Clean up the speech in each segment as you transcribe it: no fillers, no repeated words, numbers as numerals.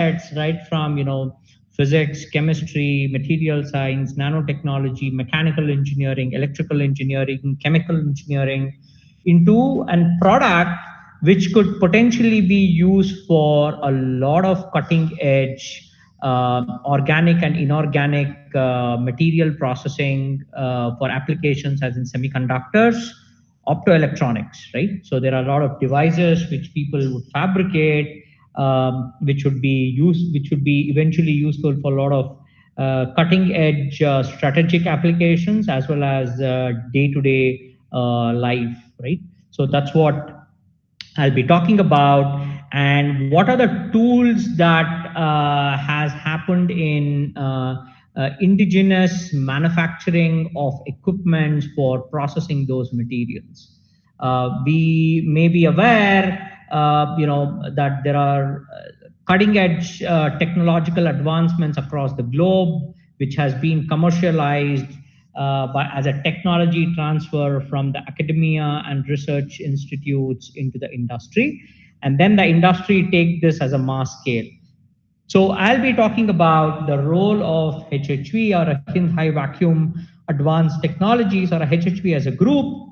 right from physics, chemistry, material science, nanotechnology, mechanical engineering, electrical engineering, chemical engineering, into a product which could potentially be used for a lot of cutting edge organic and inorganic material processing for applications as in semiconductors, optoelectronics, right? So there are a lot of devices which people would fabricate, which would be eventually useful for a lot of cutting edge strategic applications as well as day to day life, right? So that's what I'll be talking about, and what are the tools that has happened in indigenous manufacturing of equipment for processing those materials. We may be aware, that there are cutting edge technological advancements across the globe, which has been commercialized as a technology transfer from the academia and research institutes into the industry. And then the industry take this as a mass scale. So I'll be talking about the role of HHV, or a Hind High Vacuum Advanced Technologies, or a HHV as a group,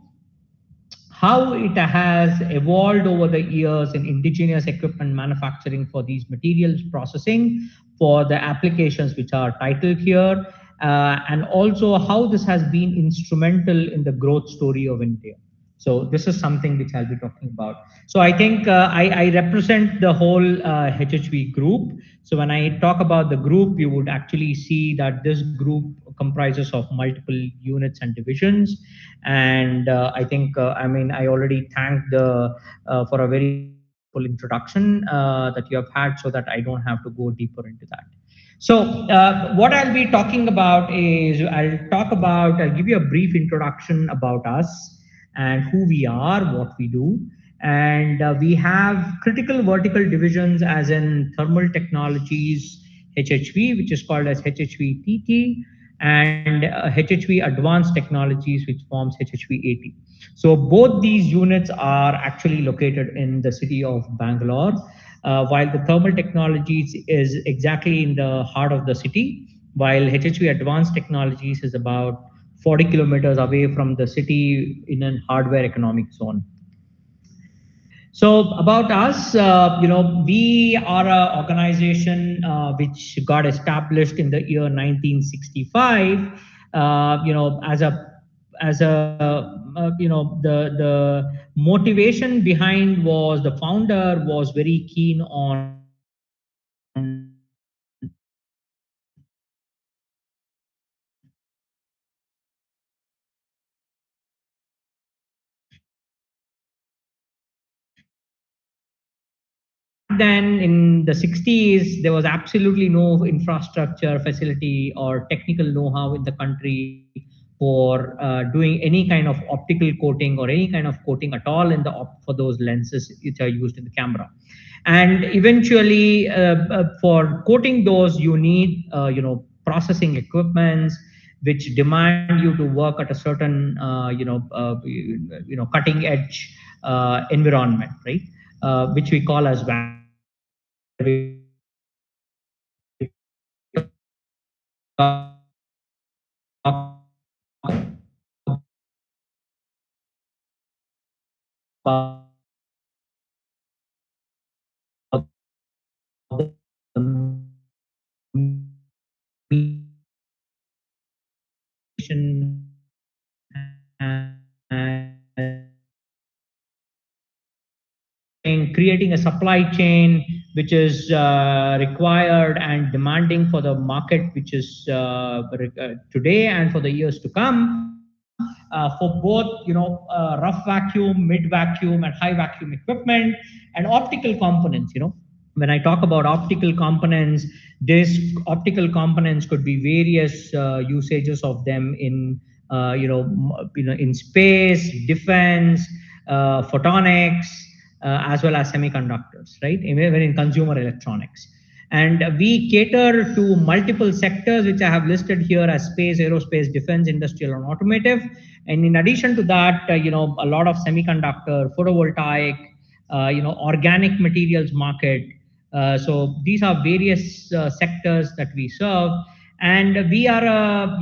how it has evolved over the years in indigenous equipment manufacturing for these materials processing for the applications which are titled here, and also how this has been instrumental in the growth story of India. So this is something which I'll be talking about. So I think I represent the whole HHV group. So when I talk about the group, you would actually see that this group comprises of multiple units and divisions. And I think, I already thanked for a very full introduction that you have had, so that I don't have to go deeper into that. So what I'll be talking about is I'll give you a brief introduction about us and who we are, what we do. And we have critical vertical divisions as in thermal technologies, HHV, which is called as HHV TT, and HHV advanced technologies, which forms HHV AT. So both these units are actually located in the city of Bangalore, while the thermal technologies is exactly in the heart of the city, while HHV advanced technologies is about 40 kilometers away from the city in a hardware economic zone. So about us, we are an organization which got established in the year 1965. The motivation behind was the founder was very keen on then in the 60s, there was absolutely no infrastructure, facility, or technical know-how in the country for doing any kind of optical coating or any kind of coating at all in for those lenses which are used in the camera. And eventually, for coating those, you need processing equipments which demand you to work at a certain cutting edge environment, right? Which we call as creating a supply chain which is required and demanding for the market, which is today and for the years to come, for both rough vacuum, mid vacuum, and high vacuum equipment, and optical components. When I talk about optical components, these optical components could be various usages of them in in space, defense, photonics, as well as semiconductors, right? Even in consumer electronics. And we cater to multiple sectors, which I have listed here as space, aerospace, defense, industrial, and automotive. And in addition to that, a lot of semiconductor, photovoltaic, organic materials market, So these are various sectors that we serve, and we are,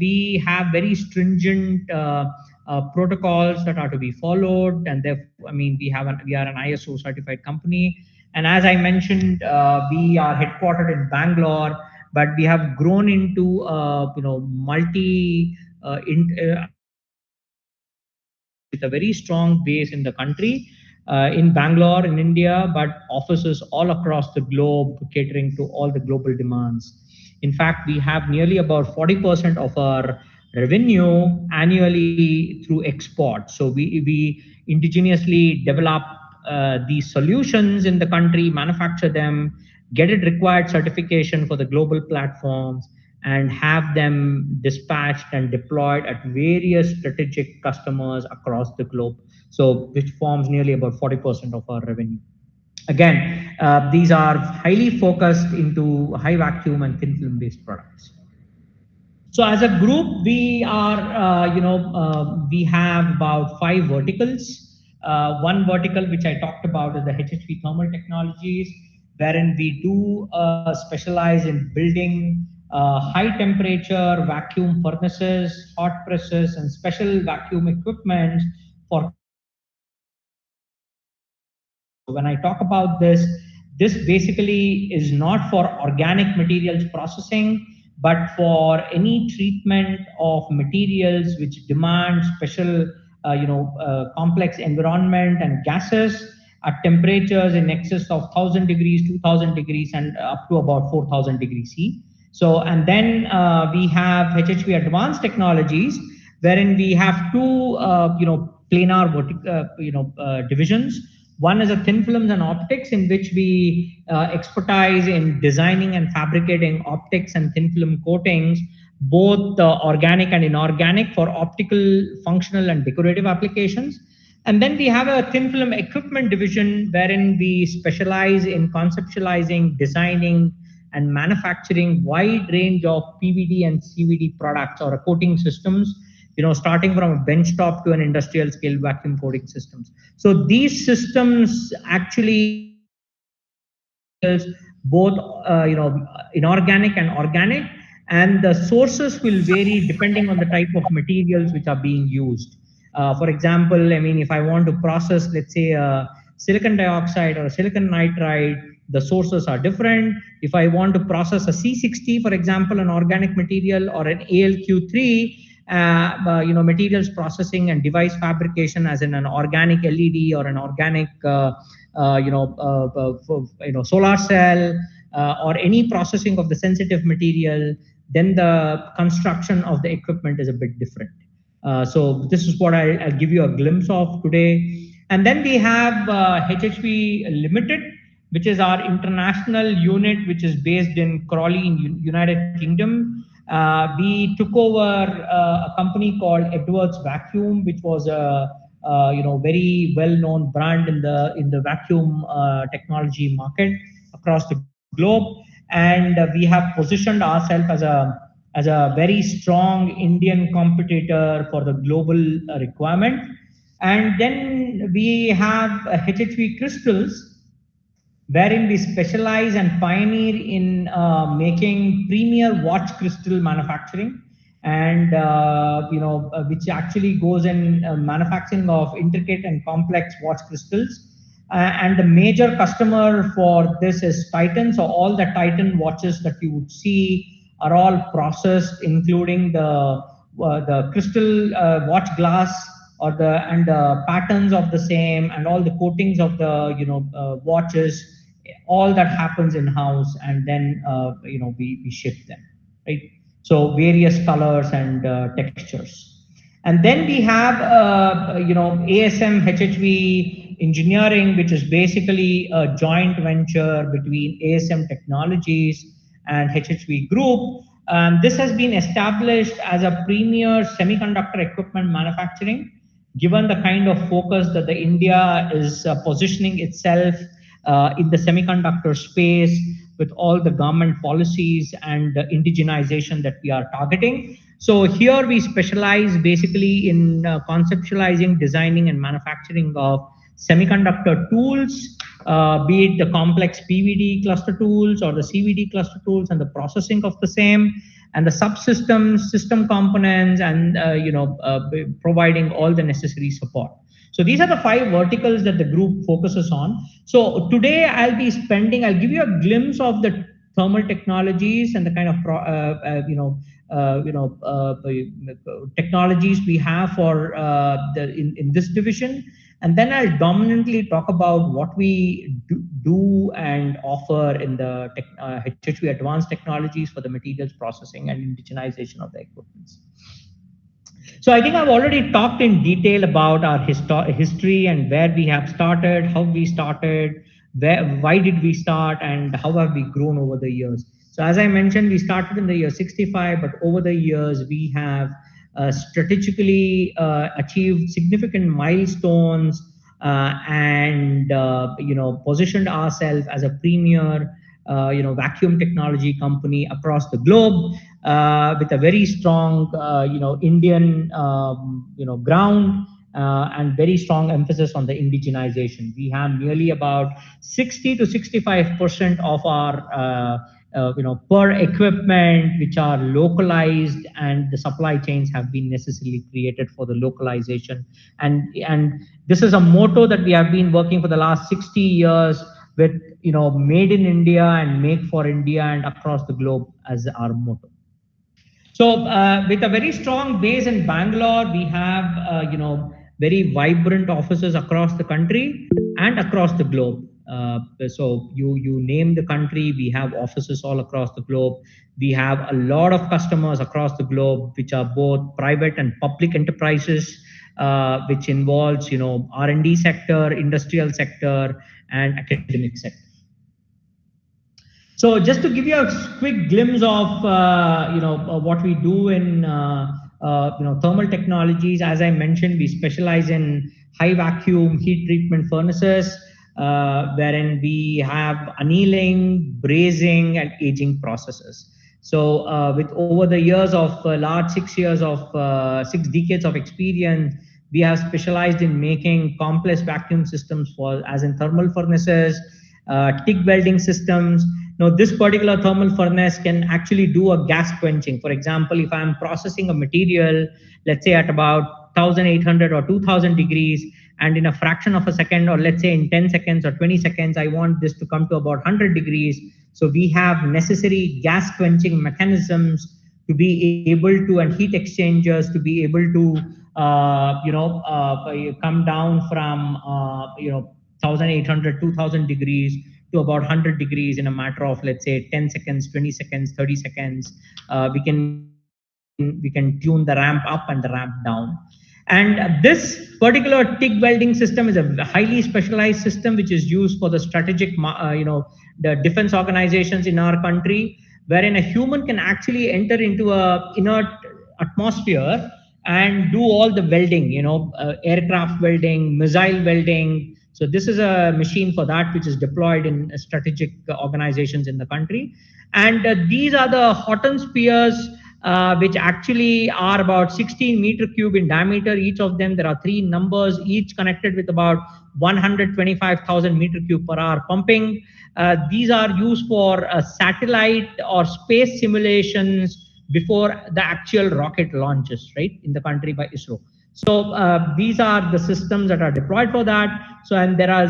we have very stringent protocols that are to be followed, and therefore, I mean, we are an ISO certified company. And as I mentioned, we are headquartered in Bangalore, but we have grown into multi with a very strong base in the country, in Bangalore, in India, but offices all across the globe, catering to all the global demands. In fact, we have nearly about 40% of our revenue annually through export. So we indigenously develop these solutions in the country, manufacture them, get it required certification for the global platforms, and have them dispatched and deployed at various strategic customers across the globe. So, which forms nearly about 40% of our revenue. Again, these are highly focused into high vacuum and thin film based products. So as a group, we are, we have about 5 verticals. One vertical which I talked about is the HHV thermal technologies, wherein we do specialize in building high temperature vacuum furnaces, hot presses, and special vacuum equipment for so when I talk about this, this basically is not for organic materials processing, but for any treatment of materials which demand special, complex environment and gases at temperatures in excess of 1000 degrees, 2000 degrees, and up to about 4000 degrees C. So, and then we have HHV advanced technologies, wherein we have two, planar divisions. One is a thin films and optics, in which we expertise in designing and fabricating optics and thin film coatings, both organic and inorganic, for optical, functional, and decorative applications. And then we have a thin film equipment division, wherein we specialize in conceptualizing, designing, and manufacturing wide range of PVD and CVD products or coating systems, starting from a benchtop to an industrial scale vacuum coating systems. So these systems actually both inorganic and organic, and the sources will vary depending on the type of materials which are being used. For example, I mean, if I want to process, let's say, silicon dioxide or silicon nitride, the sources are different. If I want to process a C60, for example, an organic material, or an ALQ3, materials processing and device fabrication, as in an organic LED or an organic, solar cell, or any processing of the sensitive material, then the construction of the equipment is a bit different. So this is what I'll give you a glimpse of today. And then we have HHV Limited, which is our international unit, which is based in Crawley in United Kingdom. We took over a company called Edwards Vacuum, which was a very well-known brand in the vacuum technology market across the globe, and we have positioned ourselves as a very strong Indian competitor for the global requirement. And then we have HHV Crystals, wherein we specialize and pioneer in making premier watch crystal manufacturing, and which actually goes in manufacturing of intricate and complex watch crystals. And the major customer for this is Titan. So all the Titan watches that you would see are all processed, including the crystal watch glass, or the patterns of the same, and all the coatings of the watches. All that happens in house, and then we ship them, right? So various colors and textures. And then we have ASM HHV Engineering, which is basically a joint venture between ASM Technologies and HHV Group. This has been established as a premier semiconductor equipment manufacturing, given the kind of focus that the India is positioning itself in the semiconductor space, with all the government policies and indigenization that we are targeting. So here we specialize basically in conceptualizing, designing, and manufacturing of semiconductor tools, be it the complex PVD cluster tools or the CVD cluster tools and the processing of the same, and the subsystems, system components, and providing all the necessary support. So these are the 5 verticals that the group focuses on. So today I'll give you a glimpse of the thermal technologies and the kind of technologies we have for in this division, and then I'll dominantly talk about what we do and offer in the HHV advanced technologies for the materials processing and indigenization of the equipment. So I think I've already talked in detail about our history and where we have started, how we started, why did we start, and how have we grown over the years. So as I mentioned, we started in the year 65, but over the years we have strategically achieved significant milestones and positioned ourselves as a premier vacuum technology company across the globe, with a very strong Indian ground, and very strong emphasis on the indigenization. We have nearly about 60 to 65% of our per equipment which are localized, and the supply chains have been necessarily created for the localization. And this is a motto that we have been working for the last 60 years with, made in India and make for India and across the globe as our motto. So with a very strong base in Bangalore, we have very vibrant offices across the country and across the globe. So you name the country, we have offices all across the globe. We have a lot of customers across the globe, which are both private and public enterprises, which involves R&D sector, industrial sector, and academic sector. So just to give you a quick glimpse of what we do in thermal technologies, as I mentioned, we specialize in high vacuum heat treatment furnaces, wherein we have annealing, brazing, and aging processes. So with over the years of large 6 decades of experience, we have specialized in making complex vacuum systems as in thermal furnaces, TIG welding systems. Now, this particular thermal furnace can actually do a gas quenching. For example, if I'm processing a material, let's say at about 1800 or 2000 degrees, and in a fraction of a second, or let's say in 10 seconds or 20 seconds, I want this to come to about 100 degrees. So we have necessary gas quenching mechanisms to be able to, and heat exchangers to be able to, come down from, 1800, 2000 degrees to about 100 degrees in a matter of, let's say, 10 seconds, 20 seconds, 30 seconds. We can tune the ramp up and the ramp down. And this particular TIG welding system is a highly specialized system which is used for the strategic, the defense organizations in our country, wherein a human can actually enter into a inert atmosphere and do all the welding, aircraft welding, missile welding. So this is a machine for that, which is deployed in strategic organizations in the country. And these are the Houghton spheres, which actually are about 16 meter cube in diameter. Each of them, there are 3 numbers, each connected with about 125,000 meter cube per hour pumping. These are used for satellite or space simulations before the actual rocket launches, right, in the country by ISRO. So these are the systems that are deployed for that. So, and there are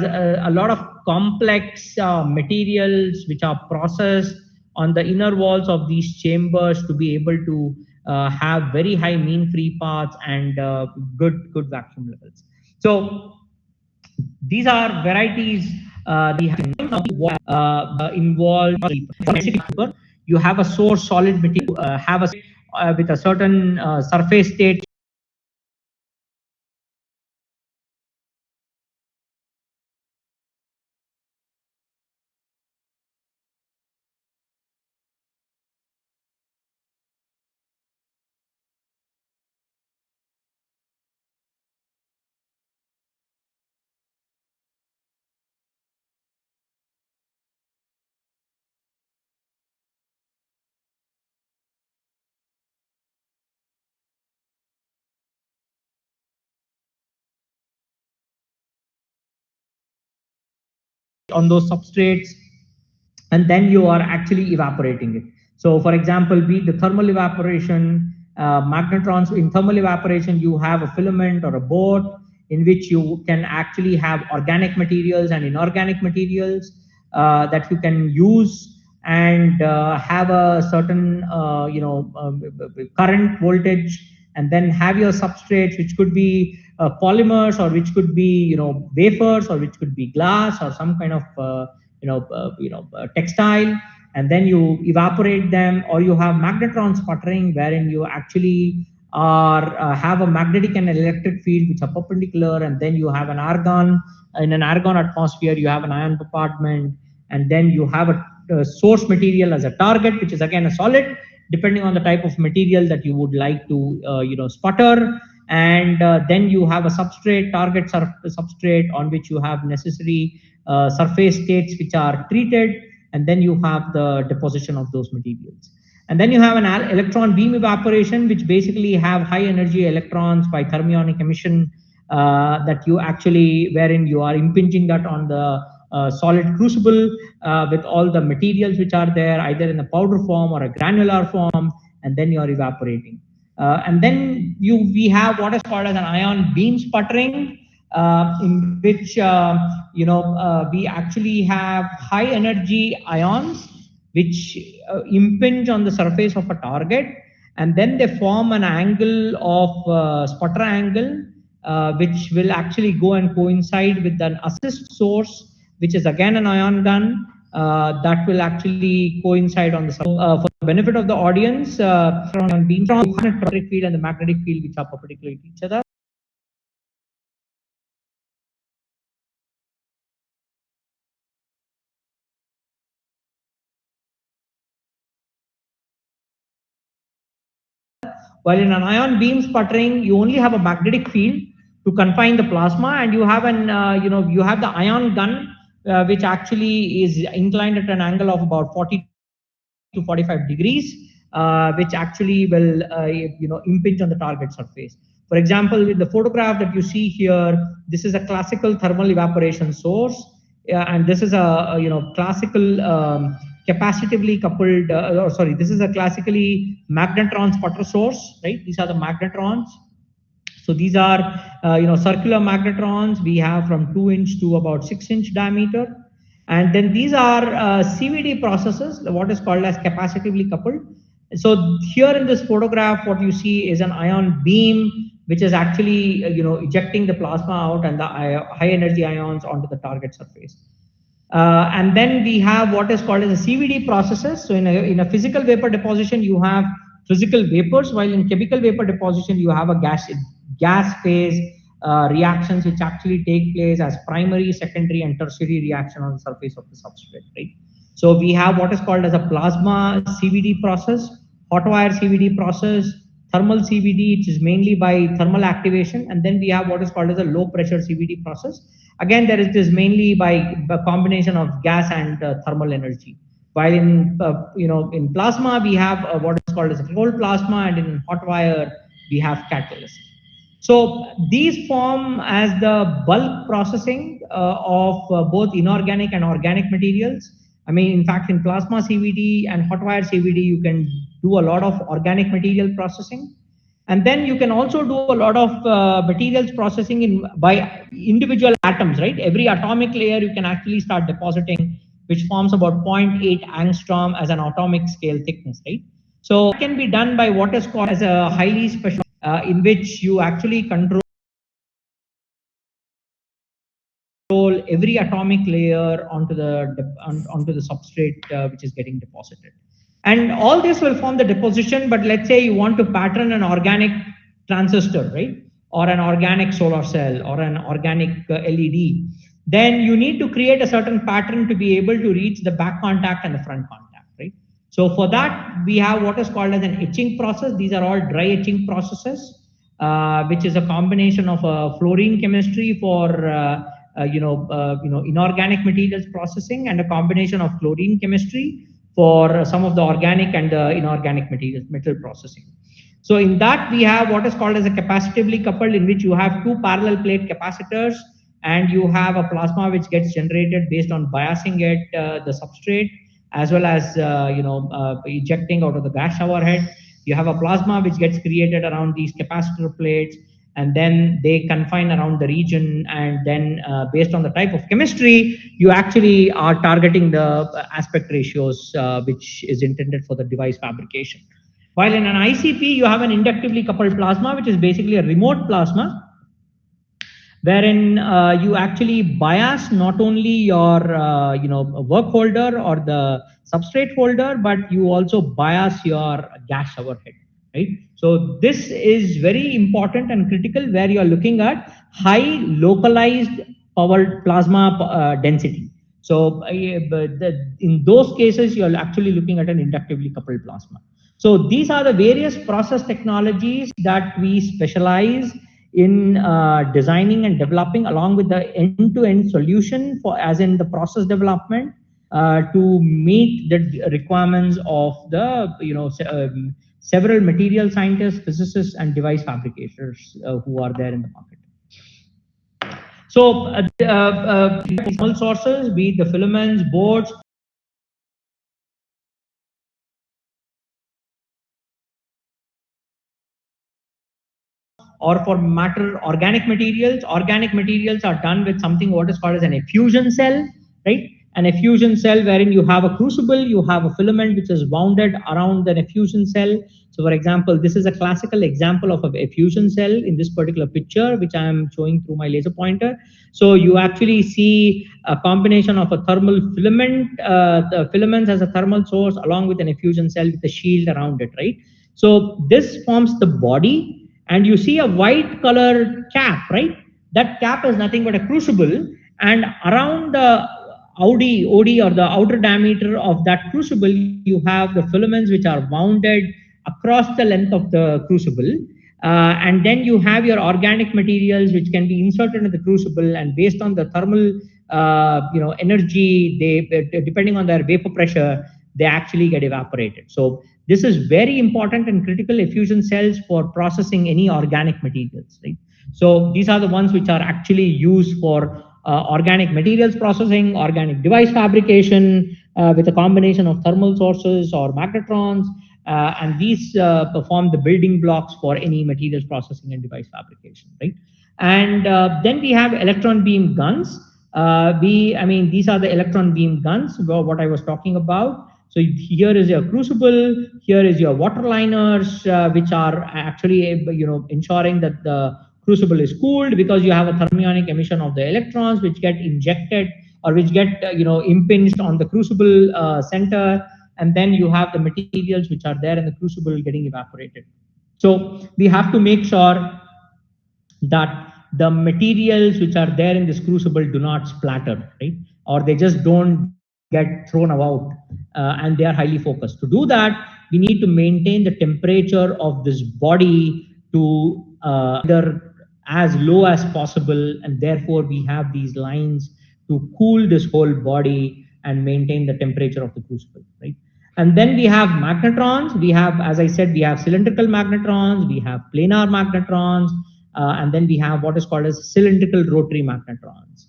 a lot of complex materials which are processed on the inner walls of these chambers to be able to have very high mean free paths and good vacuum levels. So these are varieties involved. You have a source solid material, have a with a certain surface state on those substrates, and then you are actually evaporating it. So for example, be the thermal evaporation, magnetrons. In thermal evaporation, you have a filament or a boat in which you can actually have organic materials and inorganic materials that you can use and have a certain current voltage, and then have your substrates, which could be polymers, or which could be wafers, or which could be glass, or some kind of textile, and then you evaporate them. Or you have magnetron sputtering, wherein you actually are have a magnetic and electric field which are perpendicular, and then you have an argon. In an argon atmosphere, you have an ion bombardment, and then you have a source material as a target, which is again a solid, depending on the type of material that you would like to sputter. And then you have a substrate, target substrate, on which you have necessary surface states which are treated, and then you have the deposition of those materials. And then you have an electron beam evaporation, which basically have high energy electrons by thermionic emission, that you actually, wherein you are impinging that on the solid crucible with all the materials which are there, either in a powder form or a granular form, and then you are evaporating. And then we have what is called as an ion beam sputtering, in which we actually have high energy ions which impinge on the surface of a target, and then they form an angle of sputter angle, which will actually go and coincide with an assist source, which is again an ion gun, that will actually coincide on the for the benefit of the audience. Ion beams, the magnetic field and the magnetic field, which are perpendicular to each other. While in an ion beam sputtering, you only have a magnetic field to confine the plasma, and you have an you have the ion gun, which actually is inclined at an angle of about 40 to 45 degrees, which actually will impinge on the target surface. For example, with the photograph that you see here, this is a classical thermal evaporation source, and this is a classical capacitively coupled, this is a classically magnetron sputter source, right? These are the magnetrons. So these are circular magnetrons. We have from 2-inch to about 6-inch diameter. And then these are CVD processes, what is called as capacitively coupled. So here in this photograph, what you see is an ion beam, which is actually ejecting the plasma out and the high energy ions onto the target surface. And then we have what is called as a CVD processes. So in a physical vapor deposition, you have physical vapors, while in chemical vapor deposition, you have a gas phase reactions which actually take place as primary, secondary, and tertiary reaction on the surface of the substrate, right? So we have what is called as a plasma CVD process, hot wire CVD process, thermal CVD, which is mainly by thermal activation, and then we have what is called as a low pressure CVD process. Again, there it is mainly by a combination of gas and thermal energy. While in in plasma we have what is called as a cold plasma, and in hot wire we have catalyst. So these form as the bulk processing of both inorganic and organic materials. I mean, in fact, in plasma CVD and hot wire CVD, you can do a lot of organic material processing. And then you can also do a lot of materials processing by individual atoms, right? Every atomic layer you can actually start depositing, which forms about 0.8 angstrom as an atomic scale thickness, right? So it can be done by what is called as a highly special, in which you actually control every atomic layer onto the substrate which is getting deposited. And all this will form the deposition, but let's say you want to pattern an organic transistor, right? Or an organic solar cell or an organic LED. Then you need to create a certain pattern to be able to reach the back contact and the front contact, right? So for that, we have what is called as an etching process. These are all dry etching processes, which is a combination of fluorine chemistry for inorganic materials processing, and a combination of chlorine chemistry for some of the organic and inorganic metal processing. So in that we have what is called as a capacitively coupled, in which you have two parallel plate capacitors, and you have a plasma which gets generated based on biasing it, the substrate, as well as ejecting out of the gas shower head. You have a plasma which gets created around these capacitor plates, and then they confine around the region, and then based on the type of chemistry, you actually are targeting the aspect ratios which is intended for the device fabrication. While in an ICP, you have an inductively coupled plasma, which is basically a remote plasma, wherein you actually bias not only your work holder or the substrate holder, but you also bias your gas shower head, right? So this is very important and critical, where you are looking at high localized power plasma density. So in those cases, you are actually looking at an inductively coupled plasma. So these are the various process technologies that we specialize in designing and developing, along with the end-to-end solution for, as in the process development, to meet the requirements of the several material scientists, physicists, and device fabricators who are there in the market. So all sources, be it the filaments, boards, or for matter organic materials. Organic materials are done with something what is called as an effusion cell, right? An effusion cell wherein you have a crucible, you have a filament which is wounded around an effusion cell. So for example, this is a classical example of an effusion cell in this particular picture, which I am showing through my laser pointer. So you actually see a combination of a thermal filament, the filaments as a thermal source, along with an effusion cell with a shield around it, right? So this forms the body, and you see a white color cap, right? That cap is nothing but a crucible, and around the OD or the outer diameter of that crucible, you have the filaments which are wounded across the length of the crucible. And then you have your organic materials which can be inserted in the crucible, and based on the thermal energy, they depending on their vapor pressure, they actually get evaporated. So this is very important and critical effusion cells for processing any organic materials, right? So these are the ones which are actually used for organic materials processing, organic device fabrication with a combination of thermal sources or magnetrons, and these perform the building blocks for any materials processing and device fabrication, right? And then we have electron beam guns. These are the electron beam guns, what I was talking about. So here is your crucible, here is your water liners, which are actually ensuring that the crucible is cooled, because you have a thermionic emission of the electrons which get injected or which get impinged on the crucible center, and then you have the materials which are there in the crucible getting evaporated. So we have to make sure that the materials which are there in this crucible do not splatter, right? Or they just don't get thrown out, and they are highly focused. To do that, we need to maintain the temperature of this body to either as low as possible, and therefore we have these lines to cool this whole body and maintain the temperature of the crucible, right? And then we have magnetrons. We have, as I said, we have cylindrical magnetrons, we have planar magnetrons, and then we have what is called as cylindrical rotary magnetrons.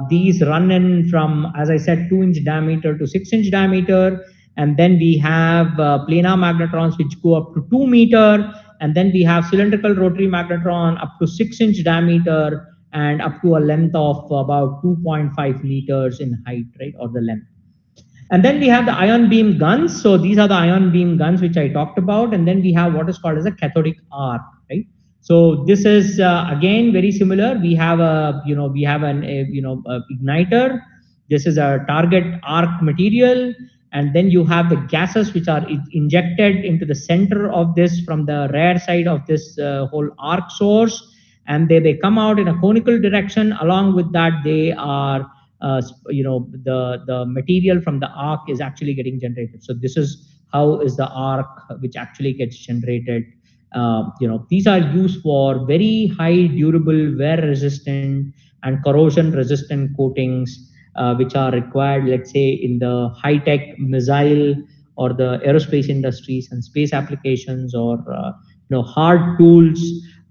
These run in from, as I said, 2-inch diameter to 6-inch diameter. And then we have planar magnetrons which go up to 2 meter. And then we have cylindrical rotary magnetron up to 6-inch diameter and up to a length of about 2.5 meters in height, right, or the length. And then we have the ion beam guns. So these are the ion beam guns which I talked about. And then we have what is called as a cathodic arc, right? So this is again very similar. We have an igniter. This is a target arc material, and then you have the gases which are injected into the center of this from the rear side of this whole arc source, and they come out in a conical direction. Along with that, they are the material from the arc is actually getting generated. So this is how is the arc which actually gets generated. These are used for very high durable, wear resistant and corrosion resistant coatings, which are required, let's say, in the high tech missile or the aerospace industries and space applications, or hard tools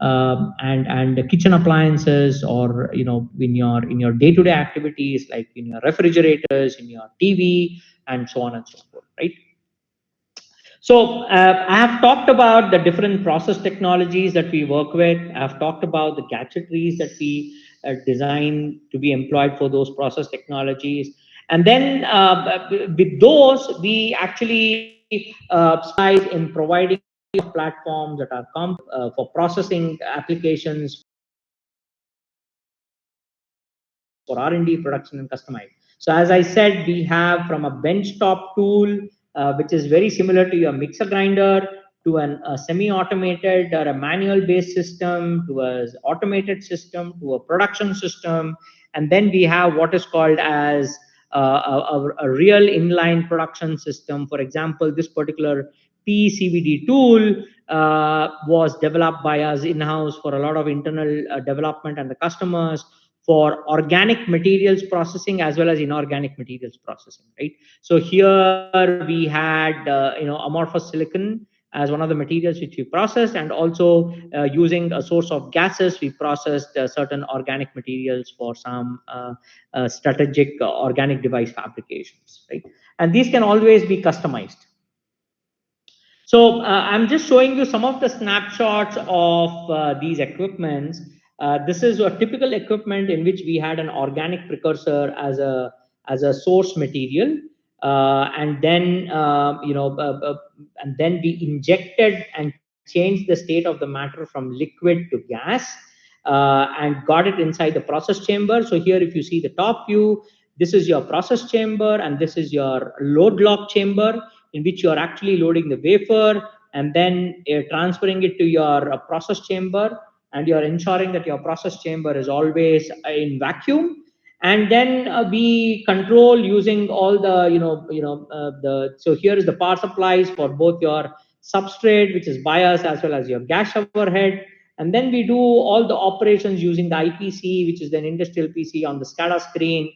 and the kitchen appliances, or in your day-to-day activities, like in your refrigerators, in your TV, and so on and so forth, right? So I have talked about the different process technologies that we work with. I have talked about the gadgetries that we design to be employed for those process technologies. And then with those, we actually specialize in providing platforms that are for processing applications for R&D, production, and customized. So as I said, we have from a benchtop tool, which is very similar to your mixer grinder, to a semi-automated or a manual-based system, to a automated system, to a production system, and then we have what is called as a real inline production system. For example, this particular PCVD tool was developed by us in-house for a lot of internal development and the customers, for organic materials processing as well as inorganic materials processing, right? So here we had amorphous silicon as one of the materials which we processed, and also using a source of gases, we processed certain organic materials for some strategic organic device fabrications, right? And these can always be customized. So I'm just showing you some of the snapshots of these equipments. This is a typical equipment in which we had an organic precursor as a source material, and then and then we injected and changed the state of the matter from liquid to gas, and got it inside the process chamber. So here, if you see the top view, this is your process chamber, and this is your load lock chamber, in which you are actually loading the wafer and then transferring it to your process chamber, and you're ensuring that your process chamber is always in vacuum. And then we control using all the so here is the power supplies for both your substrate, which is bias, as well as your gas shower head. And then we do all the operations using the IPC, which is an industrial PC on the SCADA screen,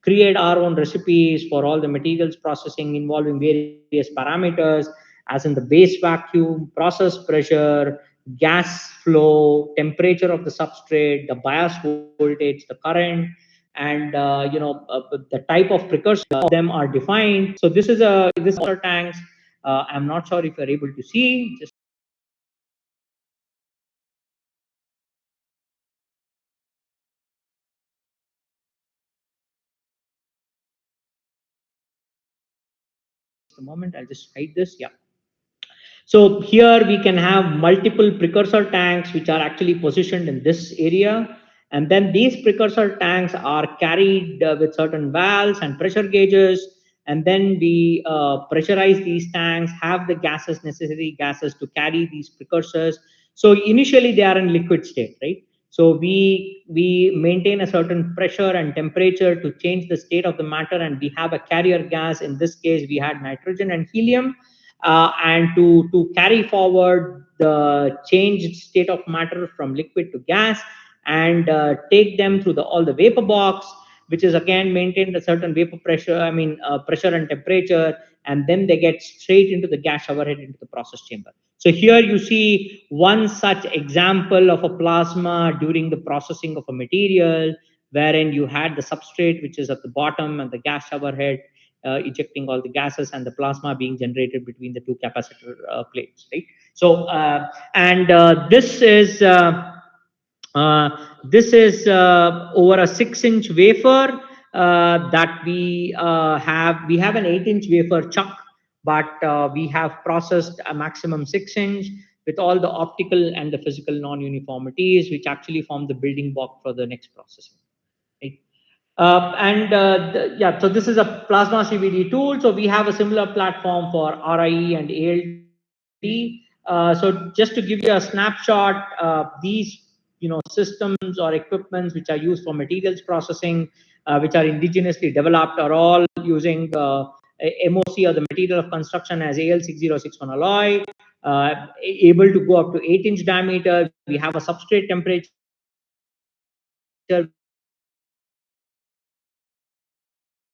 create our own recipes for all the materials processing involving various parameters, as in the base vacuum, process pressure, gas flow, temperature of the substrate, the bias voltage, the current, and the type of precursor of them are defined. So this water tanks. I'm not sure if you're able to see. Just a moment, I'll just hide this. Yeah. So here we can have multiple precursor tanks which are actually positioned in this area. And then these precursor tanks are carried with certain valves and pressure gauges. And then we pressurize these tanks, have the gases, necessary gases to carry these precursors. So initially they are in liquid state, right? So we maintain a certain pressure and temperature to change the state of the matter, and we have a carrier gas. In this case, we had nitrogen and helium, and to carry forward the changed state of matter from liquid to gas, and take them through all the vapor box, which is again maintained a certain vapor pressure, pressure and temperature, and then they get straight into the gas shower head into the process chamber. So here you see one such example of a plasma during the processing of a material, wherein you had the substrate, which is at the bottom, and the gas shower head ejecting all the gases, and the plasma being generated between the two capacitor plates, right? So and this is over a 6-inch wafer that we have. We have an 8-inch wafer chuck, but we have processed a maximum 6-inch with all the optical and the physical non-uniformities, which actually form the building block for the next processing. Right? Yeah, so this is a plasma CVD tool. So we have a similar platform for RIE and ALD. So just to give you a snapshot, these systems or equipments which are used for materials processing, which are indigenously developed, are all using MOC, or the material of construction, as AL6061 alloy, able to go up to 8-inch diameter. We have a substrate temperature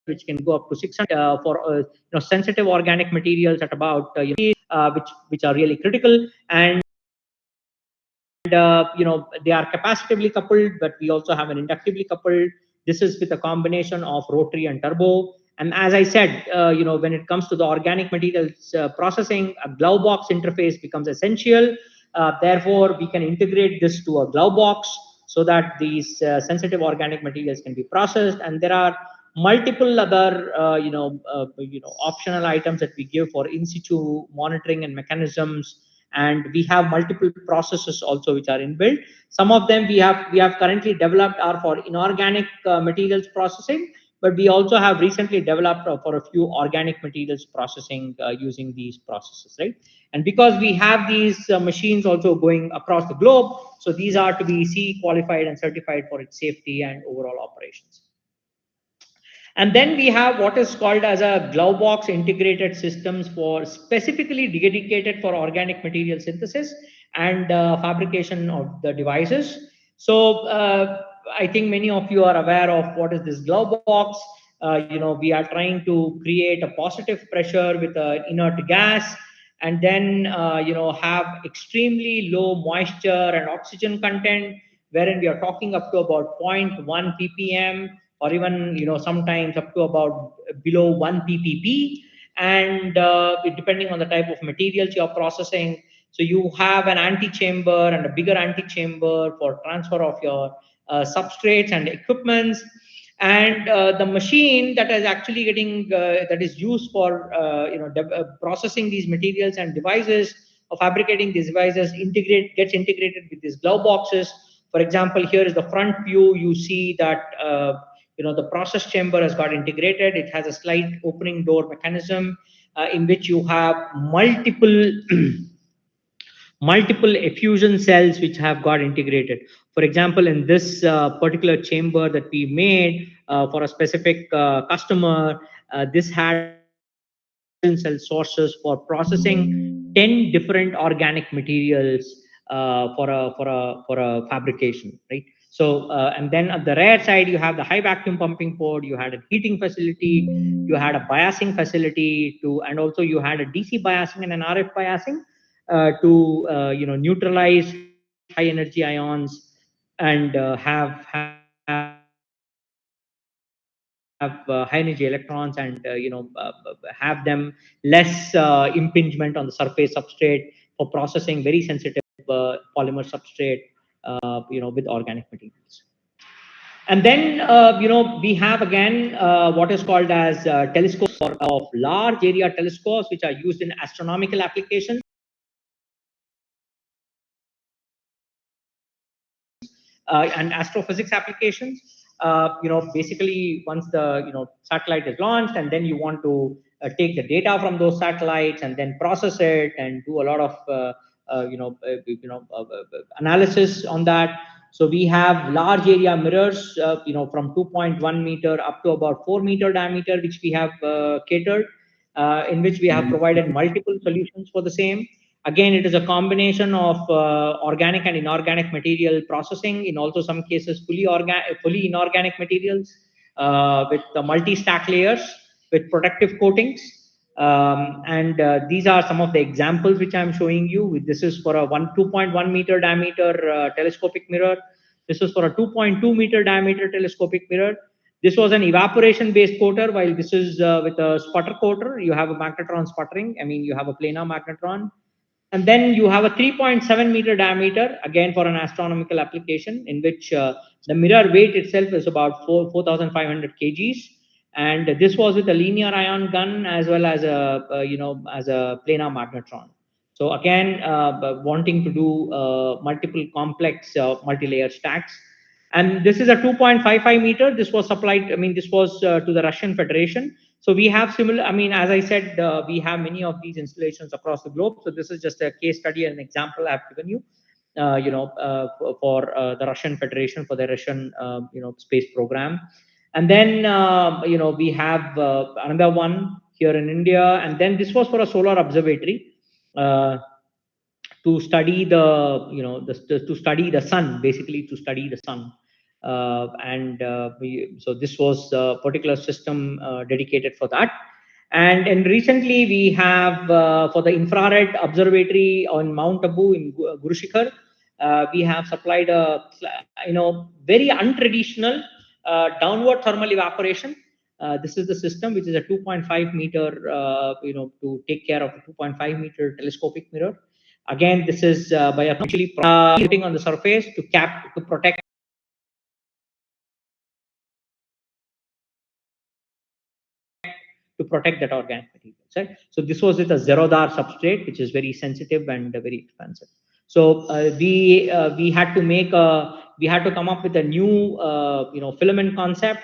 which can go up to 600 for sensitive organic materials at about which are really critical. And they are capacitively coupled, but we also have an inductively coupled. This is with a combination of rotary and turbo. And as I said, when it comes to the organic materials processing, a glove box interface becomes essential. Therefore, we can integrate this to a glove box so that these sensitive organic materials can be processed. And there are multiple other optional items that we give for in situ monitoring and mechanisms, and we have multiple processes also which are inbuilt. Some of them we have currently developed are for inorganic materials processing, but we also have recently developed for a few organic materials processing using these processes, right? And because we have these machines also going across the globe, so these are to be CE qualified and certified for its safety and overall operations. And then we have what is called as a glove box integrated systems for specifically dedicated for organic material synthesis and fabrication of the devices. So I think many of you are aware of what is this glove box. We are trying to create a positive pressure with an inert gas, and then have extremely low moisture and oxygen content, wherein we are talking up to about zero point 0.1 ppm, or even sometimes up to about below 1 ppb, and depending on the type of materials you are processing. So you have an antechamber and a bigger antechamber for transfer of your substrates and equipments, and the machine that is actually getting that is used for processing these materials and devices, or fabricating these devices, gets integrated with these glove boxes. For example, here is the front view. You see that the process chamber has got integrated. It has a slight opening door mechanism in which you have multiple multiple effusion cells which have got integrated. For example, in this particular chamber that we made for a specific customer, this had cell sources for processing 10 different organic materials for a fabrication, right? So and then at the rear side you have the high vacuum pumping port, you had a heating facility, you had a biasing facility to, and also you had a DC biasing and an RF biasing to neutralize high energy ions and have high energy electrons, and have them less impingement on the surface substrate for processing very sensitive polymer substrate with organic materials. And then we have again what is called as telescopes of large area telescopes, which are used in astronomical applications and astrophysics applications. Basically, once the satellite is launched, and then you want to take the data from those satellites and then process it and do a lot of analysis on that. So we have large area mirrors, from 2.1 meter up to about 4 meter diameter, which we have catered, in which we have provided multiple solutions for the same. Again, it is a combination of organic and inorganic material processing, in also some cases fully inorganic materials with the multi-stack layers with protective coatings. And these are some of the examples which I'm showing you. This is for a 2.1 meter diameter telescopic mirror. This is for a 2.2 meter diameter telescopic mirror. This was an evaporation based coater, while this is with a sputter coater. You have a magnetron sputtering. I mean, you have a planar magnetron. And then you have a 3.7 meter diameter, again for an astronomical application, in which the mirror weight itself is about 4,500 kgs. And this was with a linear ion gun as well as as a planar magnetron. So again, wanting to do multiple complex multi-layer stacks. And this is a 2.55 meter. This was supplied, I mean, this was to the Russian Federation. So we have similar, I mean, as I said, we have many of these installations across the globe. So this is just a case study and an example I've given you, for the Russian Federation, for the Russian, space program. And then, we have another one here in India. And then this was for a solar observatory. To study to study the sun, basically to study the sun. So this was a particular system dedicated for that. And recently we have for the infrared observatory on Mount Abu in Guru Shikhar, we have supplied a very untraditional downward thermal evaporation. This is the system, which is a 2.5 meter, to take care of a 2.5 meter telescopic mirror. Again, this is by actually putting on the surface to protect that organic materials, right? So this was with a zerodar substrate, which is very sensitive and very expensive. So we had to come up with a new filament concept,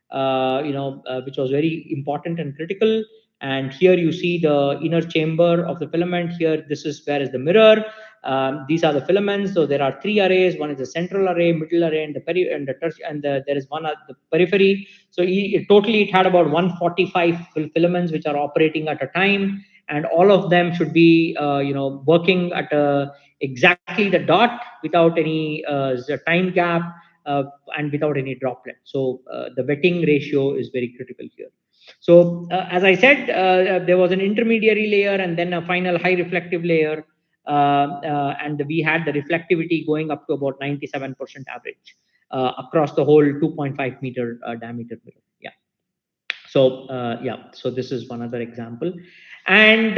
which was very important and critical. And here you see the inner chamber of the filament. Here, this is where is the mirror. These are the filaments. So there are three arrays. One is the central array, middle array, and there is one at the periphery. So totally it had about 145 filaments which are operating at a time, and all of them should be working at exactly the dot without any time gap, and without any droplet. So the wetting ratio is very critical here. So as I said, there was an intermediary layer and then a final high reflective layer, and we had the reflectivity going up to about 97% average across the whole 2.5 meter diameter mirror. Yeah. So so this is one other example. And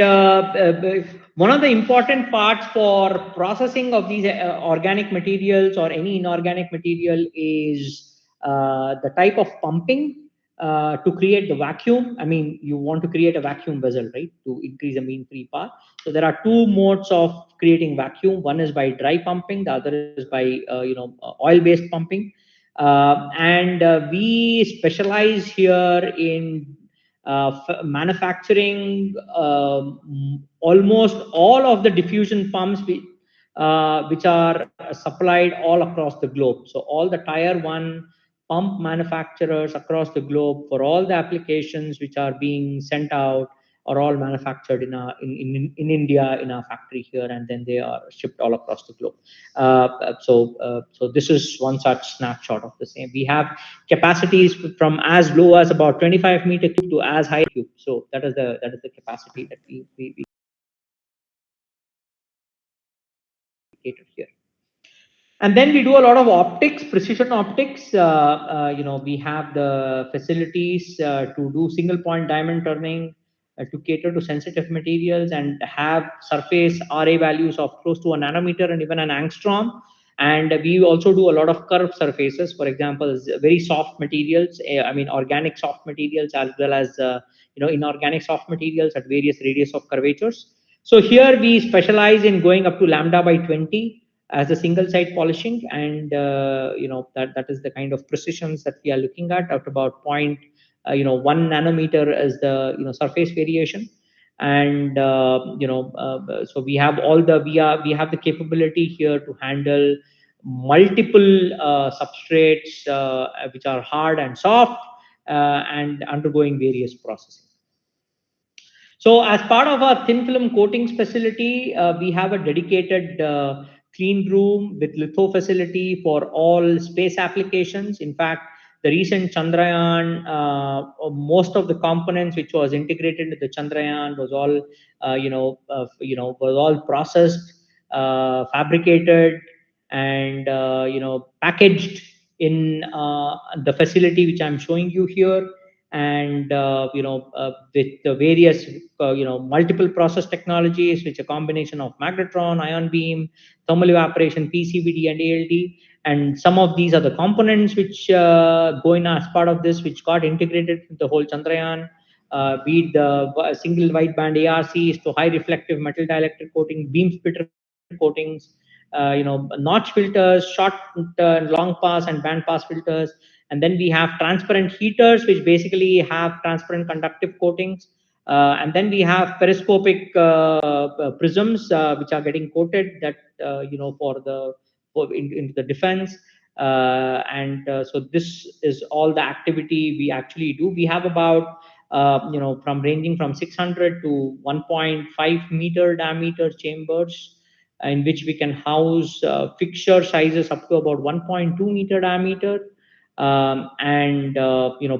one of the important parts for processing of these organic materials or any inorganic material is the type of pumping to create the vacuum. I mean, you want to create a vacuum vessel, right, to increase the mean free path. So there are two modes of creating vacuum. One is by dry pumping, the other is by oil based pumping. And we specialize here in manufacturing almost all of the diffusion pumps which are supplied all across the globe. So all the tier one pump manufacturers across the globe for all the applications which are being sent out are all manufactured in India in our factory here, and then they are shipped all across the globe. So this is one such snapshot of the same. We have capacities from as low as about 25 meter cube to as high cube. So that is the capacity that we cater here. And then we do a lot of optics, precision optics. We have the facilities to do single point diamond turning to cater to sensitive materials and have surface RA values of close to a nanometer and even an angstrom. And we also do a lot of curved surfaces, for example, very soft materials, organic soft materials, as well as inorganic soft materials at various radius of curvatures. So here we specialize in going up to lambda by 20 as a single site polishing, and that is the kind of precisions that we are looking at about 1 nanometer as the surface variation. And so we have we have the capability here to handle multiple substrates which are hard and soft, and undergoing various processing. So as part of our thin film coatings facility, we have a dedicated clean room with litho facility for all space applications. In fact, the recent Chandrayaan, most of the components which was integrated into the Chandrayaan was all, was all processed, fabricated, and packaged in the facility which I'm showing you here. And with the various multiple process technologies, which a combination of magnetron, ion beam, thermal evaporation, PCVD, and ALD. And some of these are the components which go in as part of this, which got integrated with the whole Chandrayaan. Be it the single wideband ARCs to high reflective metal dielectric coating, beam splitter coatings, notch filters, short, long pass, and band pass filters. And then we have transparent heaters, which basically have transparent conductive coatings. And then we have periscopic prisms, which are getting coated that into the defense. So this is all the activity we actually do. We have about from ranging from 600 to 1.5 meter diameter chambers, in which we can house fixture sizes up to about 1.2 meter diameter, and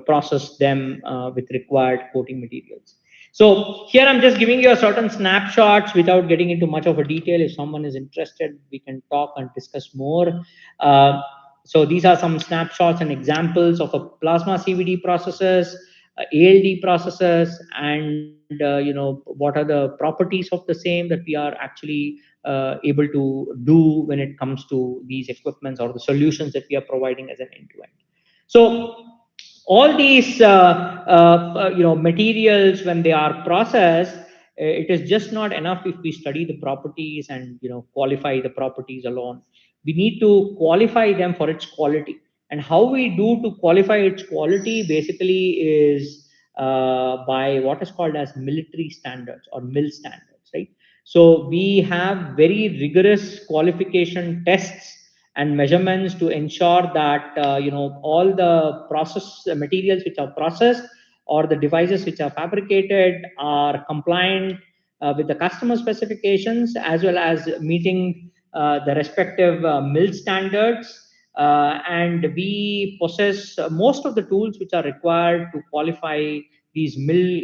process them with required coating materials. So here I'm just giving you a certain snapshots without getting into much of a detail. If someone is interested, we can talk and discuss more. Uh, so these are some snapshots and examples of a plasma CVD processes, ALD processes, and what are the properties of the same that we are actually able to do when it comes to these equipments or the solutions that we are providing as an end-to-end. So all these materials, when they are processed, it is just not enough if we study the properties and qualify the properties alone. We need to qualify them for its quality, and how we do to qualify its quality basically is by what is called as military standards or mil standards, right? So we have very rigorous qualification tests and measurements to ensure that all the process materials which are processed or the devices which are fabricated are compliant with the customer specifications, as well as meeting the respective mill standards. And we possess most of the tools which are required to qualify these mill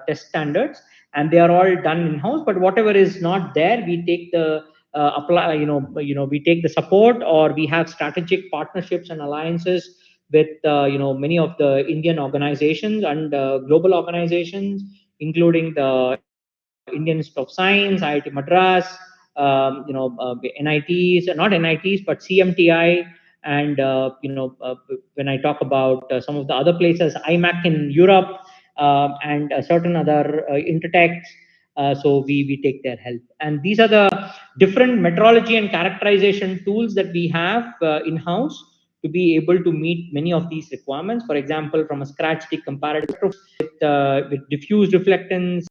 test standards, and they are all done in house. But whatever is not there, we take the apply we take the support, or we have strategic partnerships and alliances with many of the Indian organizations and global organizations, including the Indian Institute of Science, IIT Madras, NITs, not NITs, but CMTI, and when I talk about some of the other places, IMAC in Europe, and certain other intertechs. So we take their help, and these are the different metrology and characterization tools that we have in house to be able to meet many of these requirements. For example, from a scratch tick comparative with diffuse reflectance,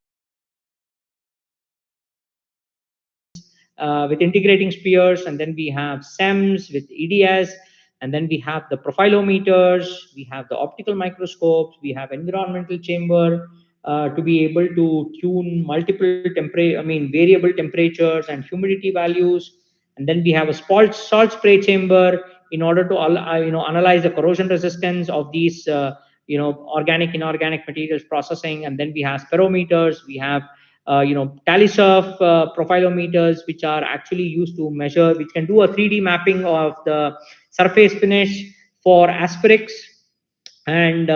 with integrating spheres, and then we have SEMS with EDS, and then we have the profilometers, we have the optical microscopes, we have environmental chamber to be able to tune multiple variable temperatures and humidity values, and then we have a salt spray chamber in order to analyze the corrosion resistance of these organic inorganic materials processing, and then we have spirometers, we have Talisurf profilometers, which are actually used to measure, which can do a 3D mapping of the surface finish for asperics, and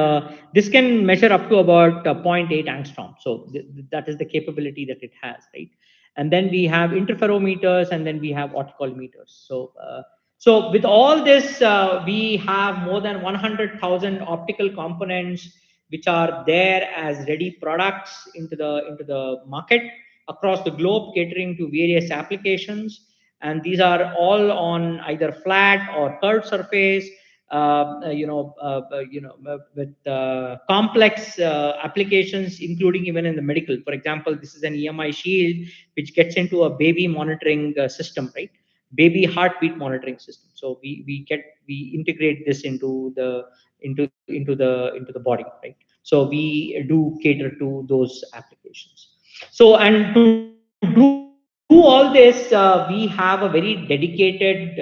this can measure up to about zero point 0.8 angstrom. So that is the capability that it has, right? And then we have interferometers, and then we have optical meters. So with all this, we have more than 100,000 optical components which are there as ready products into the market across the globe, catering to various applications. And these are all on either flat or curved surface, with complex applications, including even in the medical. For example, this is an EMI shield which gets into a baby monitoring system, right? Baby heartbeat monitoring system. So we integrate this into the body, right? So we do cater to those applications. So, and to do all this, we have a very dedicated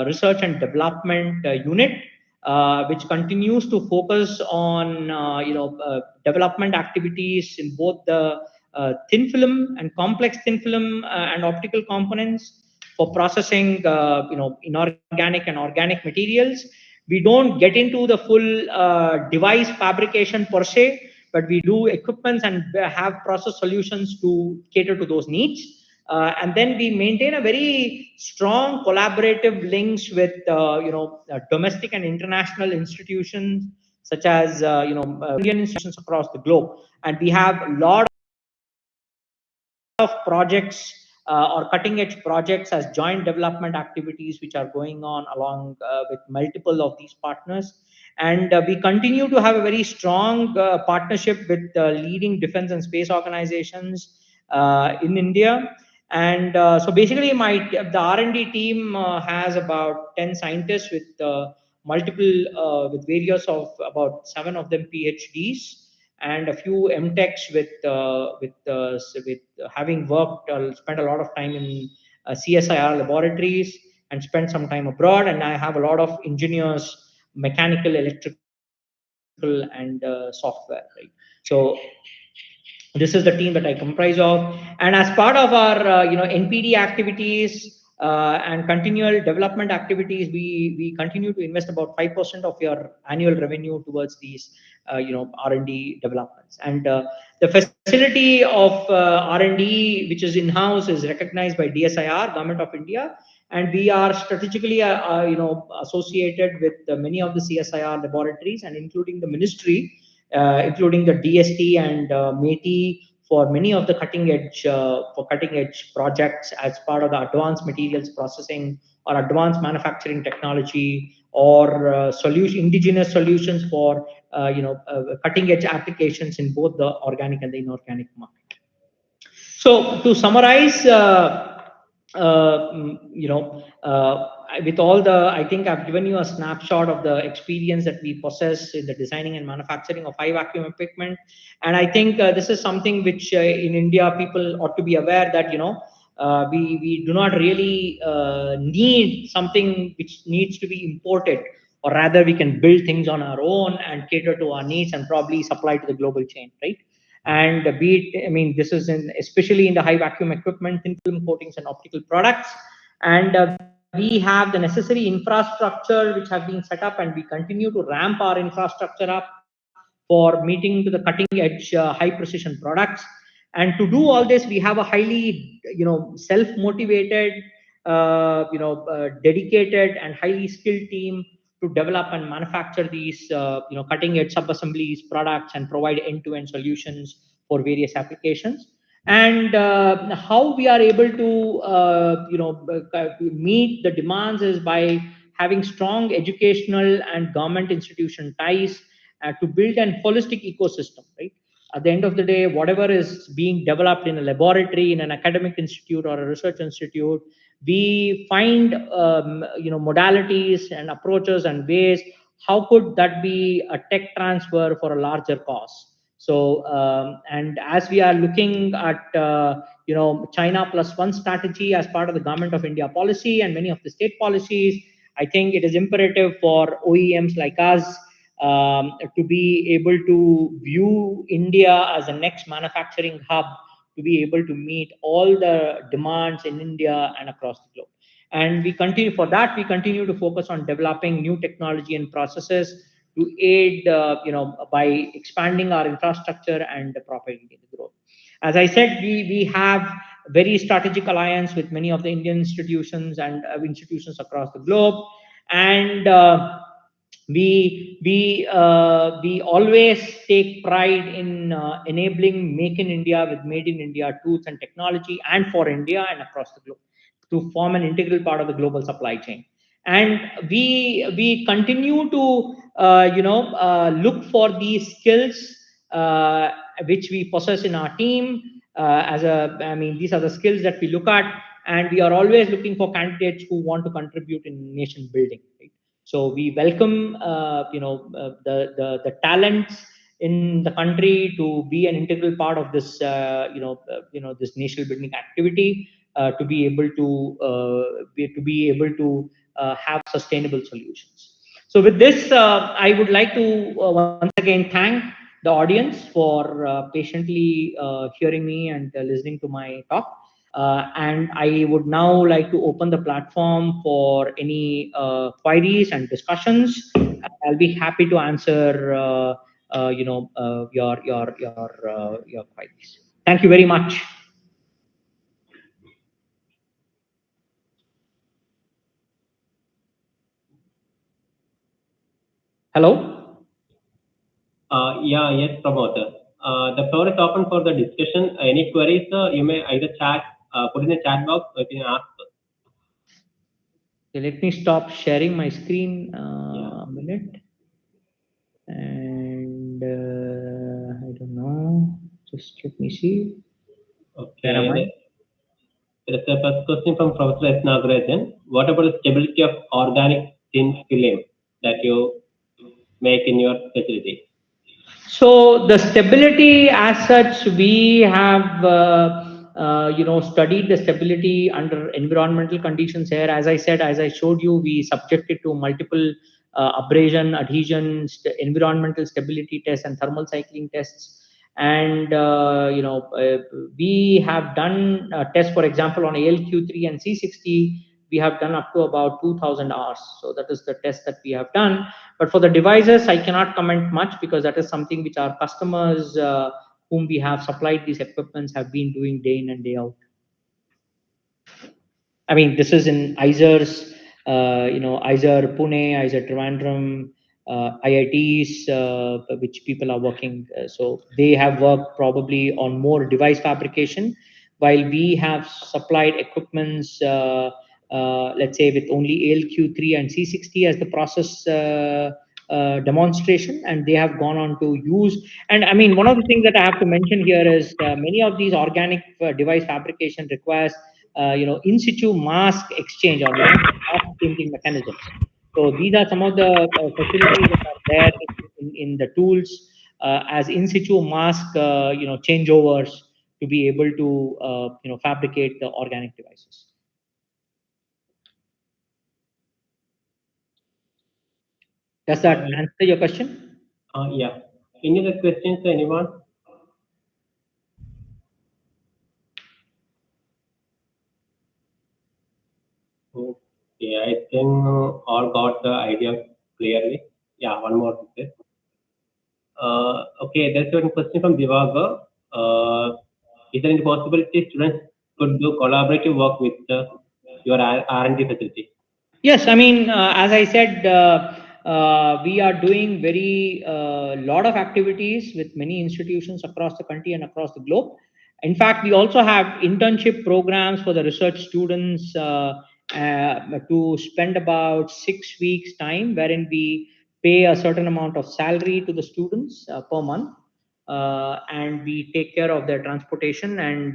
research and development unit, which continues to focus on development activities in both the thin film and complex thin film and optical components for processing inorganic and organic materials. We don't get into the full device fabrication per se, but we do equipments and have process solutions to cater to those needs. And then we maintain a very strong collaborative links with domestic and international institutions, such as Indian institutions across the globe, and we have a lot of projects or cutting edge projects as joint development activities which are going on along with multiple of these partners. And we continue to have a very strong partnership with leading defense and space organizations in India. And so basically the R&D team has about 10 scientists with multiple with various of about 7 of them PhDs, and a few MTechs with having worked spent a lot of time in CSIR laboratories and spent some time abroad. And I have a lot of engineers, mechanical, electrical, and software. Right. So This is the team that I comprise of, and as part of our NPD activities and continual development activities, we continue to invest about 5% of your annual revenue towards these R&D developments. And the facility of R&D, which is in-house, is recognized by DSIR, Government of India, and we are strategically associated with many of the CSIR laboratories, and including the ministry, including the DST and METI, for many of the cutting edge projects as part of the advanced materials processing or advanced manufacturing technology, or indigenous solutions for cutting edge applications in both the organic and the inorganic market. So to summarize, with all the, I think I've given you a snapshot of the experience that we possess in the designing and manufacturing of high vacuum equipment. And I think this is something which in India, people ought to be aware that, we do not really need something which needs to be imported, or rather we can build things on our own and cater to our needs and probably supply to the global chain, right? And this is especially in the high vacuum equipment, thin film coatings and optical products. And we have the necessary infrastructure which have been set up, and we continue to ramp our infrastructure up for meeting to the cutting edge high precision products. And to do all this, we have a highly self-motivated, dedicated and highly skilled team to develop and manufacture these cutting edge sub-assemblies, products, and provide end-to-end solutions for various applications. And how we are able to meet the demands is by having strong educational and government institution ties to build an holistic ecosystem, right? At the end of the day, whatever is being developed in a laboratory, in an academic institute or a research institute, we find modalities and approaches and ways how could that be a tech transfer for a larger cause. So and as we are looking at China plus one strategy as part of the Government of India policy and many of the state policies, I think it is imperative for OEMs like us to be able to view India as a next manufacturing hub, to be able to meet all the demands in India and across the globe. And we continue to focus on developing new technology and processes to aid by expanding our infrastructure and propagating the growth. As I said, we have very strategic alliance with many of the Indian institutions and institutions across the globe. And we always take pride in enabling Make in India with Made in India tools and technology, and for India and across the globe, to form an integral part of the global supply chain. And we continue to look for these skills which we possess in our team. These are the skills that we look at, and we are always looking for candidates who want to contribute in nation building. Right? So we welcome the talents in the country to be an integral part of this this nation building activity, to be able to have sustainable solutions. So with this, I would like to once again thank the audience for patiently hearing me and listening to my talk. And I would now like to open the platform for any queries and discussions. I'll be happy to answer your queries. Thank you very much. Hello. Yes, Pramod. The floor is open for the discussion. Any queries, you may either chat, put in the chat box, or you can ask. Okay, let me stop sharing my screen a minute. And I don't know. Just let me see. Okay. There is a first question from Professor S. Nagarajan. What about the stability of organic thin film that you make in your facility? So the stability as such, we have studied the stability under environmental conditions here. As I said, as I showed you, we subject it to multiple abrasion, adhesion, environmental stability tests and thermal cycling tests. And we have done tests, for example, on ALQ3 and C60. We have done up to about 2000 hours. So that is the test that we have done. But for the devices, I cannot comment much, because that is something which our customers whom we have supplied these equipments have been doing day in and day out. I mean, this is in ISER's, ISER Pune, ISER Trivandrum, IITs, which people are working. So they have worked probably on more device fabrication, while we have supplied equipments, let's say, with only ALQ3 and C60 as the process demonstration, and they have gone on to use. And I mean, one of the things that I have to mention here is many of these organic device fabrication requires in situ mask exchange or mask printing mechanisms. So these are some of the facilities that are there in the tools as in situ mask, changeovers to be able to, fabricate the organic devices. Does that answer your question? Yeah. Any other questions, anyone? Okay, I think all got the idea clearly. Yeah, one more. Okay, there's one question from Divaga. Is there any possibility students could do collaborative work with your R&D facility? Yes, I mean, as I said, we are doing very lot of activities with many institutions across the country and across the globe. In fact, we also have internship programs for the research students to spend about 6 weeks time, wherein we pay a certain amount of salary to the students per month, and we take care of their transportation and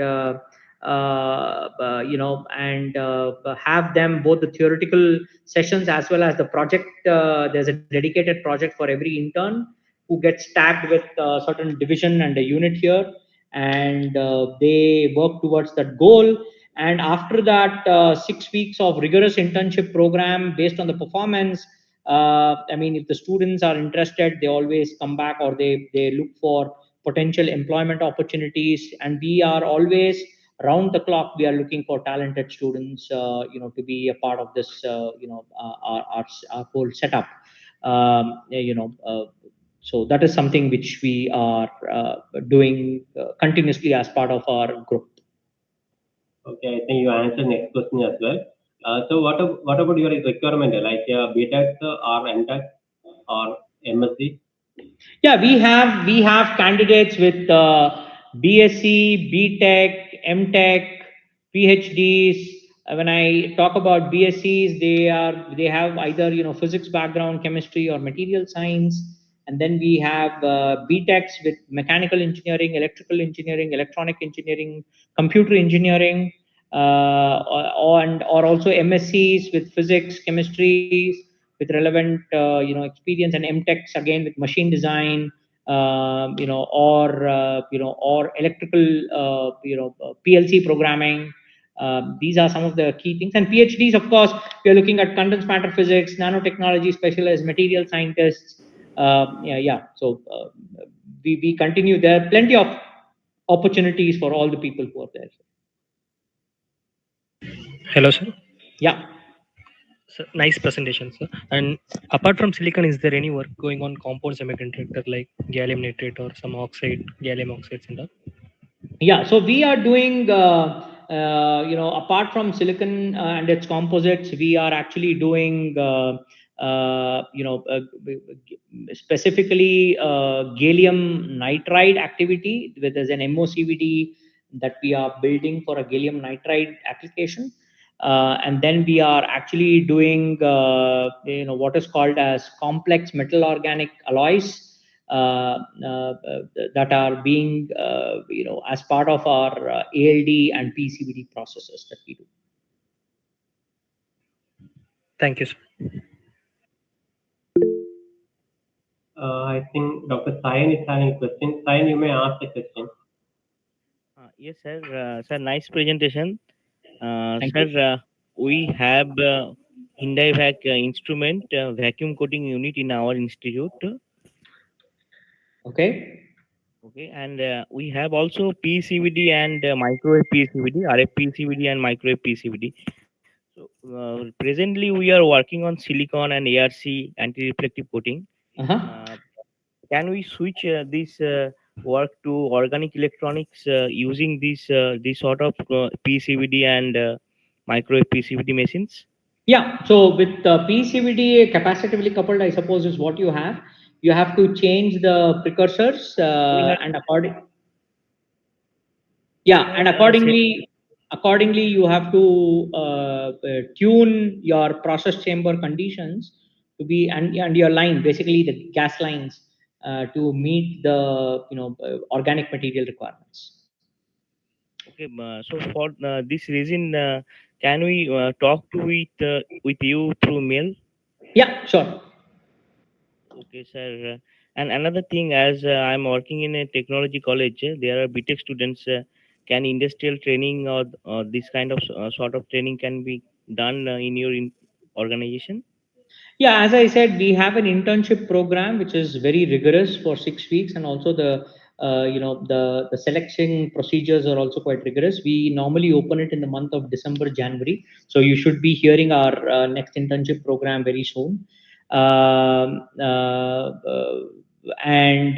have them both the theoretical sessions as well as the project. There's a dedicated project for every intern who gets tagged with a certain division and a unit here, and they work towards that goal. And after that 6 weeks of rigorous internship program based on the performance, I mean, if the students are interested, they always come back, or they look for potential employment opportunities. And we are always round the clock, we are looking for talented students, to be a part of this, our whole setup. So that is something which we are doing continuously as part of our group. Okay, I think you answered next question as well. So what about your requirement, like BTech or MTech or MSc? Yeah, we have candidates with BSc, BTech, MTech, PhDs. When I talk about BScs, they have either physics background, chemistry, or material science, and then we have BTechs with mechanical engineering, electrical engineering, electronic engineering, computer engineering, or also MScs with physics, chemistry, with relevant experience, and MTechs again with machine design, or electrical PLC programming. These are some of the key things. And PhDs, of course, we are looking at condensed matter physics, nanotechnology specialists, material scientists. So we continue. There are plenty of opportunities for all the people who are there. Hello, sir. Yeah. Sir, nice presentation, sir. And apart from silicon, is there any work going on compound semiconductor like gallium nitrate or some oxide, gallium oxides and all? Yeah, so we are doing, apart from silicon and its composites, we are actually doing, specifically gallium nitride activity. There's an MOCVD that we are building for a gallium nitride application. And then we are actually doing, what is called as complex metal organic alloys, that are being, as part of our ALD and PCVD processes that we do. Thank you, sir. I think Dr. Sayan is having a question. Sayan, you may ask the question. Yes, sir. Sir, nice presentation. Thank Sir, you. we have Hyundai instrument vacuum coating unit in our institute. Okay. Okay, and we have also PCVD and microwave PCVD, RF PCVD and microwave PCVD. So presently we are working on silicon and ARC anti-reflective coating. Uh-huh. Uh, can we switch this work to organic electronics using this sort of PCVD and microwave PCVD machines? Yeah. So with PCVD capacitively coupled, I suppose is what you have. You have to change the precursors We have and according. we Yeah, and have accordingly you have to tune your process chamber conditions to be and your line, basically the gas lines, to meet the organic material requirements. okay. So for this reason, can we talk to with you through mail? Yeah, sure. Okay, sir. And another thing, as I'm working in a technology college, there are BTech students. Can industrial training or this kind of sort of training can be done in your organization? Yeah, as I said, we have an internship program which is very rigorous for 6 weeks, and also the selection procedures are also quite rigorous. We normally open it in the month of December, January, so you should be hearing our next internship program very soon. Um, uh, uh, and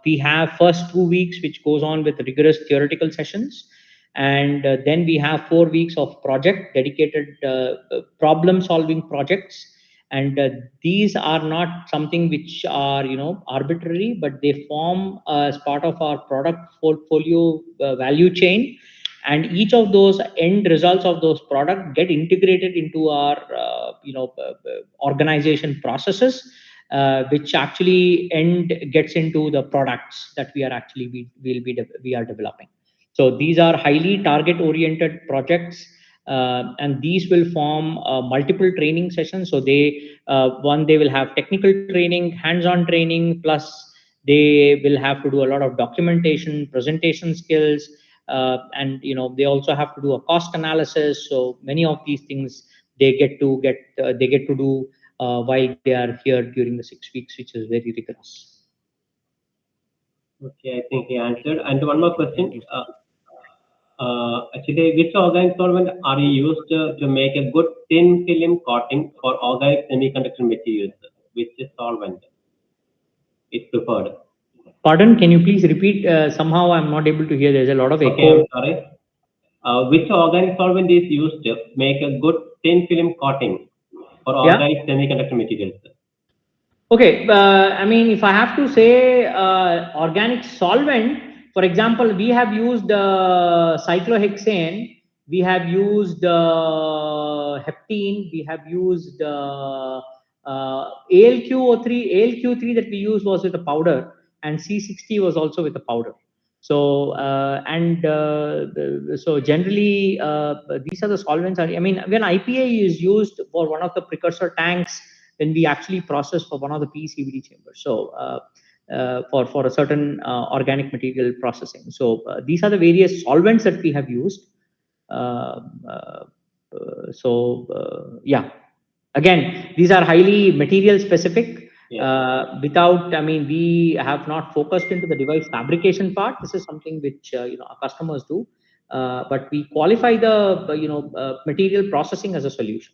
We have first 2 weeks which goes on with rigorous theoretical sessions, and then we have 4 weeks of project dedicated problem solving projects, and these are not something which are arbitrary, but they form as part of our product portfolio value chain, and each of those end results of those products get integrated into our organization processes, which actually end gets into the products that we are developing. So these are highly target oriented projects, and these will form multiple training sessions. So they will have technical training, hands-on training, plus they will have to do a lot of documentation, presentation skills, and they also have to do a cost analysis. So many of these things they get to do while they are here during the 6 weeks, which is very rigorous. Okay, I think he answered. And one more Thank question. you. Actually, which organic solvent are you used to make a good thin film coating for organic semiconductor materials? Which solvent is preferred? Pardon, can you please repeat? Somehow I'm not able to hear. There's a lot of Okay, I'm echo. sorry. Which organic solvent is used to make a good thin film coating for Yeah. organic semiconductor materials? Okay, I mean, if I have to say organic solvent, for example, we have used cyclohexane, we have used heptene, we have used ALQ03. ALQ3 that we used was with a powder, and C60 was also with a powder. So so generally, these are the solvents. I mean, when IPA is used for one of the precursor tanks, when we actually process for one of the PCVD chambers. So for a certain organic material processing. So these are the various solvents that we have used. Uh, uh, yeah, again, these are highly material specific. Yes. Without, I mean, we have not focused into the device fabrication part. This is something which our customers do, but we qualify the material processing as a solution.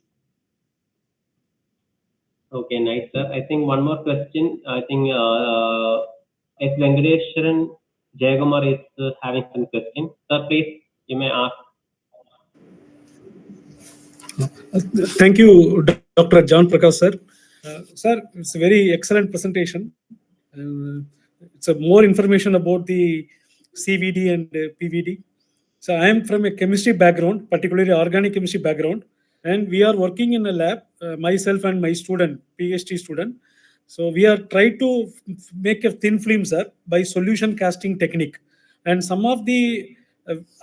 Okay, nice, sir. I think one more question. I think S. Venkateswaran Jayagumar is having some question. Sir, please, you may ask. Thank you, Dr. John Prakash, sir. Sir, it's a very excellent presentation. It's a more information about the CVD and PVD. So I am from a chemistry background, particularly organic chemistry background, and we are working in a lab, myself and my student, PhD student. So we are trying to make a thin film, sir, by solution casting technique. And some of the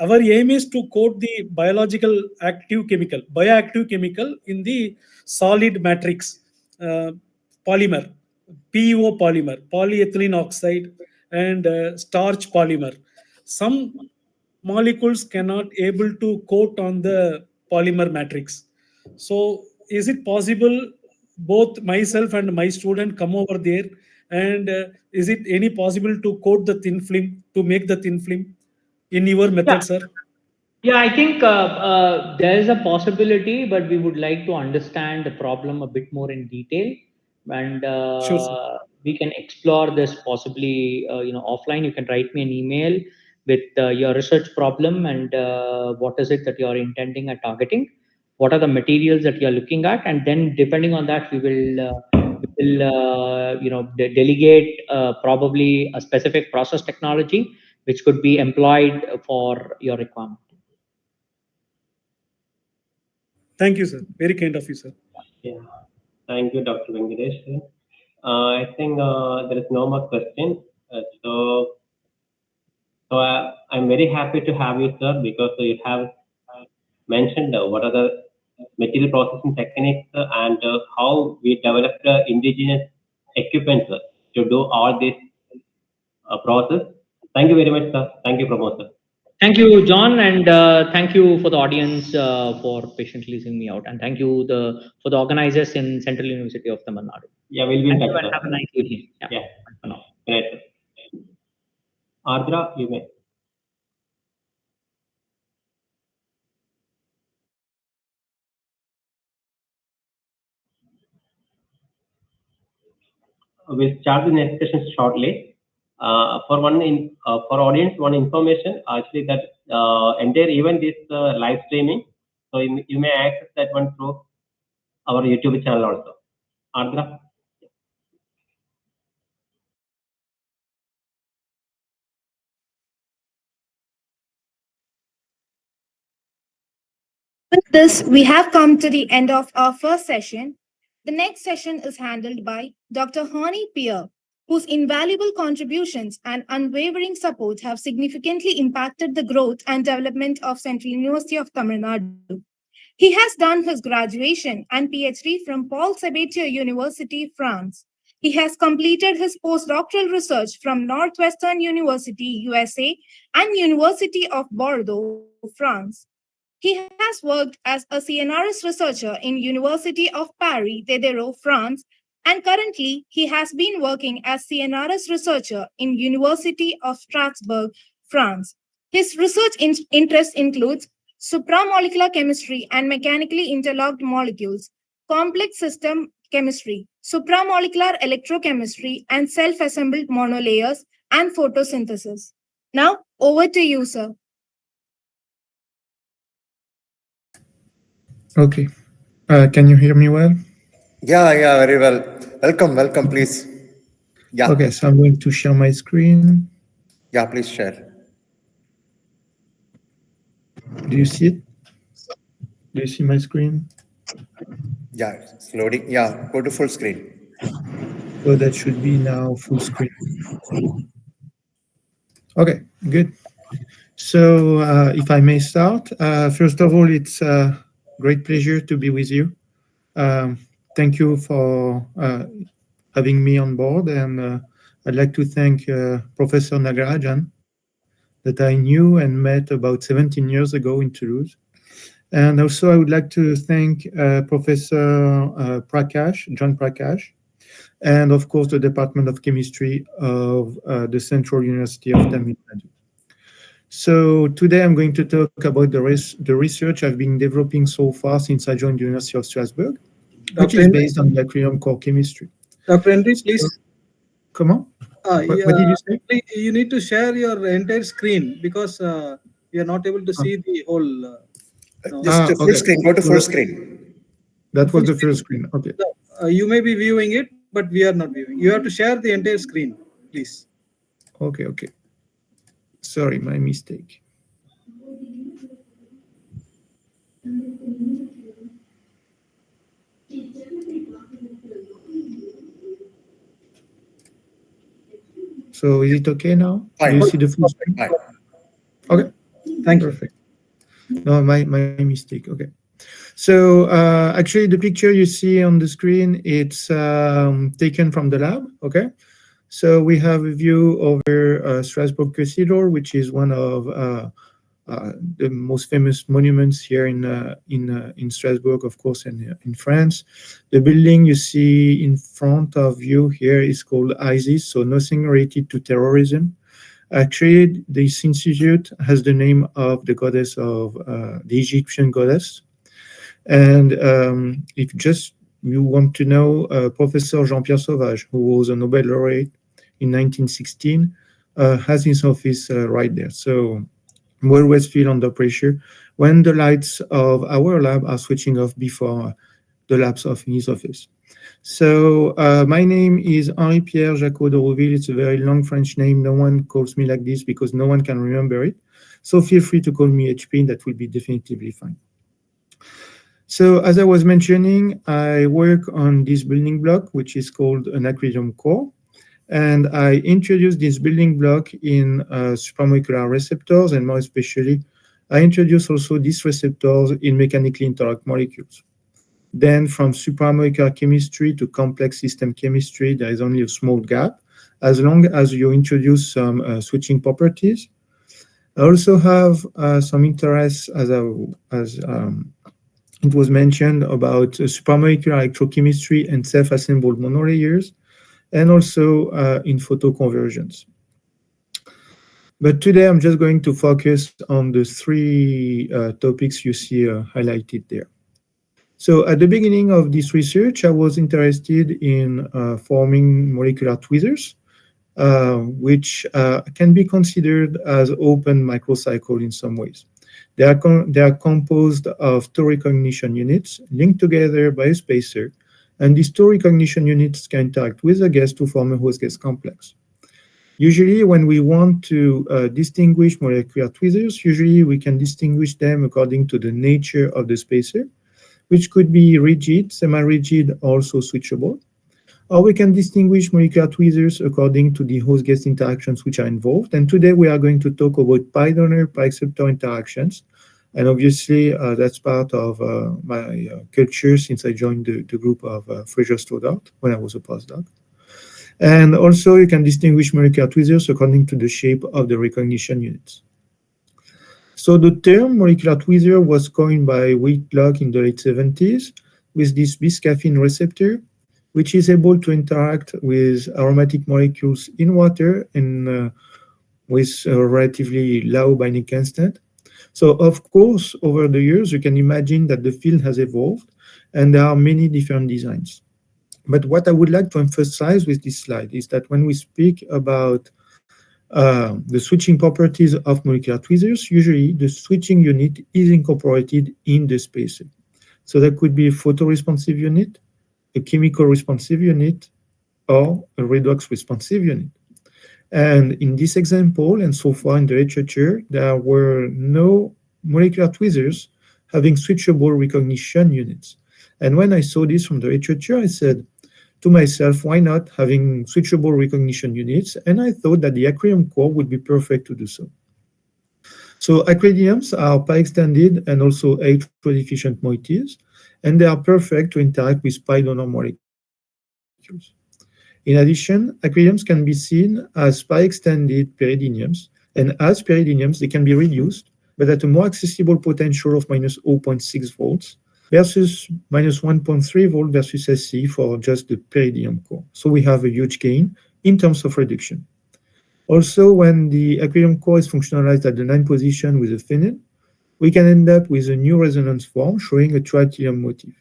our aim is to coat the biological active chemical, bioactive chemical in the solid matrix polymer, PEO polymer, polyethylene oxide, and starch polymer. Some molecules cannot able to coat on the polymer matrix. So is it possible both myself and my student come over there And is it any possible to coat the thin film, to make the thin film in your method, sir? Yeah, I think there is a possibility, but we would like to understand the problem a bit more in detail, and Sure, sir. we can explore this possibly, offline. You can write me an email with your research problem and what is it that you are intending at targeting, what are the materials that you are looking at, and then depending on that, we will delegate probably a specific process technology which could be employed for your requirement. Thank you, sir. Very kind of you, sir. Yeah. Thank you, Dr. Venkatesh. I think there is no more question. I'm very happy to have you, sir, because you have mentioned what are the material processing techniques and how we developed indigenous equipment to do all this process. Thank you very much, sir. Thank you, Pramod, sir. Thank you, John, and thank you for the audience for patiently listening me out, and thank you for the organizers in Central University of Tamil Nadu. Yeah, we'll be in Thank touch, you, and sir. have a nice evening. Yeah. Great, sir. Ardra, you may. We'll start the next session shortly. For audience, one information actually that entire event is live streaming, so you may access that one through our YouTube channel also. Ardra. With this, we have come to the end of our first session. The next session is handled by Dr. Henri-Pierre, whose invaluable contributions and unwavering support have significantly impacted the growth and development of Central University of Tamil Nadu. He has done his graduation and PhD from Paul Sabatier University, France. He has completed his postdoctoral research from Northwestern University, USA, and University of Bordeaux, France. He has worked as a CNRS researcher in University of Paris, Diderot, France, and currently he has been working as CNRS researcher in University of Strasbourg, France. His research interest includes supramolecular chemistry and mechanically interlocked molecules, complex system chemistry, supramolecular electrochemistry, and self-assembled monolayers and photosynthesis. Now, over to you, sir. Okay. Can you hear me well? Yeah, very well. Welcome, please. Yeah. Okay, so I'm going to share my screen. Yeah, please share. Do you see it? Do you see my screen? Yeah, it's loading. Yeah, go to full screen. So that should be now full screen. Okay, good. So if I may start, first of all, it's a great pleasure to be with you. Thank you for having me on board, and I'd like to thank Professor Nagarajan that I knew and met about 17 years ago in Toulouse. And also I would like to thank Professor John Prakash, and of course the Department of Chemistry of the Central University of Tamil Nadu. So today I'm going to talk about the research I've been developing so far since I joined the University of Strasbourg, which is based on the acrylium core chemistry. Dr. Henry, please. Come on. What did you say? You need to share your entire screen because we are not able to see the whole. Just full screen. Go to full screen. That was the first screen. Okay. You may be viewing it, but we are not viewing. You have to share the entire screen, please. Okay. Sorry, my mistake. So is it okay now? Do you see the full screen? Okay. Thank you. Perfect. No, my mistake. Okay. So actually the picture you see on the screen, it's taken from the lab. Okay. So we have a view over Strasbourg Cathedral, which is one of the most famous monuments here in Strasbourg, of course, and in France. The building you see in front of you here is called ISIS, so nothing related to terrorism. Actually, this institute has the name of the goddess of the Egyptian goddess. And if just you want to know, Professor Jean-Pierre Sauvage, who was a Nobel laureate in 1916, has his office right there. So we always feel under pressure when the lights of our lab are switching off before the labs of his office. So my name is Henri-Pierre Jacquot de Rouville. It's a very long French name. No one calls me like this because no one can remember it. So feel free to call me HP, that will be definitively fine. So as I was mentioning, I work on this building block, which is called an acrylium core. And I introduced this building block in supramolecular receptors, and more especially, I introduced also these receptors in mechanically interact molecules. Then from supramolecular chemistry to complex system chemistry, there is only a small gap, as long as you introduce some switching properties. I also have some interest, as it was mentioned, about supramolecular electrochemistry and self-assembled monolayers, and also in photoconversions. But today I'm just going to focus on the three topics you see highlighted there. So at the beginning of this research, I was interested in forming molecular tweezers, which can be considered as open microcycle in some ways. They are composed of two recognition units linked together by a spacer, and these two recognition units can interact with a gas to form a host-gas complex. Usually, when we want to distinguish molecular tweezers, usually we can distinguish them according to the nature of the spacer, which could be rigid, semi-rigid, also switchable. Or we can distinguish molecular tweezers according to the host-gas interactions which are involved. And today we are going to talk about pi-donor, pi-acceptor interactions. And obviously, that's part of my culture since I joined the group of Fraser Stoddart when I was a postdoc. And also, you can distinguish molecular tweezers according to the shape of the recognition units. So the term molecular tweezer was coined by Whitlock in the late 70s with this biscaffeine receptor, which is able to interact with aromatic molecules in water and with a relatively low binding constant. So of course, over the years, you can imagine that the field has evolved and there are many different designs. But what I would like to emphasize with this slide is that when we speak about the switching properties of molecular tweezers, usually the switching unit is incorporated in the spacer. So that could be a photoresponsive unit, a chemical responsive unit, or a redox responsive unit. And in this example, and so far in the literature, there were no molecular tweezers having switchable recognition units. And when I saw this from the literature, I said to myself, why not having switchable recognition units? And I thought that the acrylium core would be perfect to do so. So acryliums are pi-extended and also electrodeficient moieties, and they are perfect to interact with pi-donor molecules. In addition, acryliums can be seen as pi-extended pyridiniums, and as pyridiniums, they can be reduced, but at a more accessible potential of minus 0.6 volts versus minus 1.3 volt versus SC for just the pyridinium core. So we have a huge gain in terms of reduction. Also, when the acrylium core is functionalized at the 9 position with a phenyl, we can end up with a new resonance form showing a trithylium motif.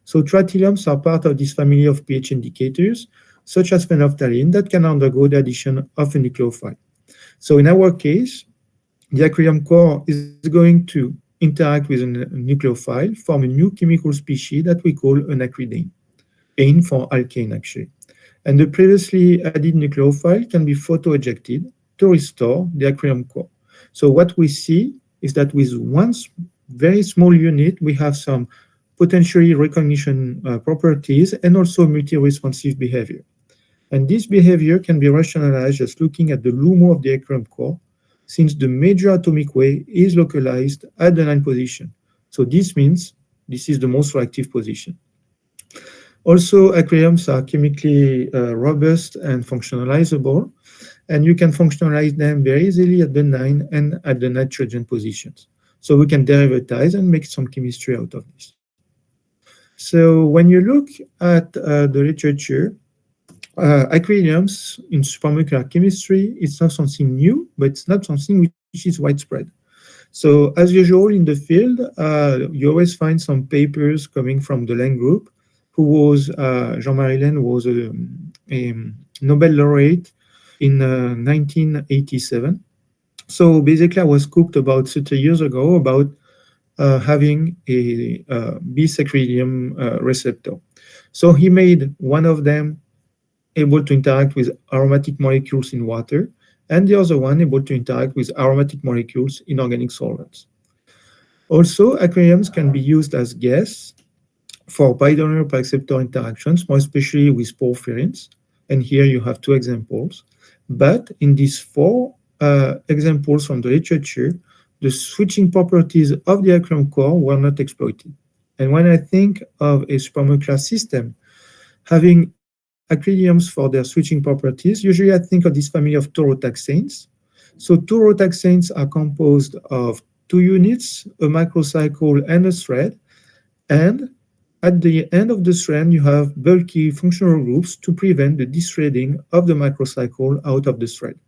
So trithyliums are part of this family of pH indicators, such as phenolphthalein, that can undergo the addition of a nucleophile. So in our case, the acrylium core is going to interact with a nucleophile, form a new chemical species that we call an acridane, ane for alkane actually. And the previously added nucleophile can be photoejected to restore the acrylium core. So what we see is that with one very small unit, we have some potentially recognition properties and also multi-responsive behavior. And this behavior can be rationalized just looking at the LUMO of the acrylium core, since the major atomic weight is localized at the 9 position. So this means this is the most reactive position. Also, acryliums are chemically robust and functionalizable. and you can functionalize them very easily at the 9 and at the nitrogen positions. So we can derivatize and make some chemistry out of this. So when you look at the literature, acryliums in supramolecular chemistry, it's not something new, but it's not something which is widespread. So as usual in the field, you always find some papers coming from the Lang group, who was, Jean-Marie Lang was a Nobel laureate in 1987. So basically I was cooked about 30 years ago about having a bis acrylium receptor. So he made one of them able to interact with aromatic molecules in water, and the other one able to interact with aromatic molecules in organic solvents. Also, acryliums can be used as gas for pi-donor pi-acceptor interactions, more especially with porphyrins. And here you have two examples. But in these four examples from the literature, the switching properties of the acrylium core were not exploited. And when I think of a supramolecular system having acryliums for their switching properties, usually I think of this family of two rotaxanes. So two rotaxanes are composed of two units, a microcycle and a thread. And at the end of the thread, you have bulky functional groups to prevent the dethreading of the microcycle out of the thread.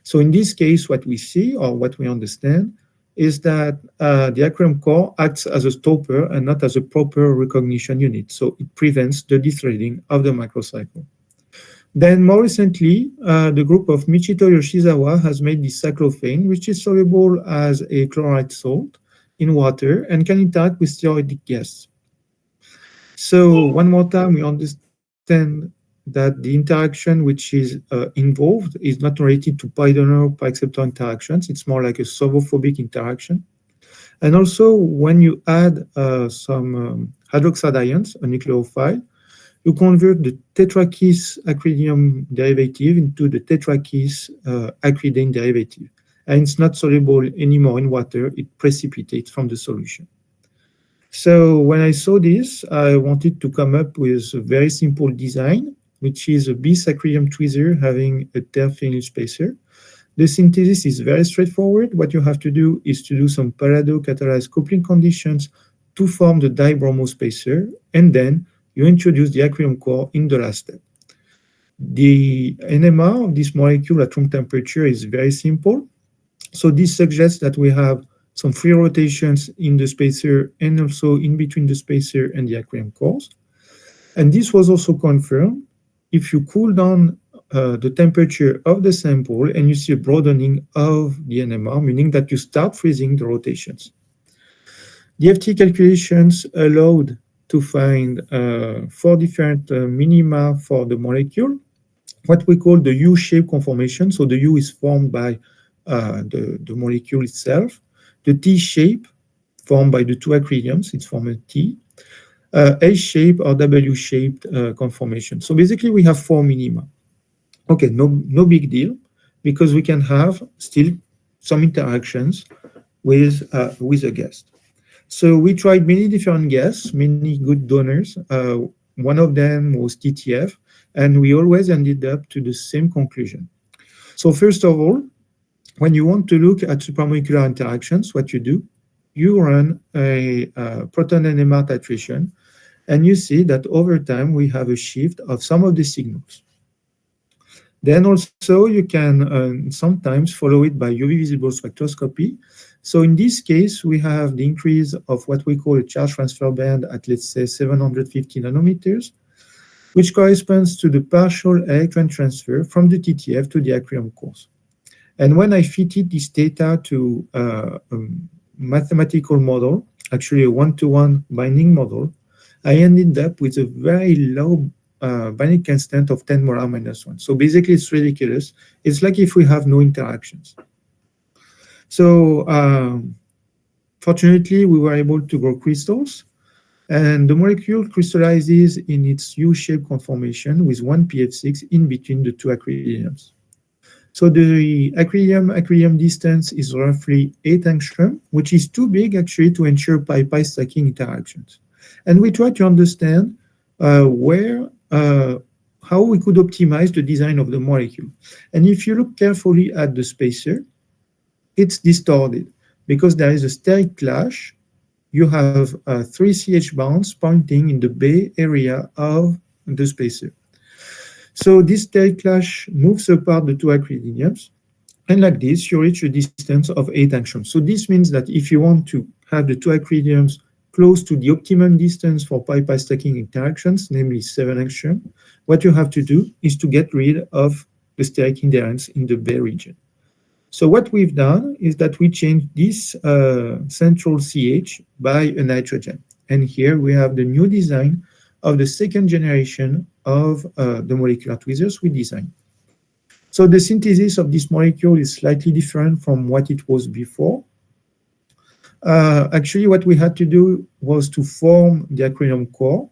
So in this case, what we see, or what we understand, is that the acrylium core acts as a stopper and not as a proper recognition unit. So it prevents the dethreading of the microcycle. Then more recently, the group of Michito Yoshizawa has made this cyclophane, which is soluble as a chloride salt in water and can interact with theoretic gas. So one more time, we understand that the interaction which is involved is not related to pi-donor pi-acceptor interactions. It's more like a servophobic interaction. And also, when you add some hydroxide ions, a nucleophile, you convert the tetrakis acrylium derivative into the tetrakis acridane derivative. And it's not soluble anymore in water. It precipitates from the solution. So when I saw this, I wanted to come up with a very simple design, which is a bis acrylium tweezer having a terphenyl spacer. The synthesis is very straightforward. What you have to do is to do some pallado-catalyzed coupling conditions to form the dibromo spacer, and then you introduce the acrylium core in the last step. The NMR of this molecule at room temperature is very simple. So this suggests that we have some free rotations in the spacer and also in between the spacer and the acrylium cores. And this was also confirmed if you cool down the temperature of the sample and you see a broadening of the NMR, meaning that you start freezing the rotations. The FT calculations allowed to find 4 different minima for the molecule, what we call the U-shape conformation. So the U is formed by the molecule itself. The T-shape formed by the two acryliums, it's formed a T. A-shape or W-shaped conformation. So basically we have 4 minima. Okay, no big deal, because we can have still some interactions with a guest. So we tried many different guests, many good donors. One of them was TTF, and we always ended up to the same conclusion. So first of all, when you want to look at supramolecular interactions, what you do, you run a proton NMR titration, and you see that over time we have a shift of some of the signals. Then also you can sometimes follow it by UV visible spectroscopy. So in this case, we have the increase of what we call a charge transfer band at, let's say, 750 nanometers, which corresponds to the partial electron transfer from the TTF to the acrylium cores. And when I fitted this data to a mathematical model, actually a one-to-one binding model, I ended up with a very low binding constant of 10 molar minus 1. So basically, it's ridiculous. It's like if we have no interactions. So fortunately, we were able to grow crystals. And the molecule crystallizes in its U-shaped conformation with 1 pF6 in between the two acryliums. So the acrylium distance is roughly 8 angstrom, which is too big actually to ensure pi-pi stacking interactions. And we try to understand how how we could optimize the design of the molecule. And if you look carefully at the spacer, it's distorted because there is a steric clash. You have 3 CH bonds pointing in the bay area of the spacer. So this steric clash moves apart the two acridiniums, and like this, you reach a distance of 8 angstroms. So this means that if you want to have the two acridiniums close to the optimum distance for pi-pi stacking interactions, namely 7 angstrom, what you have to do is to get rid of the steric indifference in the bay region. So what we've done is that we changed this central CH by a nitrogen. And here we have the new design of the second generation of the molecular tweezers we designed. So the synthesis of this molecule is slightly different from what it was before. Actually, what we had to do was to form the acronyl core,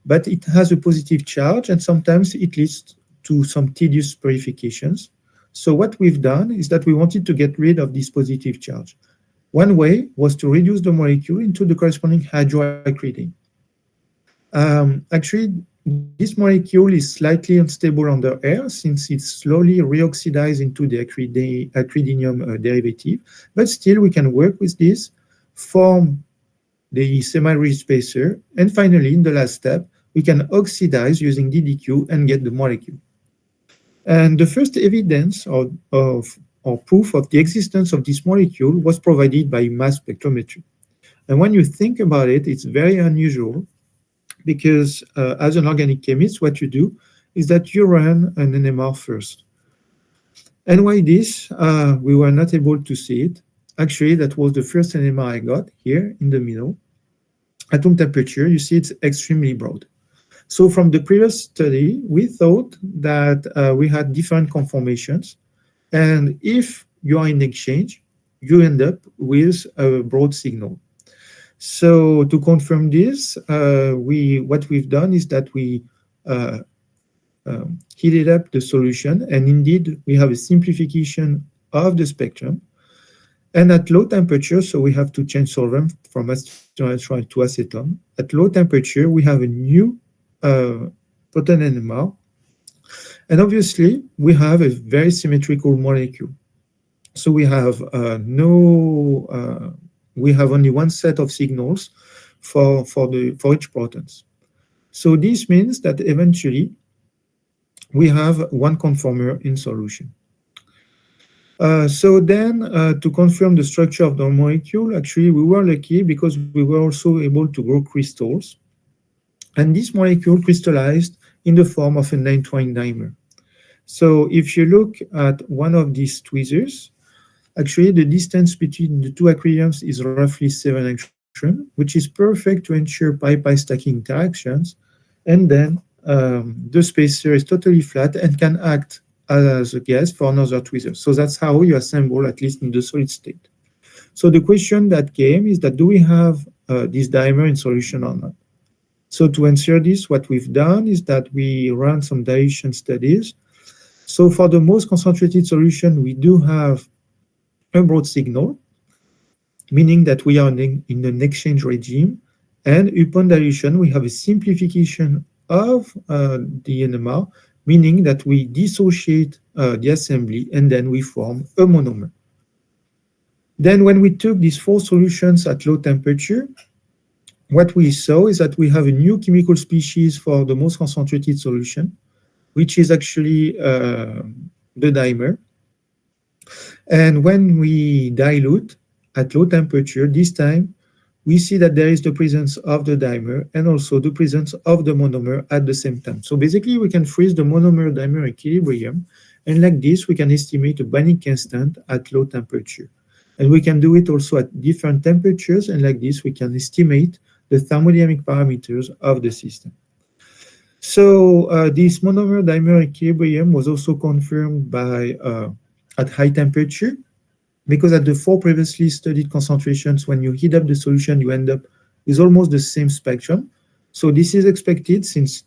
but it has a positive charge, and sometimes it leads to some tedious purifications. So what we've done is that we wanted to get rid of this positive charge. One way was to reduce the molecule into the corresponding hydroacridine. Actually, this molecule is slightly unstable under air since it's slowly reoxidized into the acridinium derivative, but still we can work with this, form the semi-rigid spacer, and finally, in the last step, we can oxidize using DDQ and get the molecule. And the first evidence or proof of the existence of this molecule was provided by mass spectrometry. And when you think about it, it's very unusual because as an organic chemist, what you do is that you run an NMR first. And why this? We were not able to see it. Actually, that was the first NMR I got here in the middle. At room temperature, you see it's extremely broad. So from the previous study, we thought that we had different conformations. And if you are in exchange, you end up with a broad signal. So to confirm this, what we've done is that we heated up the solution. And indeed, we have a simplification of the spectrum. And at low temperature, so we have to change solvent from acetonitrile to acetone. At low temperature, we have a new proton NMR. And obviously, we have a very symmetrical molecule. So we have we have only one set of signals for each protons. So this means that eventually we have one conformer in solution. So then, to confirm the structure of the molecule, actually we were lucky because we were also able to grow crystals. And this molecule crystallized in the form of a 9-twine dimer. So if you look at one of these tweezers, actually the distance between the two acridiniums is roughly 7 angstrom, which is perfect to ensure pi-pi stacking interactions. And then the spacer is totally flat and can act as a gas for another tweezer. So that's how you assemble, at least in the solid state. So the question that came is that do we have this dimer in solution or not? So to answer this, what we've done is that we ran some dilution studies. So for the most concentrated solution, we do have a broad signal, meaning that we are in an exchange regime. And upon dilution, we have a simplification of the NMR, meaning that we dissociate the assembly and then we form a monomer. Then when we took these 4 solutions at low temperature, what we saw is that we have a new chemical species for the most concentrated solution, which is actually the dimer. And when we dilute at low temperature, this time, we see that there is the presence of the dimer and also the presence of the monomer at the same time. So basically, we can freeze the monomer-dimer equilibrium, and like this, we can estimate a binding constant at low temperature. And we can do it also at different temperatures, and like this, we can estimate the thermodynamic parameters of the system. So this monomer-dimer equilibrium was also confirmed by at high temperature, because at the 4 previously studied concentrations, when you heat up the solution, you end up with almost the same spectrum. So this is expected since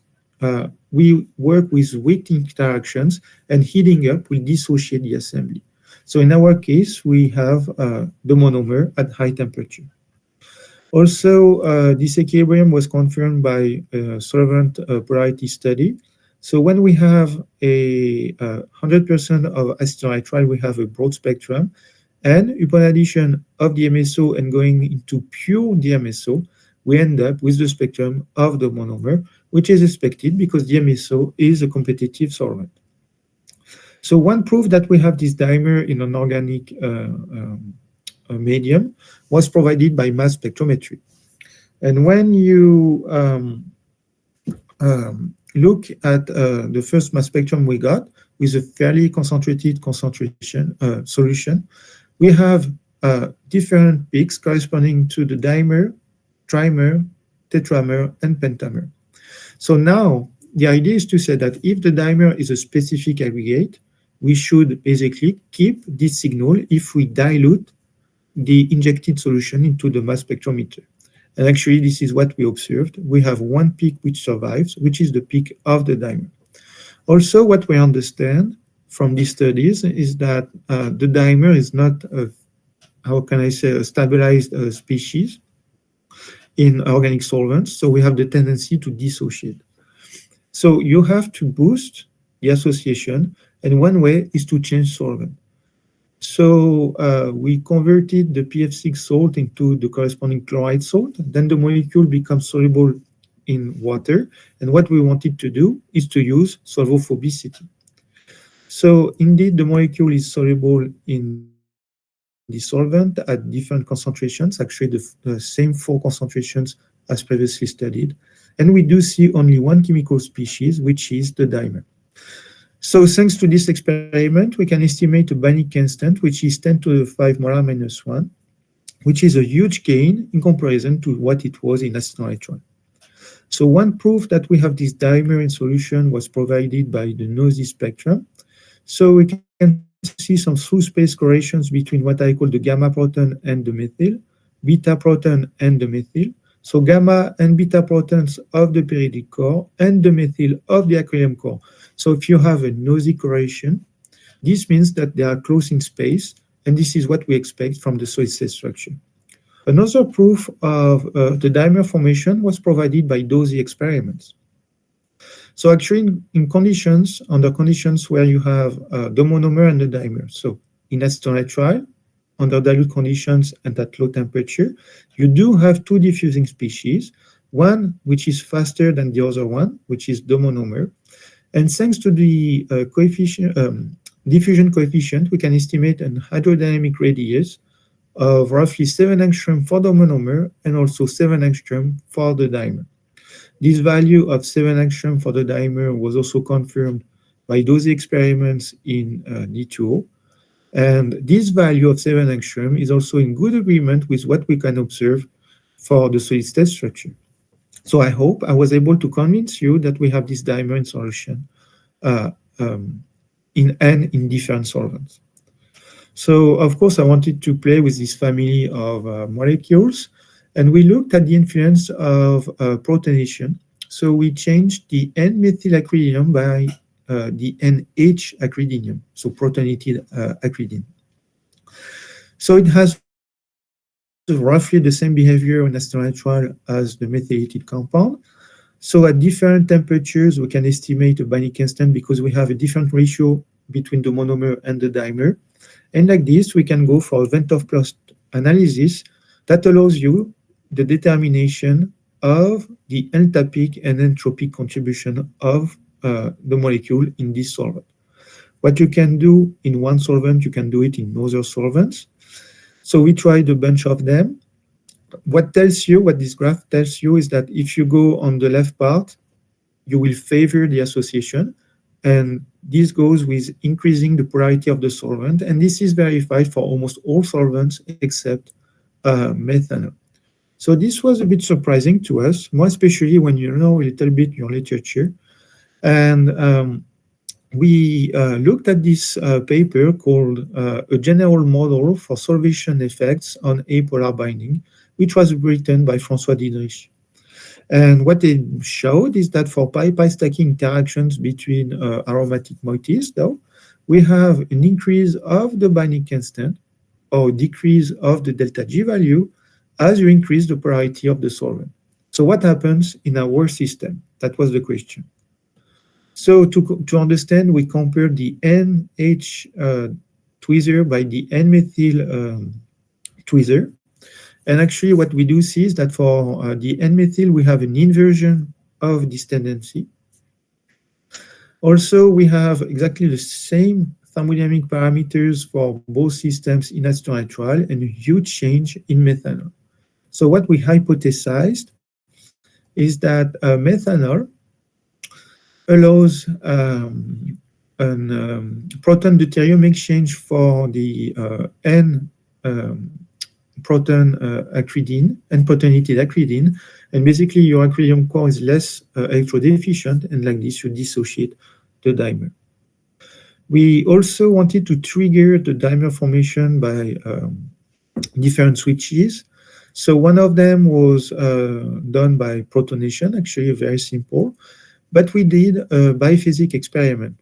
we work with weak interactions, and heating up will dissociate the assembly. So in our case, we have the monomer at high temperature. Also, this equilibrium was confirmed by a solvent polarity study. So when we have a 100% of acetonitrile, we have a broad spectrum. And upon addition of DMSO and going into pure DMSO, we end up with the spectrum of the monomer, which is expected because DMSO is a competitive solvent. So one proof that we have this dimer in an organic medium was provided by mass spectrometry. And when you look at the first mass spectrum we got with a fairly concentrated solution, we have different peaks corresponding to the dimer, trimer, tetramer, and pentamer. So now the idea is to say that if the dimer is a specific aggregate, we should basically keep this signal if we dilute the injected solution into the mass spectrometer. And actually, this is what we observed. We have one peak which survives, which is the peak of the dimer. Also, what we understand from these studies is that the dimer is not, how can I say, a stabilized species in organic solvents. So we have the tendency to dissociate. So you have to boost the association, and one way is to change solvent. So we converted the PF6 salt into the corresponding chloride salt. Then the molecule becomes soluble in water. And what we wanted to do is to use solvophobicity. So indeed, the molecule is soluble in the solvent at different concentrations, actually the same 4 concentrations as previously studied. And we do see only one chemical species, which is the dimer. So thanks to this experiment, we can estimate a binding constant, which is 10 to the 5 molar minus 1, which is a huge gain in comparison to what it was in acetonitrile. So one proof that we have this dimer in solution was provided by the NOSI spectrum. So we can see some through-space correlations between what I call the gamma proton and the methyl, beta proton and the methyl. So gamma and beta protons of the periodic core and the methyl of the aquarium core. So if you have a NOSI correlation, this means that they are close in space, and this is what we expect from the solid state structure. Another proof of the dimer formation was provided by DOSI experiments. So actually, under conditions where you have the monomer and the dimer, so in acetonitrile, under dilute conditions and at low temperature, you do have 2 diffusing species, one which is faster than the other one, which is the monomer. And thanks to the diffusion coefficient, we can estimate an hydrodynamic radius of roughly 7 angstrom for the monomer and also 7 angstrom for the dimer. This value of 7 angstrom for the dimer was also confirmed by those experiments in D2O. And this value of 7 angstrom is also in good agreement with what we can observe for the solid state structure. So I hope I was able to convince you that we have this dimer in solution in different solvents. So of course, I wanted to play with this family of molecules, and we looked at the influence of protonation. So we changed the N-methyl acridinium by the NH acridinium, so protonated acridine. So it has roughly the same behavior in acetonitrile as the methylated compound. So at different temperatures, we can estimate a binding constant because we have a different ratio between the monomer and the dimer. And like this, we can go for a Ventov plot analysis that allows you the determination of the entalpic and entropic contribution of the molecule in this solvent. What you can do in one solvent, you can do it in other solvents. So we tried a bunch of them. What this graph tells you is that if you go on the left part, you will favor the association. And this goes with increasing the polarity of the solvent. And this is verified for almost all solvents except methanol. So this was a bit surprising to us, more especially when you know a little bit your literature. And we looked at this paper called A General Model for Solvation Effects on Apolar Binding, which was written by François Didrich. And what they showed is that for pi-pi stacking interactions between aromatic moieties, though, we have an increase of the binding constant or decrease of the delta G value as you increase the polarity of the solvent. So what happens in our system? That was the question. So to understand, we compare the NH tweezer by the N-methyl tweezer. And actually what we do see is that for the N-methyl, we have an inversion of this tendency. Also, we have exactly the same thermodynamic parameters for both systems in acetonitrile and a huge change in methanol. So what we hypothesized is that methanol allows proton deuterium exchange for the N proton acridine and protonated acridine, and basically your acrylium core is less electrodeficient, and like this you dissociate the dimer. We also wanted to trigger the dimer formation by different switches. So one of them was done by protonation, actually very simple, but we did a biphasic experiment,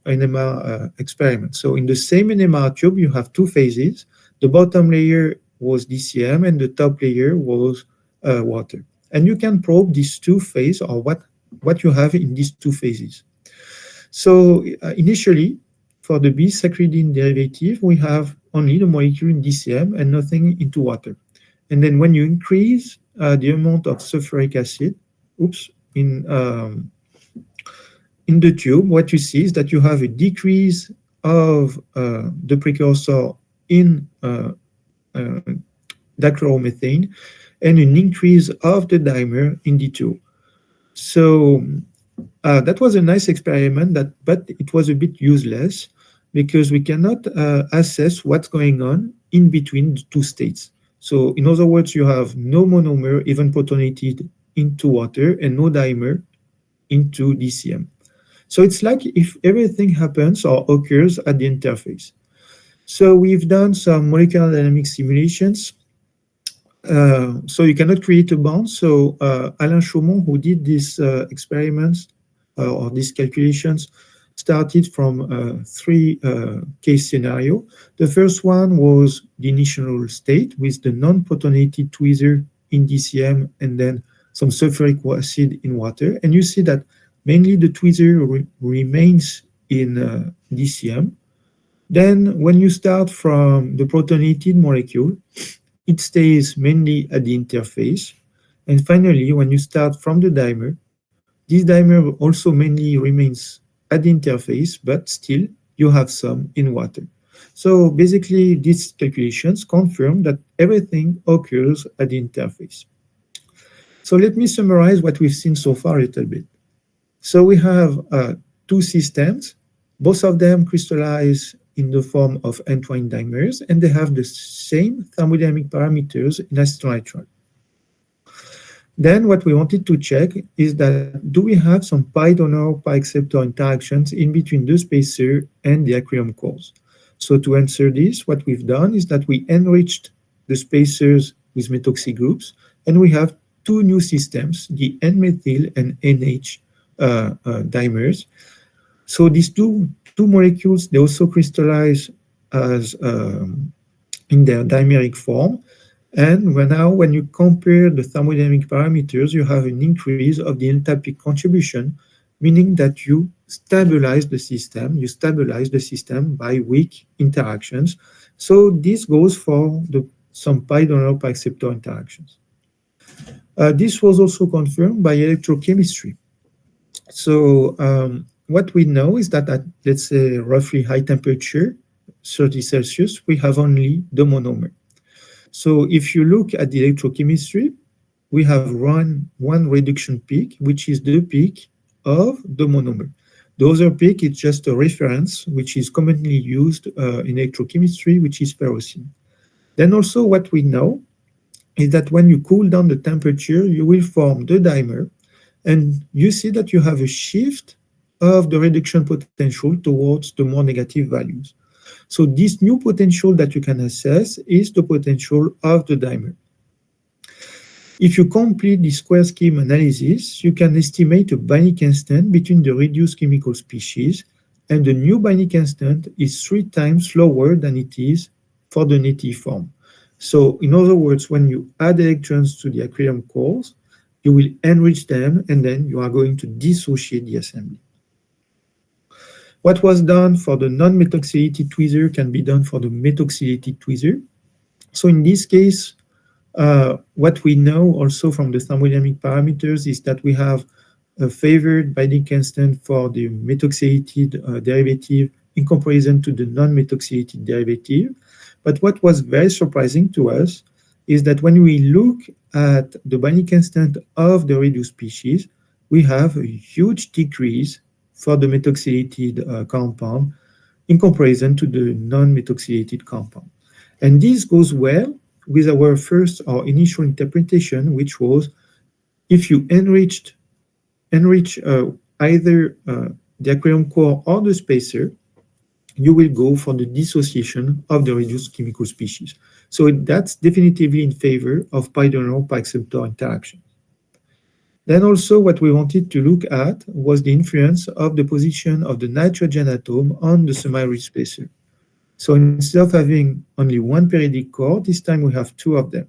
NMR experiment. So in the same NMR tube, you have two phases. The bottom layer was DCM and the top layer was water. And you can probe these two phases or what you have in these two phases. So initially, for the bisaccharidine derivative, we have only the molecule in DCM and nothing into water. And then when you increase the amount of sulfuric acid, in the tube, what you see is that you have a decrease of the precursor in dichloromethane and an increase of the dimer in D2. So that was a nice experiment, but it was a bit useless because we cannot assess what's going on in between the two states. So in other words, you have no monomer, even protonated, into water and no dimer into DCM. So it's like if everything happens or occurs at the interface. So we've done some molecular dynamics simulations. So you cannot create a bond. So Alain Chaumont, who did these experiments or these calculations, started from three case scenario. The first one was the initial state with the non-protonated tweezer in DCM and then some sulfuric acid in water. And you see that mainly the tweezer remains in DCM. Then when you start from the protonated molecule, it stays mainly at the interface. And finally, when you start from the dimer, this dimer also mainly remains at the interface, but still you have some in water. So basically, these calculations confirm that everything occurs at the interface. So let me summarize what we've seen so far a little bit. So we have two systems. Both of them crystallize in the form of entwined dimers, and they have the same thermodynamic parameters in acetonitrile. Then what we wanted to check is that do we have some pi donor, pi acceptor interactions in between the spacer and the acrylium cores? So to answer this, what we've done is that we enriched the spacers with methoxy groups, and we have two new systems, the N-methyl and NH dimers. So these two molecules, they also crystallize as in their dimeric form. And when you compare the thermodynamic parameters, you have an increase of the enthalpic contribution, meaning that you stabilize the system. You stabilize the system by weak interactions. So this goes for some pi donor, pi acceptor interactions. This was also confirmed by electrochemistry. So what we know is that at, let's say, roughly high temperature, 30 Celsius, we have only the monomer. So if you look at the electrochemistry, we have one reduction peak, which is the peak of the monomer. The other peak is just a reference, which is commonly used in electrochemistry, which is ferrocene. Then also what we know is that when you cool down the temperature, you will form the dimer, and you see that you have a shift of the reduction potential towards the more negative values. So this new potential that you can assess is the potential of the dimer. If you complete the square scheme analysis, you can estimate a binding constant between the reduced chemical species, and the new binding constant is 3 times lower than it is for the native form. So in other words, when you add electrons to the acrylium cores, you will enrich them, and then you are going to dissociate the assembly. What was done for the non-methoxylated tweezer can be done for the methoxylated tweezer. So in this case, what we know also from the thermodynamic parameters is that we have a favored binding constant for the methoxylated derivative in comparison to the non-methoxylated derivative. But what was very surprising to us is that when we look at the binding constant of the reduced species, we have a huge decrease for the methoxylated compound in comparison to the non-methoxylated compound. And this goes well with our initial interpretation, which was if you enrich either the aquarium core or the spacer, you will go for the dissociation of the reduced chemical species. So that's definitively in favor of pi-donor-pi-acceptor interaction. Then also what we wanted to look at was the influence of the position of the nitrogen atom on the semi-rich spacer. So instead of having only one periodic core, this time we have two of them.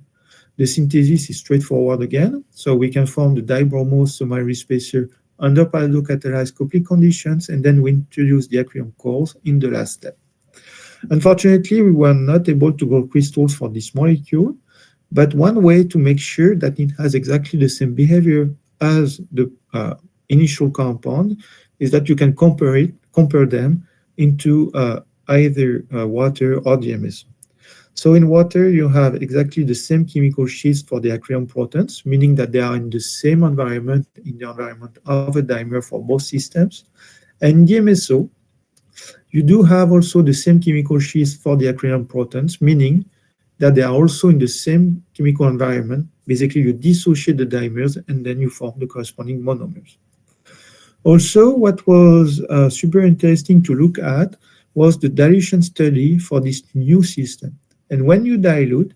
The synthesis is straightforward again, so we can form the dibromo semi-rich spacer under parallel-catalyzed coupling conditions, and then we introduce the aquarium cores in the last step. Unfortunately, we were not able to grow crystals for this molecule, but one way to make sure that it has exactly the same behavior as the initial compound is that you can compare them into either water or DMSO. So in water, you have exactly the same chemical sheets for the aquarium protons, meaning that they are in the same environment, in the environment of a dimer for both systems. And DMSO, you do have also the same chemical sheets for the aquarium protons, meaning that they are also in the same chemical environment. Basically, you dissociate the dimers and then you form the corresponding monomers. Also, what was super interesting to look at was the dilution study for this new system. And when you dilute,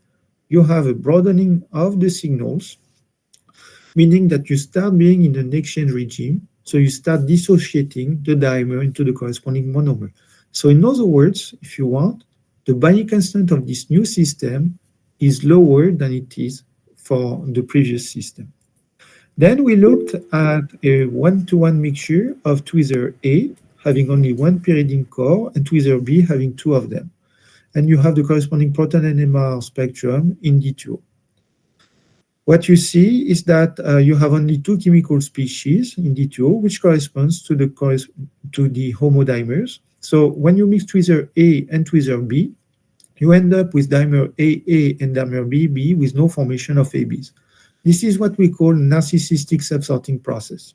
you have a broadening of the signals, meaning that you start being in an exchange regime. So you start dissociating the dimer into the corresponding monomer. So in other words, if you want, the binding constant of this new system is lower than it is for the previous system. Then we looked at a one-to-one mixture of tweezer A having only one pyridine core and tweezer B having two of them. And you have the corresponding proton NMR spectrum in D2O. What you see is that you have only two chemical species in D2O, which corresponds to the homodimers. So when you mix tweezer A and tweezer B, you end up with dimer AA and dimer BB with no formation of ABs. This is what we call narcissistic subsorting process.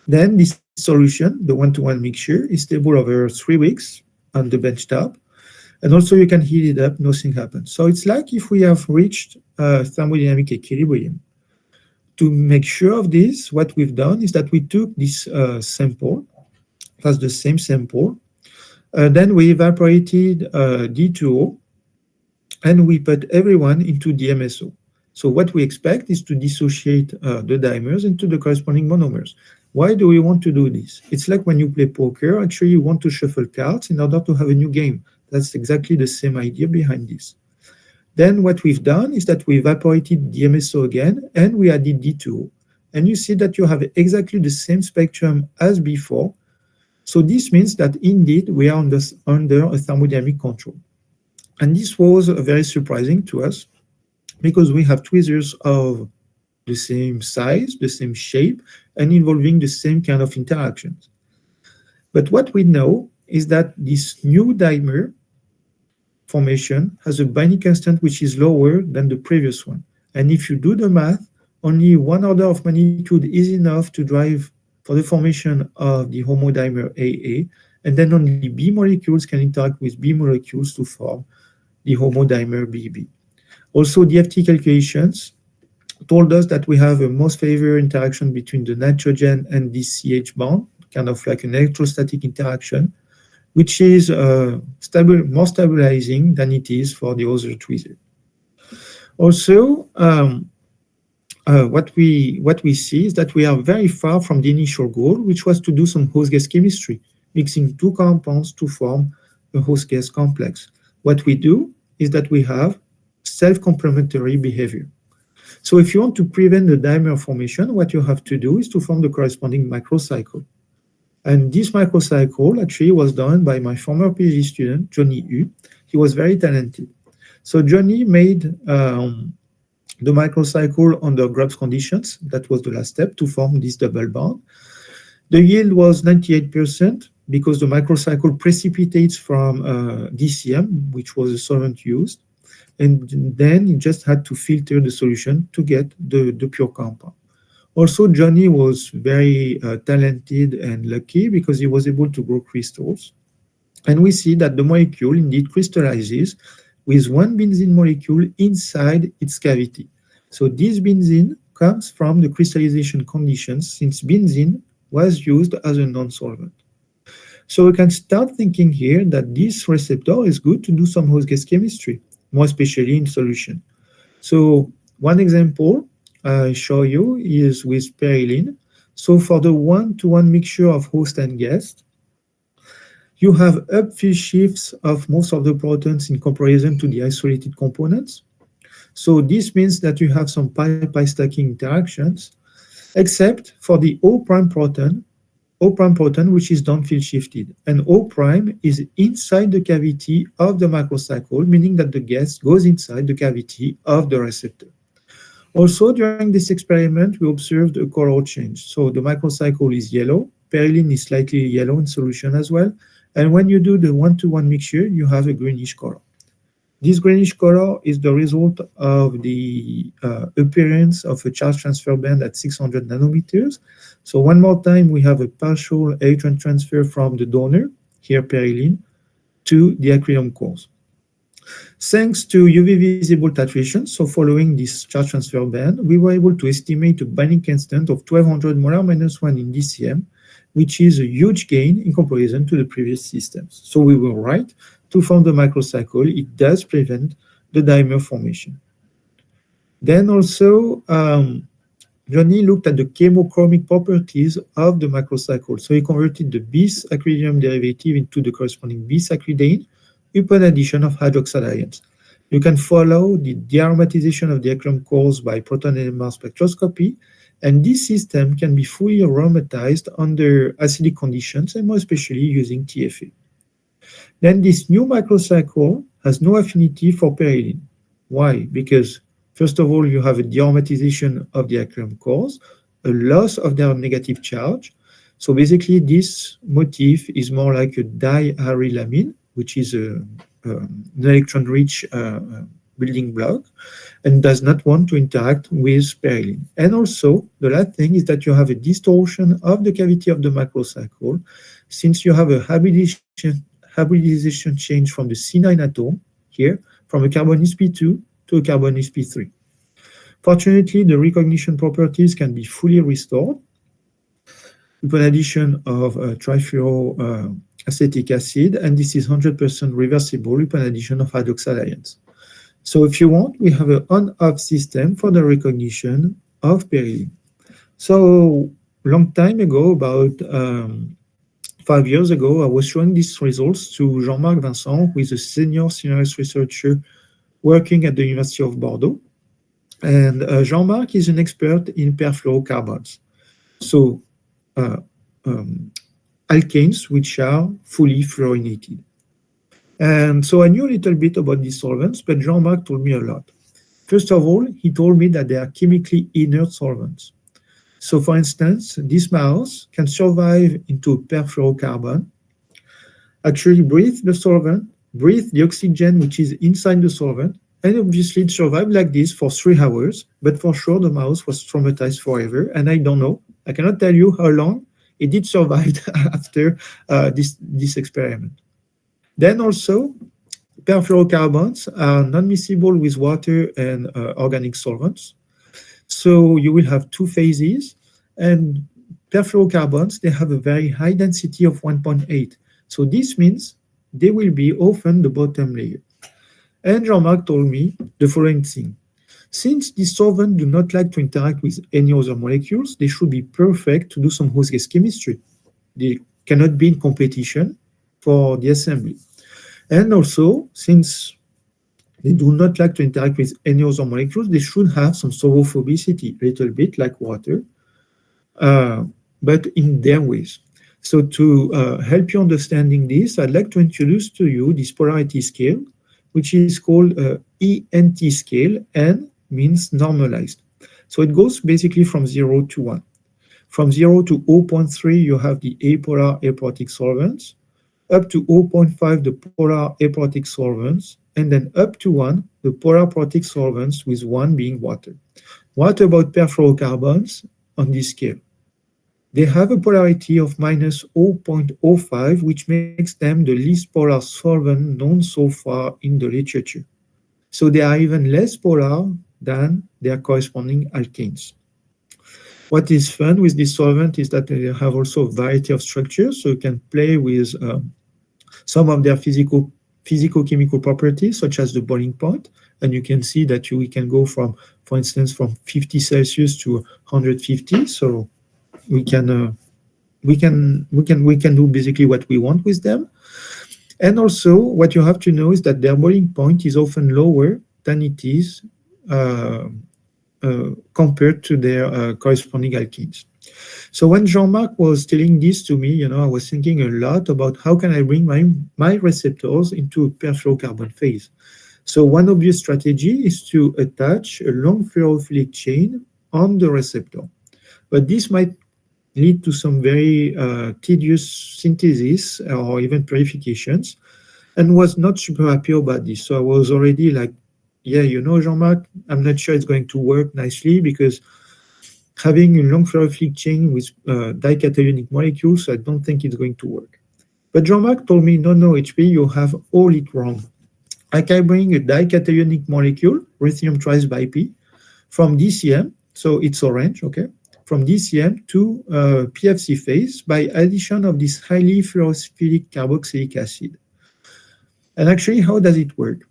Then this solution, the one-to-one mixture, is stable over 3 weeks on the benchtop. And also you can heat it up, nothing happens. So it's like if we have reached thermodynamic equilibrium. To make sure of this, what we've done is that we took this sample, that's the same sample, then we evaporated D2O, and we put everyone into DMSO. So what we expect is to dissociate the dimers into the corresponding monomers. Why do we want to do this? It's like when you play poker, actually you want to shuffle cards in order to have a new game. That's exactly the same idea behind this. Then what we've done is that we evaporated DMSO again, and we added D2O. And you see that you have exactly the same spectrum as before. So this means that indeed we are under a thermodynamic control. And this was very surprising to us because we have tweezers of the same size, the same shape, and involving the same kind of interactions. But what we know is that this new dimer formation has a binding constant which is lower than the previous one. And if you do the math, only one order of magnitude is enough to drive for the formation of the homodimer AA, and then only B molecules can interact with B molecules to form the homodimer BB. Also, DFT calculations told us that we have a most favored interaction between the nitrogen and this CH bond, kind of like an electrostatic interaction, which is more stabilizing than it is for the other tweezer. Also, what we see is that we are very far from the initial goal, which was to do some host gas chemistry, mixing two compounds to form a host gas complex. What we do is that we have self-complementary behavior. So if you want to prevent the dimer formation, what you have to do is to form the corresponding microcycle. And this microcycle actually was done by my former PhD student, Johnny Hu. He was very talented. So Johnny made the microcycle under Grubbs conditions. That was the last step to form this double bond. The yield was 98% because the microcycle precipitates from DCM, which was the solvent used. And then you just had to filter the solution to get the pure compound. Also, Johnny was very talented and lucky because he was able to grow crystals. And we see that the molecule indeed crystallizes with one benzene molecule inside its cavity. So this benzene comes from the crystallization conditions since benzene was used as a non-solvent. So we can start thinking here that this receptor is good to do some host gas chemistry, more especially in solution. So one example I show you is with perilene. So for the one-to-one mixture of host and guest, you have upfill shifts of most of the protons in comparison to the isolated components. So this means that you have some pi-pi stacking interactions, except for the O prime proton, which is downfield shifted. And O prime is inside the cavity of the macrocycle, meaning that the gas goes inside the cavity of the receptor. Also, during this experiment, we observed a color change. So the microcycle is yellow, perilene is slightly yellow in solution as well. And when you do the one-to-one mixture, you have a greenish color. This greenish color is the result of the appearance of a charge transfer band at 600 nanometers. So one more time, we have a partial electron transfer from the donor, here perilene, to the acrylon cores. Thanks to UV visible titration, so following this charge transfer band, we were able to estimate a binding constant of 1200 molar minus 1 in DCM, which is a huge gain in comparison to the previous systems. So we were right. To form the microcycle, it does prevent the dimer formation. Then also, Johnny looked at the chemochromic properties of the microcycle. So he converted the bis acridinium derivative into the corresponding bis acridane upon addition of hydroxide ions. You can follow the dearomatization of the acrylon cores by proton NMR spectroscopy, and this system can be fully aromatized under acidic conditions, and more especially using TFA. Then this new microcycle has no affinity for perilene. Why? Because first of all, you have a dearomatization of the acrylon cores, a loss of their negative charge. So basically, this motif is more like a diarylamine, which is an electron-rich building block, and does not want to interact with perilene. And also, the last thing is that you have a distortion of the cavity of the microcycle, since you have a hybridization change from the C9 atom here, from a carbon sp2 to a carbon sp3. Fortunately, the recognition properties can be fully restored upon addition of trifluoroacetic acid, and this is 100% reversible upon addition of hydroxide ions. So if you want, we have an on-off system for the recognition of perilene. So long time ago, about 5 years ago, I was showing these results to Jean-Marc Vincent, who is a senior CNRS researcher working at the University of Bordeaux. And Jean-Marc is an expert in perfluorocarbons. So alkanes which are fully fluorinated. And so I knew a little bit about these solvents, but Jean-Marc told me a lot. First of all, he told me that they are chemically inert solvents. So for instance, this mouse can survive into a perfluorocarbon, actually breathe the solvent, breathe the oxygen which is inside the solvent, and obviously it survived like this for 3 hours, but for sure the mouse was traumatized forever, and I don't know, I cannot tell you how long it did survive after this experiment. Then also, perfluorocarbons are non-miscible with water and organic solvents. So you will have 2 phases, and perfluorocarbons, they have a very high density of 1.8. So this means they will be often the bottom layer. And Jean-Marc told me the following thing. Since these solvents do not like to interact with any other molecules, they should be perfect to do some host gas chemistry. They cannot be in competition for the assembly. And also, since they do not like to interact with any other molecules, they should have some sorophobicity, a little bit like water, but in their ways. So to help you understanding this, I'd like to introduce to you this polarity scale, which is called ENT scale. N means normalized. So it goes basically from 0 to 1. From 0 to 0.3, you have the apolar aprotic solvents, up to 0.5, the polar aprotic solvents, and then up to 1, the polar protic solvents, with 1 being water. What about perfluorocarbons on this scale? They have a polarity of minus 0.05, which makes them the least polar solvent known so far in the literature. So they are even less polar than their corresponding alkanes. What is fun with this solvent is that they have also a variety of structures, so you can play with some of their physico-chemical properties, such as the boiling point, and you can see that we can go from, for instance, from 50 Celsius to 150. So we can do basically what we want with them. And also, what you have to know is that their boiling point is often lower than it is compared to their corresponding alkenes. So when Jean-Marc was telling this to me, I was thinking a lot about how can I bring my receptors into a perfluorocarbon phase. So one obvious strategy is to attach a long fluorophilic chain on the receptor. But this might lead to some very tedious synthesis or even purifications, and was not super happy about this. So I was already like, yeah, Jean-Marc, I'm not sure it's going to work nicely because having a long fluorophilic chain with dicationic molecules, I don't think it's going to work. But Jean-Marc told me, no, HP, you have all it wrong. I can bring a dicationic molecule, lithium twice by P, from DCM, so it's orange, okay, from DCM to PFC phase by addition of this highly fluorophilic carboxylic acid. And actually, how does it work?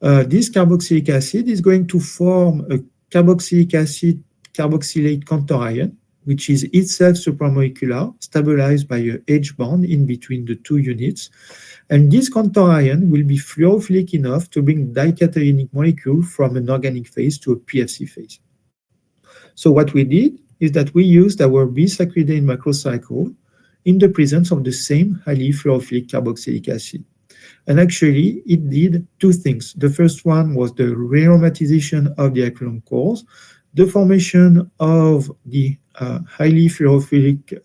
This carboxylic acid is going to form a carboxylic acid carboxylate counter ion, which is itself supramolecular, stabilized by a H bond in between the two units. And this counter ion will be fluorophilic enough to bring dicationic molecule from an organic phase to a PFC phase. So what we did is that we used our bisacridane macrocycle in the presence of the same highly fluorophilic carboxylic acid. And actually, it did two things. The first one was the rearomatization of the acrylon cores, the formation of the highly fluorophilic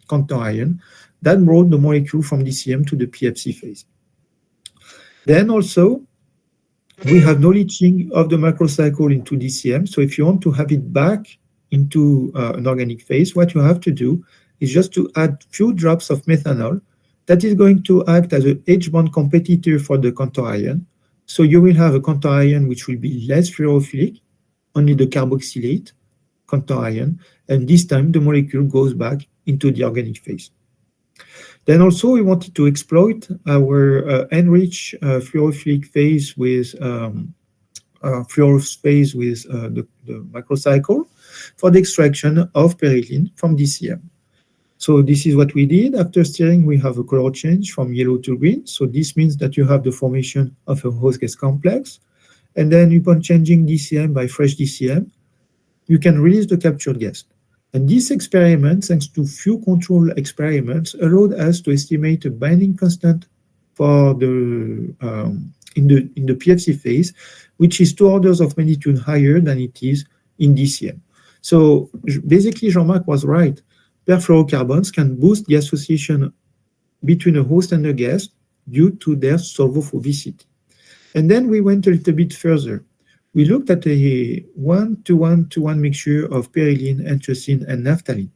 counter ion that brought the molecule from DCM to the PFC phase. Then also, we have no leaching of the macrocycle into DCM. So if you want to have it back into an organic phase, what you have to do is just to add few drops of methanol that is going to act as an H-bond competitor for the counter ion. So you will have a counter ion which will be less fluorophilic, only the carboxylate counter ion, and this time the molecule goes back into the organic phase. Then also we wanted to exploit our enriched fluorophilic phase with the macrocycle for the extraction of perylene from DCM. So this is what we did. After stirring, we have a color change from yellow to green. So this means that you have the formation of a host gas complex. And then upon changing DCM by fresh DCM, you can release the captured gas. And this experiment, thanks to few control experiments, allowed us to estimate a binding constant for the in the PFC phase, which is 2 orders of magnitude higher than it is in DCM. So basically, Jean-Marc was right. Perfluorocarbons can boost the association between a host and a gas due to their solvophobicity. And then we went a little bit further. We looked at a 1-to-1-to-1 mixture of perylene, anthracene, and naphthalene.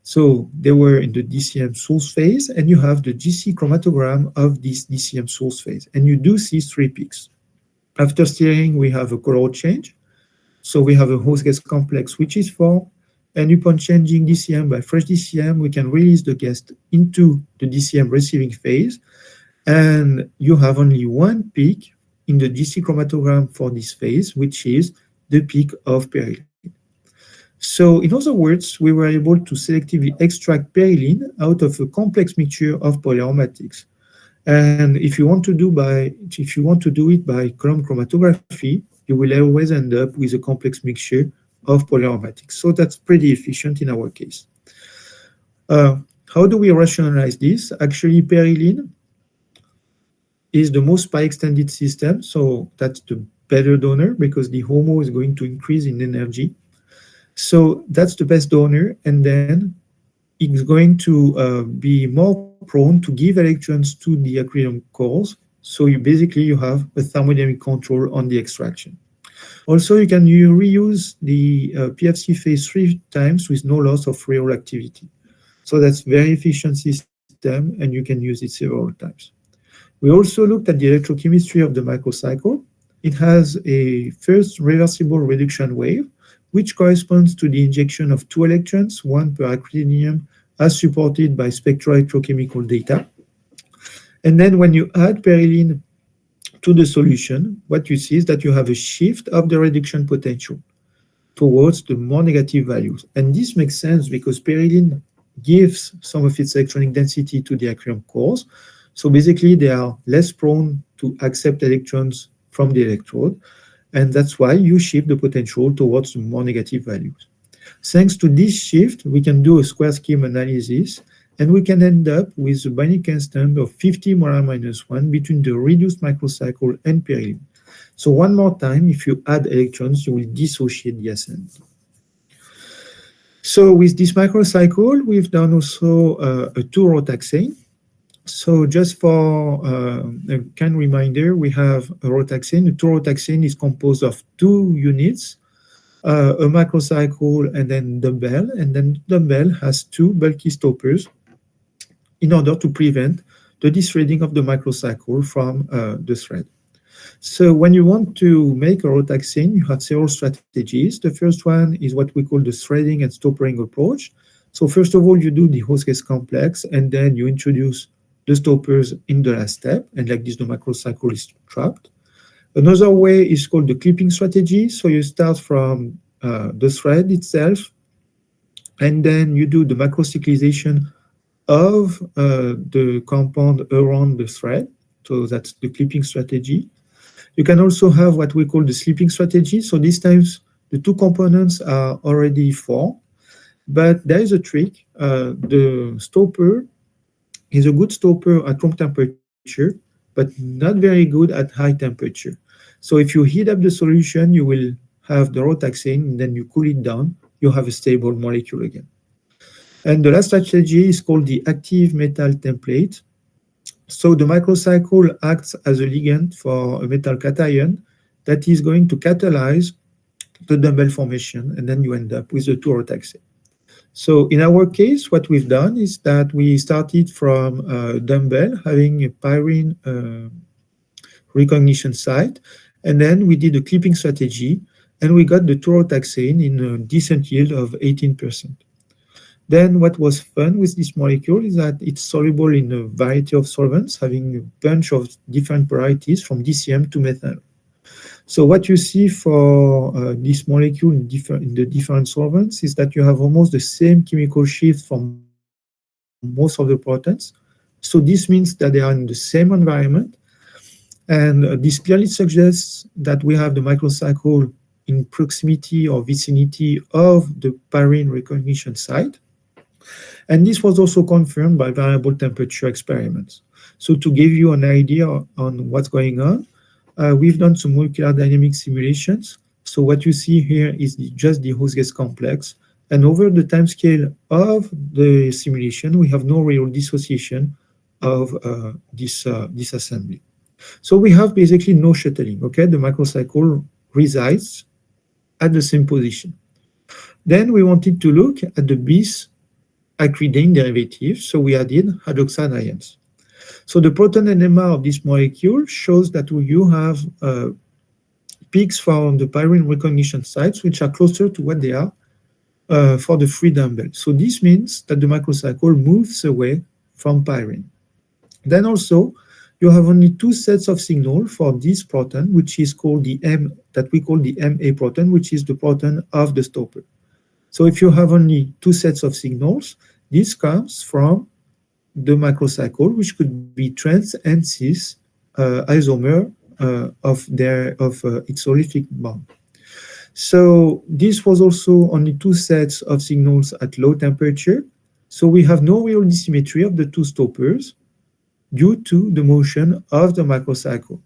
So they were in the DCM source phase, and you have the GC chromatogram of this DCM source phase, and you do see 3 peaks. After stirring, we have a color change. So we have a host gas complex which is formed, and upon changing DCM by fresh DCM, we can release the gas into the DCM receiving phase, and you have only 1 peak in the GC chromatogram for this phase, which is the peak of perylene. So in other words, we were able to selectively extract perylene out of a complex mixture of polyaromatics. And if you want to do it by column chromatography, you will always end up with a complex mixture of polyaromatics. So that's pretty efficient in our case. How do we rationalize this? Actually, perilene is the most pi extended system, so that's the better donor because the HOMO is going to increase in energy. So that's the best donor, and then it's going to be more prone to give electrons to the aquarium cores. So you have a thermodynamic control on the extraction. Also, you can reuse the PFC phase 3 times with no loss of real activity. So that's very efficient system, and you can use it several times. We also looked at the electrochemistry of the microcycle. It has a first reversible reduction wave, which corresponds to the injection of 2 electrons, 1 per actinium, as supported by spectroelectrochemical data. And then when you add perilene to the solution, what you see is that you have a shift of the reduction potential towards the more negative values. And this makes sense because perilene gives some of its electronic density to the aquarium cores. So basically, they are less prone to accept electrons from the electrode. And that's why you shift the potential towards the more negative values. Thanks to this shift, we can do a square scheme analysis, and we can end up with a binding constant of 50 molar minus 1 between the reduced microcycle and perilene. So one more time, if you add electrons, you will dissociate the assembly. So with this microcycle, we've done also a 2-rotaxane. So just for a kind reminder, we have a rotaxane. A 2-rotaxane is composed of 2 units, a microcycle and then dumbbell. And then dumbbell has 2 bulky stoppers in order to prevent the dethreading of the microcycle from the thread. So when you want to make a rotaxane, you have several strategies. The first one is what we call the threading and stoppering approach. So first of all, you do the host gas complex, and then you introduce the stoppers in the last step, and like this, the microcycle is trapped. Another way is called the clipping strategy. So you start from the thread itself, and then you do the macrocyclization of the compound around the thread. So that's the clipping strategy. You can also have what we call the slipping strategy. So these times, the 2 components are already formed, but there is a trick. The stopper is a good stopper at room temperature, but not very good at high temperature. So if you heat up the solution, you will have the rotaxane, and then you cool it down, you have a stable molecule again. And the last strategy is called the active metal template. So the microcycle acts as a ligand for a metal cation that is going to catalyze the dumbbell formation, and then you end up with a 2-rotaxane. So in our case, what we've done is that we started from dumbbell having a pyrene recognition site, and then we did a clipping strategy, and we got the 2-rotaxane in a decent yield of 18%. Then what was fun with this molecule is that it's soluble in a variety of solvents, having a bunch of different varieties from DCM to methanol. So what you see for this molecule in the different solvents is that you have almost the same chemical shift for most of the protons. So this means that they are in the same environment. And this clearly suggests that we have the microcycle in proximity or vicinity of the pyrene recognition site. And this was also confirmed by variable temperature experiments. So to give you an idea on what's going on, we've done some molecular dynamic simulations. So what you see here is just the host gas complex. And over the time scale of the simulation, we have no real dissociation of this assembly. So we have basically no shuttling, okay? The microcycle resides at the same position. Then we wanted to look at the bis acridane derivative, so we added hydroxide ions. So the proton NMR of this molecule shows that you have peaks from the pyrene recognition sites, which are closer to what they are for the free dumbbell. So this means that the microcycle moves away from pyrene. Then also, you have only 2 sets of signal for this proton, which is called the M, that we call the MA proton, which is the proton of the stopper. So if you have only 2 sets of signals, this comes from the microcycle, which could be trans and cis isomer of its olefinic bond. So this was also only 2 sets of signals at low temperature. So we have no real dissymmetry of the two stoppers due to the motion of the microcycle.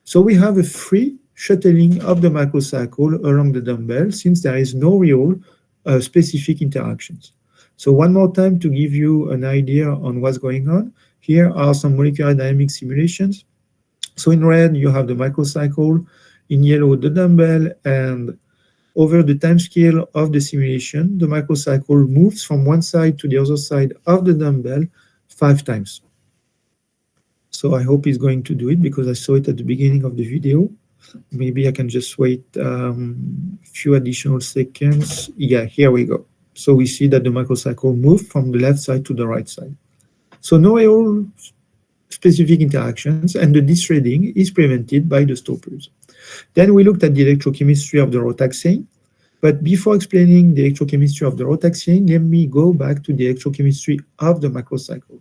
So we have a free shuttling of the microcycle along the dumbbell since there is no real specific interactions. So one more time to give you an idea on what's going on, here are some molecular dynamic simulations. So in red, you have the microcycle, in yellow, the dumbbell, and over the time scale of the simulation, the microcycle moves from one side to the other side of the dumbbell 5 times. So I hope it's going to do it because I saw it at the beginning of the video. Maybe I can just wait a few additional seconds. Yeah, here we go. So we see that the microcycle moved from the left side to the right side. So no real specific interactions, and the dithreading is prevented by the stoppers. Then we looked at the electrochemistry of the rotaxane. But before explaining the electrochemistry of the rotaxane, let me go back to the electrochemistry of the macrocycle.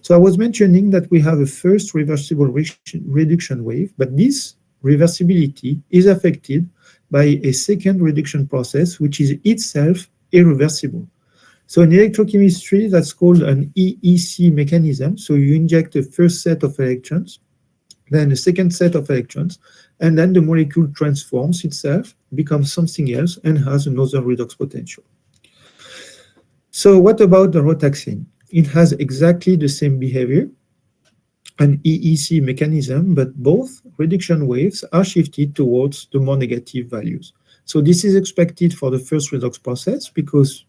So I was mentioning that we have a first reversible reduction wave, but this reversibility is affected by a second reduction process, which is itself irreversible. So in electrochemistry, that's called an EEC mechanism. So you inject a first set of electrons, then a second set of electrons, and then the molecule transforms itself, becomes something else, and has another redox potential. So what about the rotaxane? It has exactly the same behavior, an EEC mechanism, but both reduction waves are shifted towards the more negative values. So this is expected for the first redox process because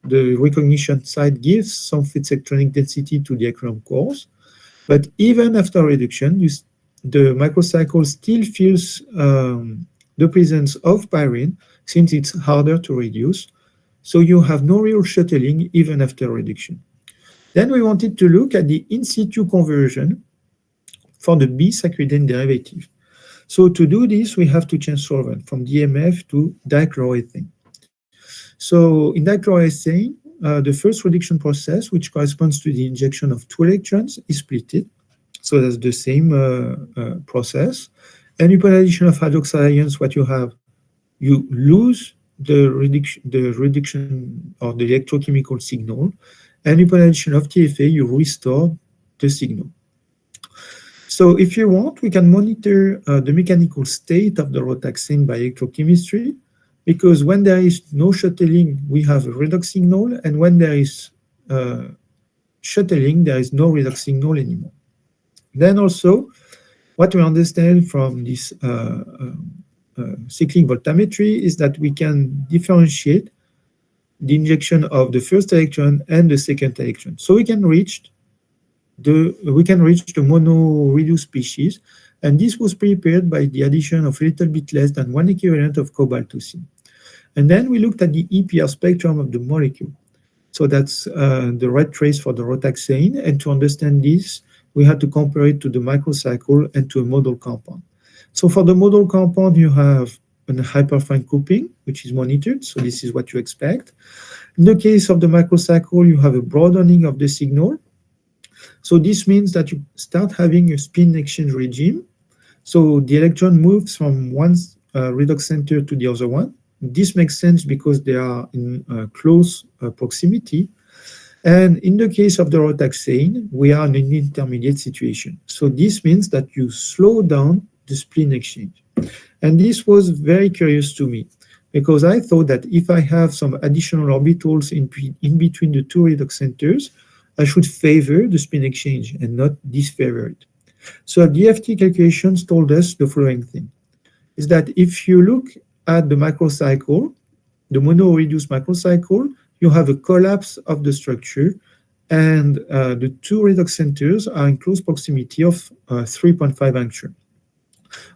the recognition site gives some fixed electronic density to the acrylon cores. But even after reduction, the microcycle still feels the presence of pyrene since it's harder to reduce. So you have no real shuttling even after reduction. Then we wanted to look at the in situ conversion for the bisaccharidian derivative. So to do this, we have to change solvent from DMF to dichloroethane. So in dichloroethane, the first reduction process, which corresponds to the injection of 2 electrons, is splitted. So that's the same process. And upon addition of hydroxide ions, what you have, you lose the reduction or the electrochemical signal. And upon addition of TFA, you restore the signal. So if you want, we can monitor the mechanical state of the rotaxane by electrochemistry, because when there is no shuttling, we have a redox signal, and when there is shuttling, there is no redox signal anymore. Then also, what we understand from this cyclic voltammetry is that we can differentiate the injection of the first electron and the second electron. So we can reach the mono-reduced species, and this was prepared by the addition of a little bit less than 1 equivalent of cobalt to zinc. And then we looked at the EPR spectrum of the molecule. So that's the red trace for the rotaxane, and to understand this, we had to compare it to the microcycle and to a model compound. So for the model compound, you have a hyperfine cupping, which is monitored, so this is what you expect. In the case of the microcycle, you have a broadening of the signal. So this means that you start having a spin exchange regime. So the electron moves from one redox center to the other one. This makes sense because they are in close proximity. And in the case of the rotaxane, we are in an intermediate situation. So this means that you slow down the spin exchange. And this was very curious to me, because I thought that if I have some additional orbitals in between the 2 redox centers, I should favor the spin exchange and not disfavor it. So DFT calculations told us the following thing, is that if you look at the microcycle, the mono-reduced microcycle, you have a collapse of the structure, and the 2 redox centers are in close proximity of 3.5 angstrom.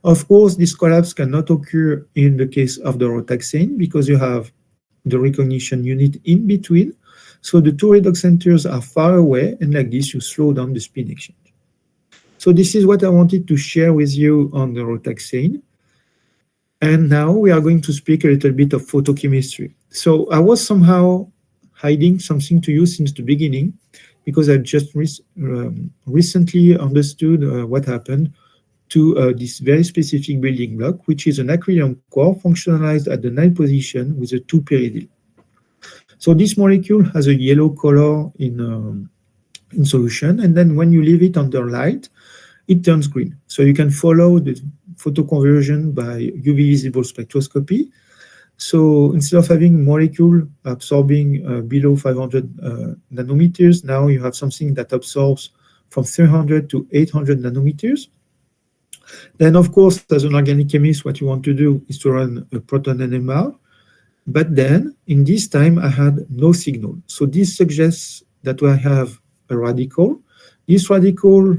Of course, this collapse cannot occur in the case of the rotaxane because you have the recognition unit in between. So the 2 redox centers are far away, and like this, you slow down the spin exchange. So this is what I wanted to share with you on the rotaxane. And now we are going to speak a little bit of photochemistry. So I was somehow hiding something to you since the beginning, because I just recently understood what happened to this very specific building block, which is an acrylon core functionalized at the 9th position with a 2 pyridyl. So this molecule has a yellow color in solution, and then when you leave it under light, it turns green. So you can follow the photoconversion by UV visible spectroscopy. So instead of having molecule absorbing below 500 nanometers, now you have something that absorbs from 300 to 800 nanometers. Then, of course, as an organic chemist, what you want to do is to run a proton NMR. But then, in this time, I had no signal. So this suggests that I have a radical. This radical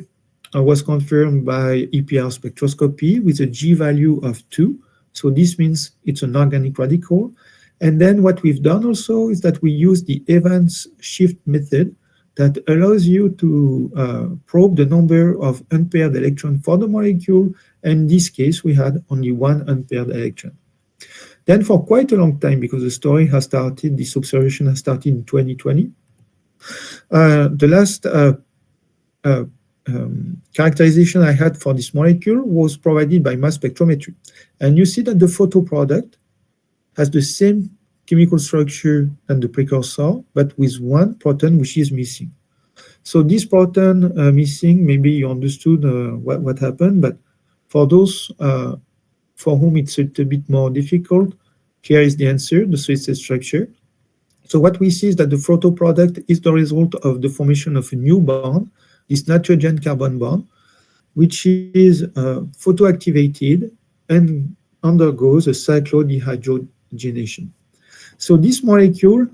was confirmed by EPR spectroscopy with a G value of 2. So this means it's an organic radical. And then what we've done also is that we use the Evans shift method that allows you to probe the number of unpaired electrons for the molecule. And in this case, we had only one unpaired electron. Then for quite a long time, because the story has started, this observation has started in 2020, the last characterization I had for this molecule was provided by mass spectrometry. And you see that the photo product has the same chemical structure than the precursor, but with one proton which is missing. So this proton missing, maybe you understood what happened, but for those for whom it's a little bit more difficult, here is the answer, the Swiss structure. So what we see is that the photo product is the result of the formation of a new bond, this nitrogen-carbon bond, which is photoactivated and undergoes a cyclodehydrogenation. So this molecule,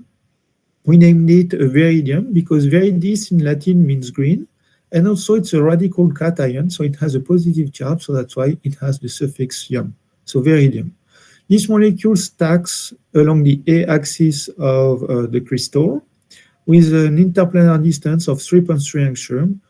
we named it a viridium because viridis in Latin means green, and also it's a radical cation, so it has a positive charge, so that's why it has the suffix -ium, so viridium. This molecule stacks along the A-axis of the crystal with an interplanar distance of 3.3 angstrom,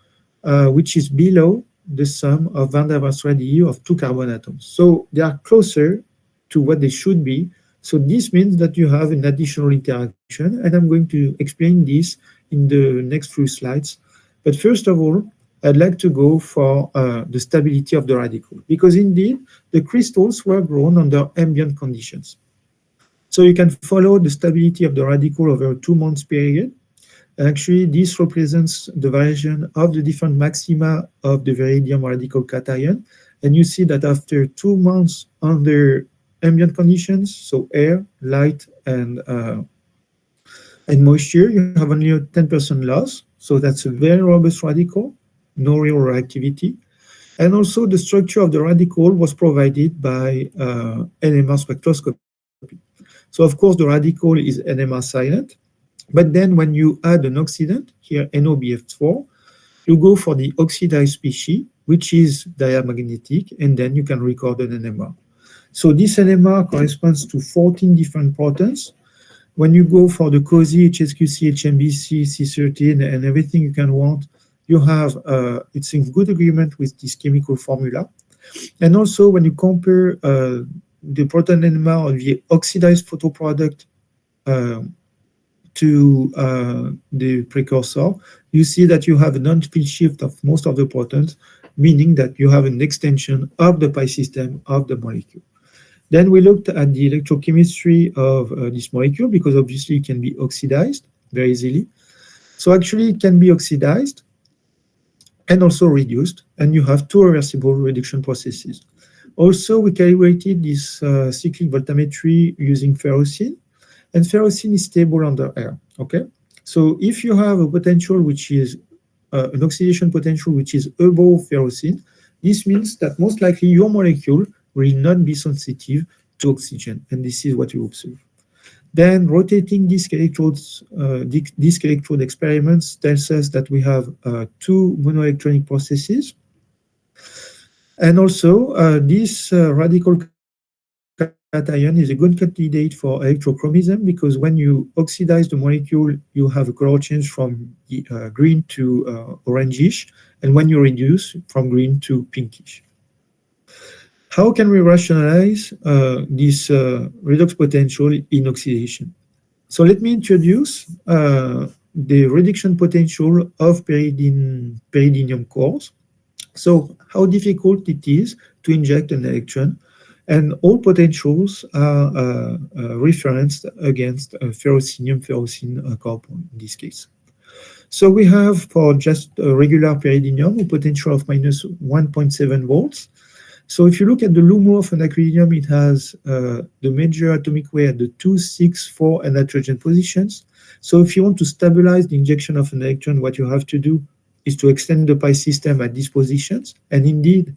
which is below the sum of van der Waals radii of 2 carbon atoms. So they are closer to what they should be. So this means that you have an additional interaction, and I'm going to explain this in the next few slides. But first of all, I'd like to go for the stability of the radical, because indeed, the crystals were grown under ambient conditions. So you can follow the stability of the radical over a 2 months period. And actually, this represents the variation of the different maxima of the viridium radical cation. And you see that after 2 months under ambient conditions, so air, light, and moisture, you have only a 10% loss. So that's a very robust radical, no real reactivity. And also the structure of the radical was provided by NMR spectroscopy. So of course, the radical is NMR silent. But then when you add an oxidant, here NOBF4, you go for the oxidized species, which is diamagnetic, and then you can record an NMR. So this NMR corresponds to 14 different protons. When you go for the COSY, HSQC, HMBC, C13, and everything you can want, you have, it's in good agreement with this chemical formula. And also when you compare the proton NMR of the oxidized photoproduct to the precursor, you see that you have a non-field shift of most of the protons, meaning that you have an extension of the pi system of the molecule. Then we looked at the electrochemistry of this molecule, because obviously it can be oxidized very easily. So actually it can be oxidized and also reduced, and you have 2 reversible reduction processes. Also, we calibrated this cyclic voltammetry using ferrocene, and ferrocene is stable under air, okay? So if you have a potential which is an oxidation potential which is above ferrocene, this means that most likely your molecule will not be sensitive to oxygen, and this is what you observe. Then rotating disc electrodes, disc electrode experiments tells us that we have 2 monoelectronic processes. And also this radical cation is a good candidate for electrochromism, because when you oxidize the molecule, you have a color change from green to orangish, and when you reduce, from green to pinkish. How can we rationalize this redox potential in oxidation? So let me introduce the reduction potential of pyridinium cores. So how difficult it is to inject an electron And all potentials are referenced against ferrocenium-ferrocene compound in this case. So we have for just a regular pyridinium a potential of minus 1.7 volts. So if you look at the LUMO of an acrylium, it has the major atomic weight at the 2, 6, 4, and nitrogen positions. So if you want to stabilize the injection of an electron, what you have to do is to extend the pi system at these positions. And indeed,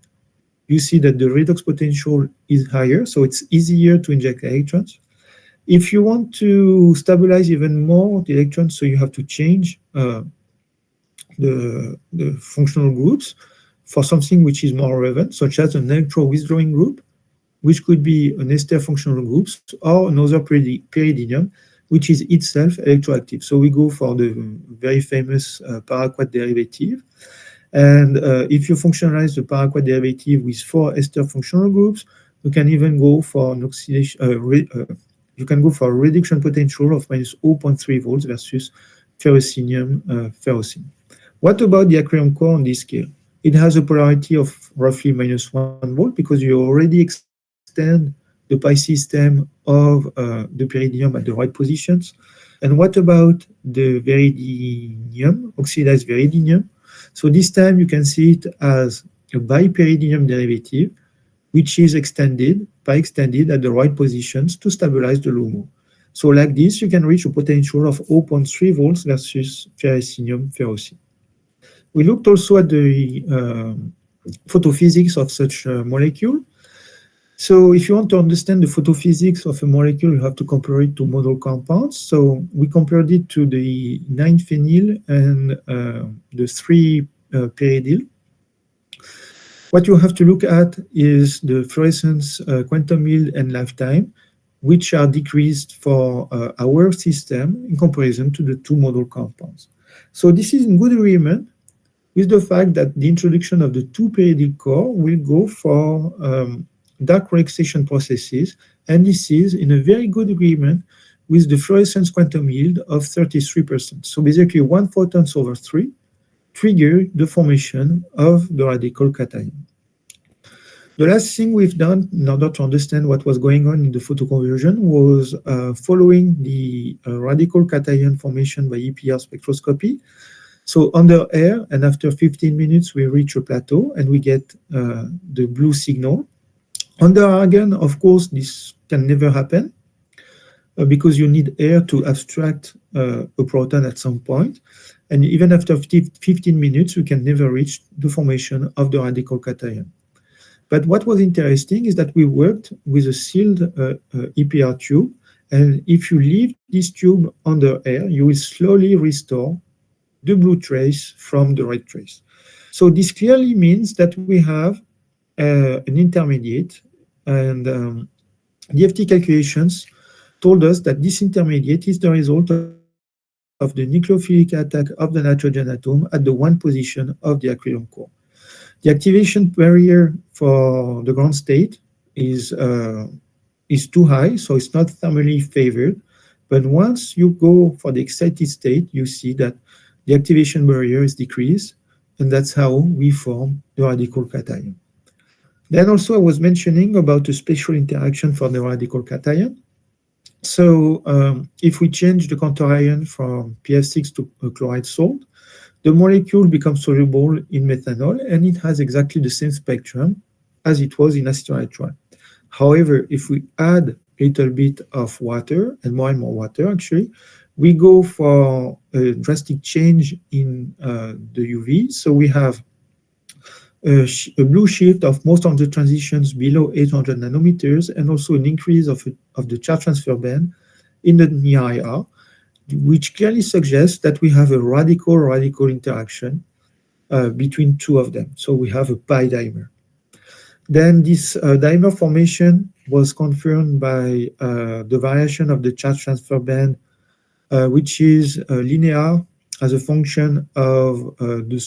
you see that the redox potential is higher, so it's easier to inject electrons. If you want to stabilize even more the electrons, so you have to change the functional groups for something which is more relevant, such as an electro-withdrawing group, which could be an ester functional groups, or another pyridinium, which is itself electroactive. So we go for the very famous paraquat derivative. And if you functionalize the paraquat derivative with 4 ester functional groups, you can even go for an oxidation, you can go for a reduction potential of minus 0.3 volts versus ferrocenium ferrocene. What about the acrylium core on this scale? It has a polarity of roughly minus 1 volt because you already extend the pi system of the pyridinium at the right positions. And what about the viridinium, oxidized viridinium? So this time you can see it as a bipyridinium derivative, which is extended at the right positions to stabilize the LUMO. So like this, you can reach a potential of 0.3 volts versus ferrocenium ferrocene. We looked also at the photophysics of such a molecule. So if you want to understand the photophysics of a molecule, you have to compare it to model compounds. So we compared it to the 9-phenyl and the 3-pyridyl. What you have to look at is the fluorescence quantum yield and lifetime, which are decreased for our system in comparison to the 2 model compounds. So this is in good agreement with the fact that the introduction of the 2-pyridyl core will go for dark relaxation processes, and this is in a very good agreement with the fluorescence quantum yield of 33%. So basically 1 photons over 3 trigger the formation of the radical cation. The last thing we've done in order to understand what was going on in the photoconversion was following the radical cation formation by EPR spectroscopy. So under air, and after 15 minutes, we reach a plateau and we get the blue signal. Under argon, of course, this can never happen because you need air to abstract a proton at some point. And even after 15 minutes, you can never reach the formation of the radical cation. But what was interesting is that we worked with a sealed EPR tube. And if you leave this tube under air, you will slowly restore the blue trace from the red trace. So this clearly means that we have an intermediate, and the FT calculations told us that this intermediate is the result of the nucleophilic attack of the nitrogen atom at the 1 position of the acrylium core. The activation barrier for the ground state is too high, so it's not thermally favored. But once you go for the excited state, you see that the activation barrier is decreased, and that's how we form the radical cation. Then also I was mentioning about a special interaction for the radical cation. So if we change the contour ion from PF6 to a chloride salt, the molecule becomes soluble in methanol, and it has exactly the same spectrum as it was in acetonitrile. However, if we add a little bit of water, and more water actually, we go for a drastic change in the UV. So we have a blue shift of most of the transitions below 800 nanometers, and also an increase of the charge transfer band in the near IR, which clearly suggests that we have a radical interaction between 2 of them. So we have a pi dimer. Then this dimer formation was confirmed by the variation of the charge transfer band, which is linear as a function of the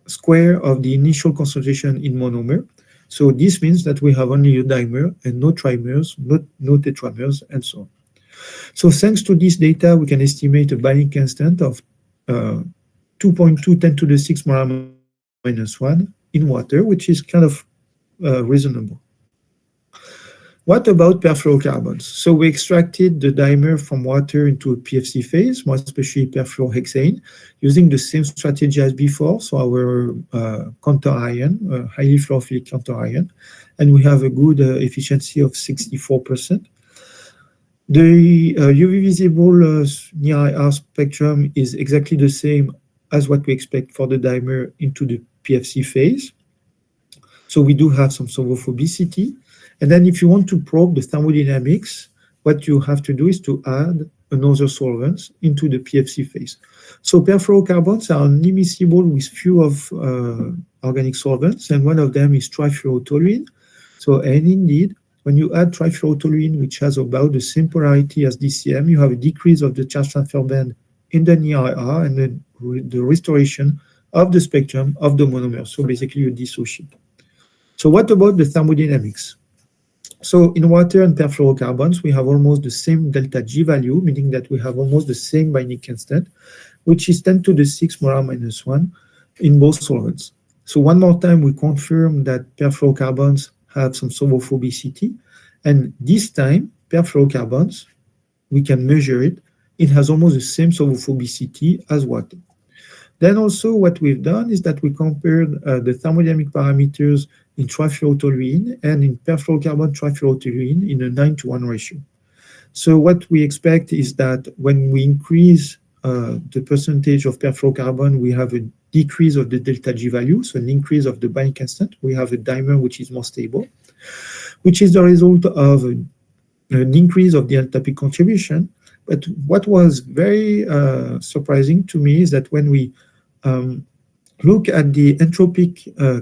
square of the initial concentration in monomer. So this means that we have only a dimer and no trimers, no tetramers, and so on. So thanks to this data, we can estimate a binding constant of 2.2 10 to the 6 molar minus 1 in water, which is kind of reasonable. What about perfluorocarbons? So we extracted the dimer from water into a PFC phase, more especially perfluorohexane, using the same strategy as before. So our counter ion, highly fluorophilic counter ion, and we have a good efficiency of 64%. The UV visible near IR spectrum is exactly the same as what we expect for the dimer into the PFC phase. So we do have some solvophobicity. And then if you want to probe the thermodynamics, what you have to do is to add another solvent into the PFC phase. So perfluorocarbons are unimmiscible with few of organic solvents, and one of them is trifluorotoluene. So, and indeed, when you add trifluorotoluene, which has about the same polarity as DCM, you have a decrease of the charge transfer band in the near IR and then the restoration of the spectrum of the monomer. So basically you dissociate. So what about the thermodynamics? So in water and perfluorocarbons, we have almost the same delta G value, meaning that we have almost the same binding constant, which is 10 to the 6 molar minus 1 in both solvents. So one more time, we confirm that perfluorocarbons have some solvophobicity. And this time, perfluorocarbons, we can measure it. It has almost the same solvophobicity as water. Then also what we've done is that we compared the thermodynamic parameters in trifluorotoluene and in perfluorocarbon trifluorotoluene in a 9:1 ratio. So what we expect is that when we increase the percentage of perfluorocarbon, we have a decrease of the delta G value, so an increase of the binding constant. We have a dimer which is more stable, which is the result of an increase of the entropic contribution. But what was very surprising to me is that when we look at the entropic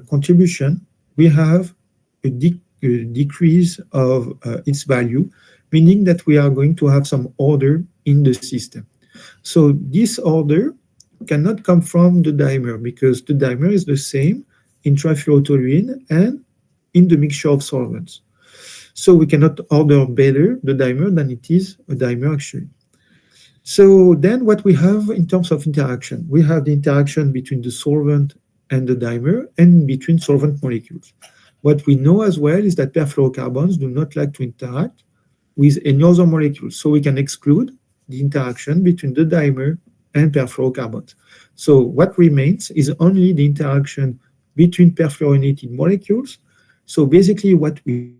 contribution, we have a decrease of its value, meaning that we are going to have some order in the system. So this order cannot come from the dimer because the dimer is the same in trifluorotoluene and in the mixture of solvents. So we cannot order better the dimer than it is a dimer actually. So then what we have in terms of interaction, we have the interaction between the solvent and the dimer and between solvent molecules. What we know as well is that perfluorocarbons do not like to interact with any other molecule. So we can exclude the interaction between the dimer and perfluorocarbons. So what remains is only the interaction between perfluorinated molecules. So basically what we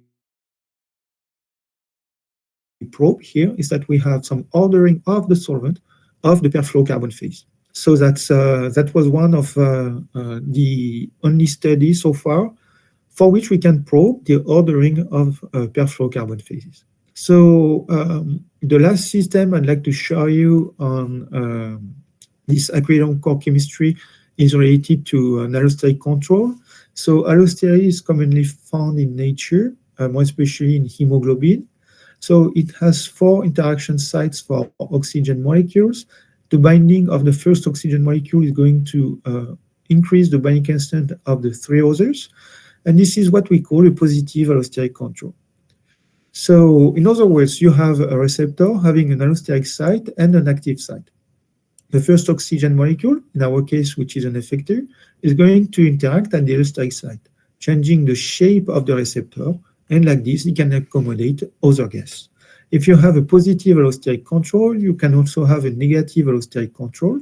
probe here is that we have some ordering of the solvent of the perfluorocarbon phase. So that was one of the only studies so far for which we can probe the ordering of perfluorocarbon phases. So the last system I'd like to show you on this aquarium core chemistry is related to an allosteric control. So allostery is commonly found in nature, more especially in hemoglobin. So it has 4 interaction sites for oxygen molecules. The binding of the first oxygen molecule is going to increase the binding constant of the 3 others. And this is what we call a positive allosteric control. So in other words, you have a receptor having an allosteric site and an active site. The first oxygen molecule, in our case, which is an effector, is going to interact at the allosteric site, changing the shape of the receptor. And like this, it can accommodate other gas. If you have a positive allosteric control, you can also have a negative allosteric control.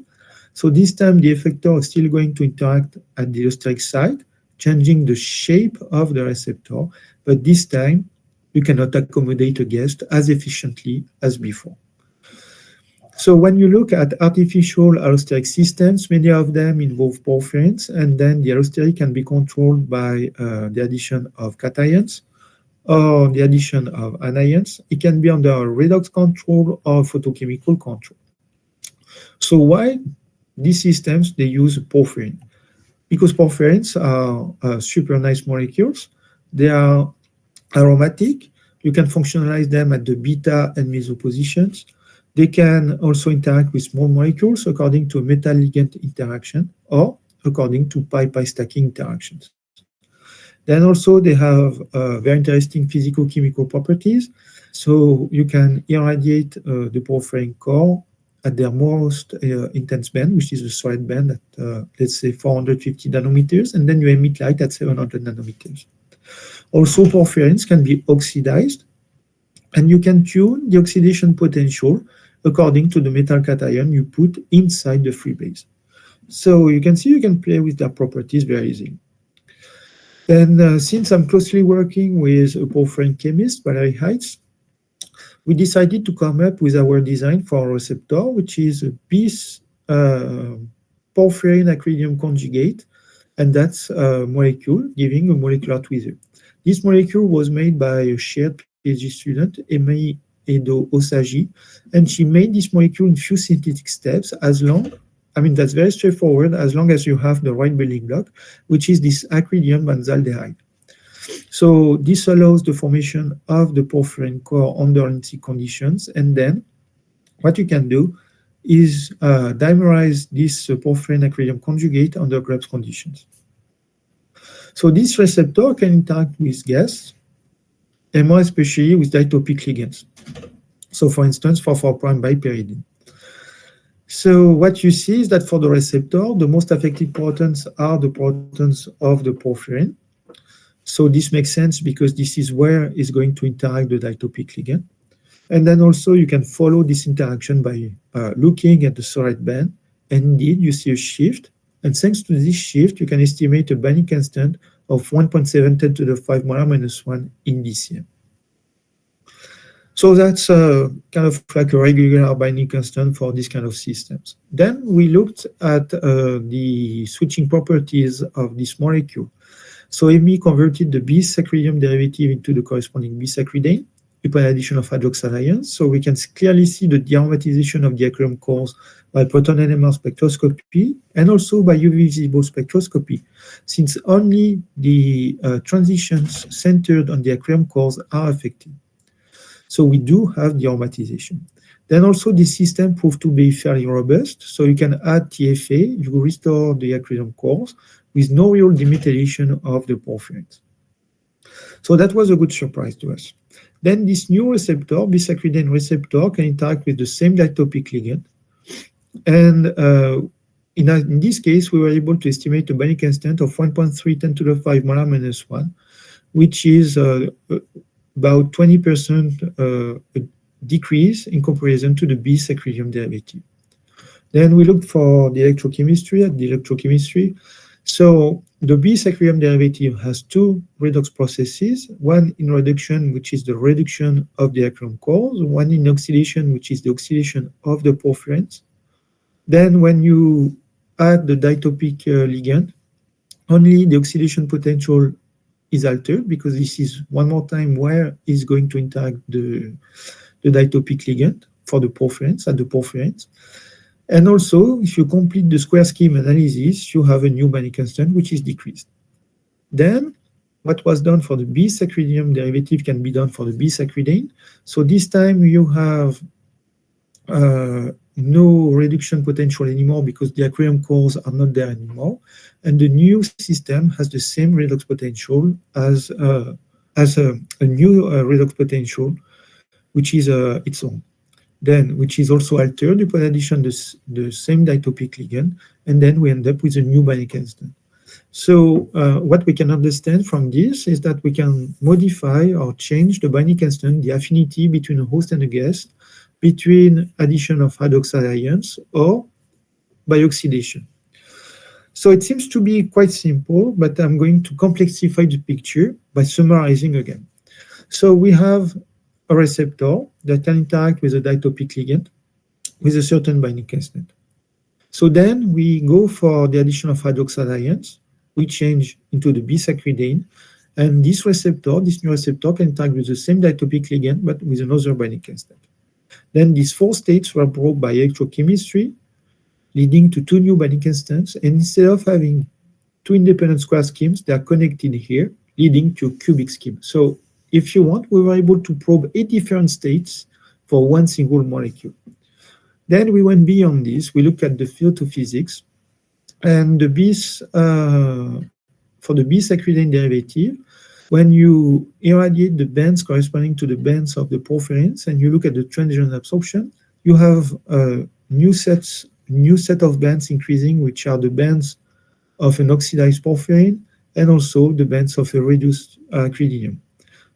So this time, the effector is still going to interact at the allosteric site, changing the shape of the receptor. But this time, you cannot accommodate a gas as efficiently as before. So when you look at artificial allosteric systems, many of them involve porphyrins, and then the allosteric can be controlled by the addition of cations or the addition of anions. It can be under redox control or photochemical control. So why these systems, they use porphyrin? Because porphyrins are super nice molecules. They are aromatic. You can functionalize them at the beta and meso positions. They can also interact with small molecules according to a metal-ligand interaction or according to pi-pi stacking interactions. Then also they have very interesting physico-chemical properties. So you can irradiate the porphyrin core at their most intense band, which is the solid band at, let's say, 450 nanometers, and then you emit light at 700 nanometers. Also, porphyrins can be oxidized, and you can tune the oxidation potential according to the metal cation you put inside the free base. So you can see you can play with their properties very easily. And since I'm closely working with a porphyrin chemist, Valerie Heitz, we decided to come up with our design for a receptor, which is a bis porphyrin acrylium conjugate, and that's a molecule giving a molecular tweezer. This molecule was made by a shared PhD student, Emi Edo Osagi, and she made this molecule in few synthetic steps that's very straightforward as long as you have the right building block, which is this acrylium benzaldehyde. So this allows the formation of the porphyrin core under lenticular conditions, and then what you can do is dimerize this porphyrin acrylium conjugate under Grubbs conditions. So this receptor can interact with gas, and more especially with ditopic ligands. So for instance, 4,4' bipyridine. So what you see is that for the receptor, the most affected protons are the protons of the porphyrin. So this makes sense because this is where it's going to interact the ditopic ligand. And then also you can follow this interaction by looking at the solid band. And indeed, you see a shift. And thanks to this shift, you can estimate a binding constant of 1.7 10 to the 5 molar minus 1 in DCM. So that's kind of like a regular binding constant for this kind of systems. Then we looked at the switching properties of this molecule. So Emi converted the bis acrylium derivative into the corresponding bis acridane upon addition of hydroxyl ions. So we can clearly see the dearomatization of the acrylium cores by proton NMR spectroscopy and also by UV visible spectroscopy, since only the transitions centered on the acrylium cores are affected. So we do have dearomatization. Then also this system proved to be fairly robust. So you can add TFA, you restore the acrylium cores with no real demethylation of the porphyrins. So that was a good surprise to us. Then this new receptor, bisacridane receptor, can interact with the same ditopic ligand. And in this case, we were able to estimate a binding constant of 1.3 10 to the 5 molar minus 1, which is about 20% decrease in comparison to the bis acrylium derivative. Then we looked for the electrochemistry. So the bis acrylium derivative has two redox processes, one in reduction, which is the reduction of the acrylium cores, one in oxidation, which is the oxidation of the porphyrins. Then when you add the ditopic ligand, only the oxidation potential is altered because this is one more time where is going to interact the ditopic ligand for the porphyrins at the porphyrins. And also, if you complete the square scheme analysis, you have a new binding constant which is decreased. Then, what was done for the bisacridinium derivative can be done for the bisacridane. So this time you have no reduction potential anymore because the acrylium cores are not there anymore, and the new system has the same redox potential as a new redox potential, which is its own. Then, which is also altered upon addition the same ditopic ligand, and then we end up with a new binding constant. So what we can understand from this is that we can modify or change the binding constant, the affinity between a host and a guest, between addition of hydroxyl ions or by oxidation. So it seems to be quite simple, but I'm going to complexify the picture by summarizing again. So we have a receptor that can interact with a ditopic ligand with a certain binding constant. So then we go for the addition of hydroxyl ions. We change into the bisacridane, and this new receptor can interact with the same ditopic ligand but with another binding constant. Then these four states were brought by electrochemistry, leading to two new binding constants, and instead of having two independent square schemes, they are connected here, leading to a cubic scheme. So if you want, we were able to probe 8 different states for one single molecule. Then we went beyond this. We looked at the field of physics, and for the bisacridane derivative, when you irradiate the bands corresponding to the bands of the porphyrins, and you look at the transition absorption, you have a new set of bands increasing, which are the bands of an oxidized porphyrin and also the bands of a reduced acridinium.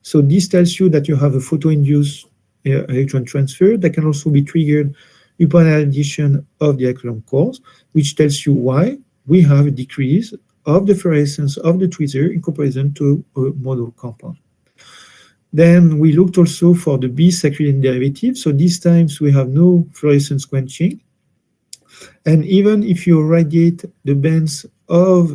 So this tells you that you have a photo-induced electron transfer that can also be triggered upon addition of the acrylium cores, which tells you why we have a decrease of the fluorescence of the tweezer in comparison to a model compound. Then we looked also for the bis acridine derivative. So these times we have no fluorescence quenching. And even if you irradiate the bands of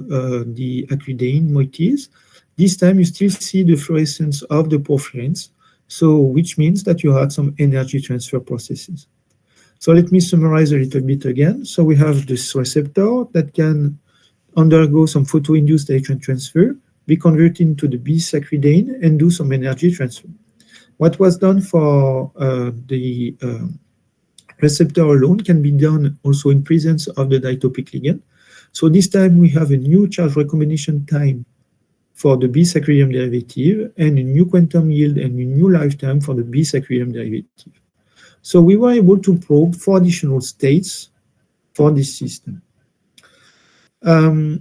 the acridine moieties, this time you still see the fluorescence of the porphyrins, so which means that you had some energy transfer processes. So let me summarize a little bit again. So we have this receptor that can undergo some photo-induced electron transfer, be converted into the bis acridine, and do some energy transfer. What was done for the receptor alone can be done also in presence of the ditopic ligand. So this time we have a new charge recombination time for the bis acridinium derivative, and a new quantum yield and a new lifetime for the bis acridinium derivative. So we were able to probe 4 additional states for this system. I'd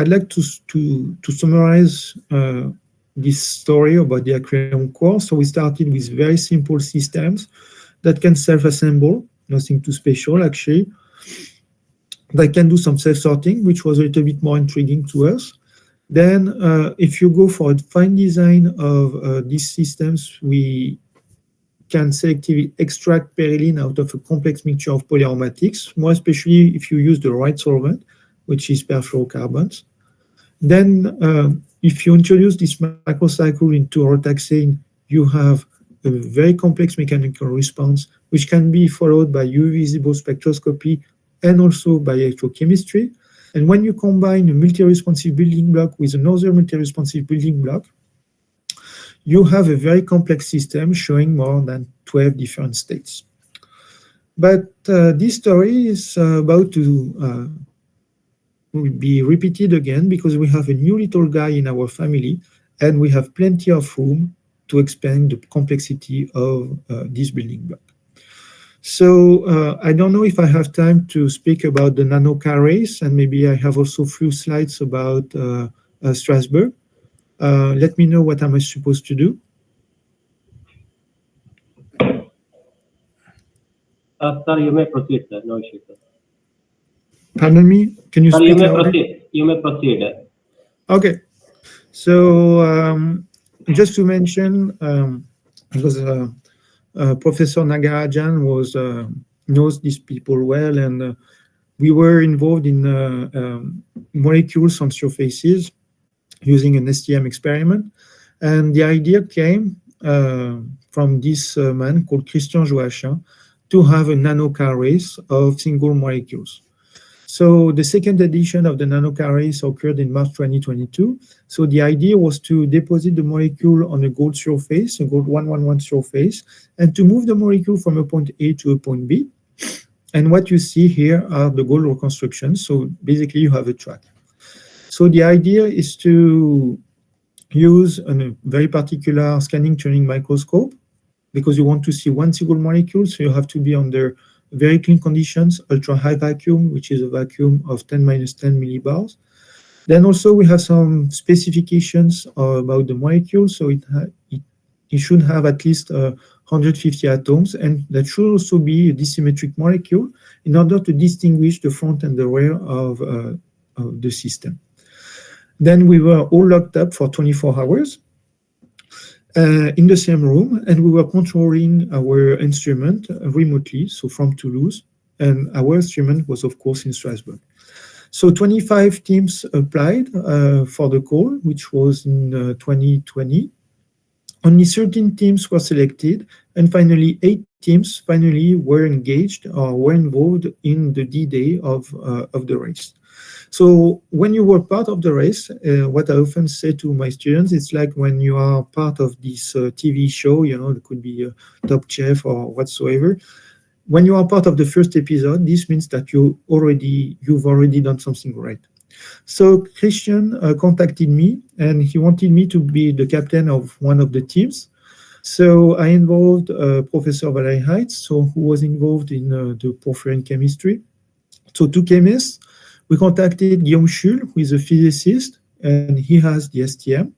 like to summarize this story about the acrylium core. So we started with very simple systems that can self-assemble, nothing too special actually. They can do some self-sorting, which was a little bit more intriguing to us. Then if you go for a fine design of these systems, we can selectively extract perylene out of a complex mixture of polyaromatics, more especially if you use the right solvent, which is perfluorocarbons. Then if you introduce this microcycle into orotaxane, you have a very complex mechanical response, which can be followed by UV visible spectroscopy and also by electrochemistry. And when you combine a multi-responsive building block with another multi-responsive building block, you have a very complex system showing more than 12 different states. But this story is about to be repeated again because we have a new little guy in our family and we have plenty of room to expand the complexity of this building block. So I don't know if I have time to speak about the nanocarrays, and maybe I have also a few slides about Strasbourg. Let me know what am I supposed to do. Sir, you may proceed, sir. No issue, sir. Pardon me? Can you Sir, speak you may louder? proceed. You may proceed. Okay. So just to mention, because Professor Nagarajan knows these people well, and we were involved in molecules on surfaces using an STM experiment. And the idea came from this man called Christian Joachim to have a nanocarrays of single molecules. So the second edition of the nanocarrays occurred in March 2022. So the idea was to deposit the molecule on a gold surface, a gold 111 surface, and to move the molecule from a point A to a point B. And what you see here are the gold reconstructions. So basically you have a track. So the idea is to use a very particular scanning tuning microscope because you want to see one single molecule. So you have to be under very clean conditions, ultra high vacuum, which is a vacuum of 10 minus 10 millibars. Then also we have some specifications about the molecule. So it should have at least 150 atoms, and that should also be a disymmetric molecule in order to distinguish the front and the rear of the system. Then we were all locked up for 24 hours in the same room, and we were controlling our instrument remotely, so from Toulouse, and our instrument was, of course, in Strasbourg. So 25 teams applied for the call, which was in 2020. Only 13 teams were selected, and finally 8 teams finally were engaged or were involved in the D-Day of the race. So when you were part of the race, what I often say to my students, it's like when you are part of this TV show, you know, it could be a Top Chef or whatsoever. When you are part of the first episode, this means that you've already done something right. So Christian contacted me, and he wanted me to be the captain of one of the teams. So I involved Professor Valerie Heitz, who was involved in the porphyrin chemistry. So 2 chemists we contacted Guillaume Schul, who is a physicist, and he has the STM,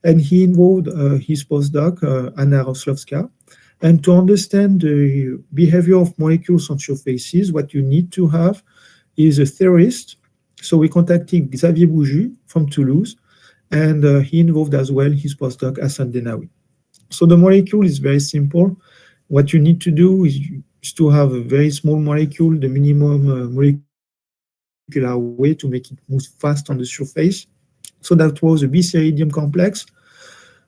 and he involved his postdoc, Anna Roslovska. And to understand the behavior of molecules on surfaces, what you need to have is a theorist. So we contacted Xavier Bouju from Toulouse, and he involved as well his postdoc, Hassan Denawi. So the molecule is very simple. What you need to do is to have a very small molecule, the minimum molecular weight to make it move fast on the surface. So that was a B-iridium complex,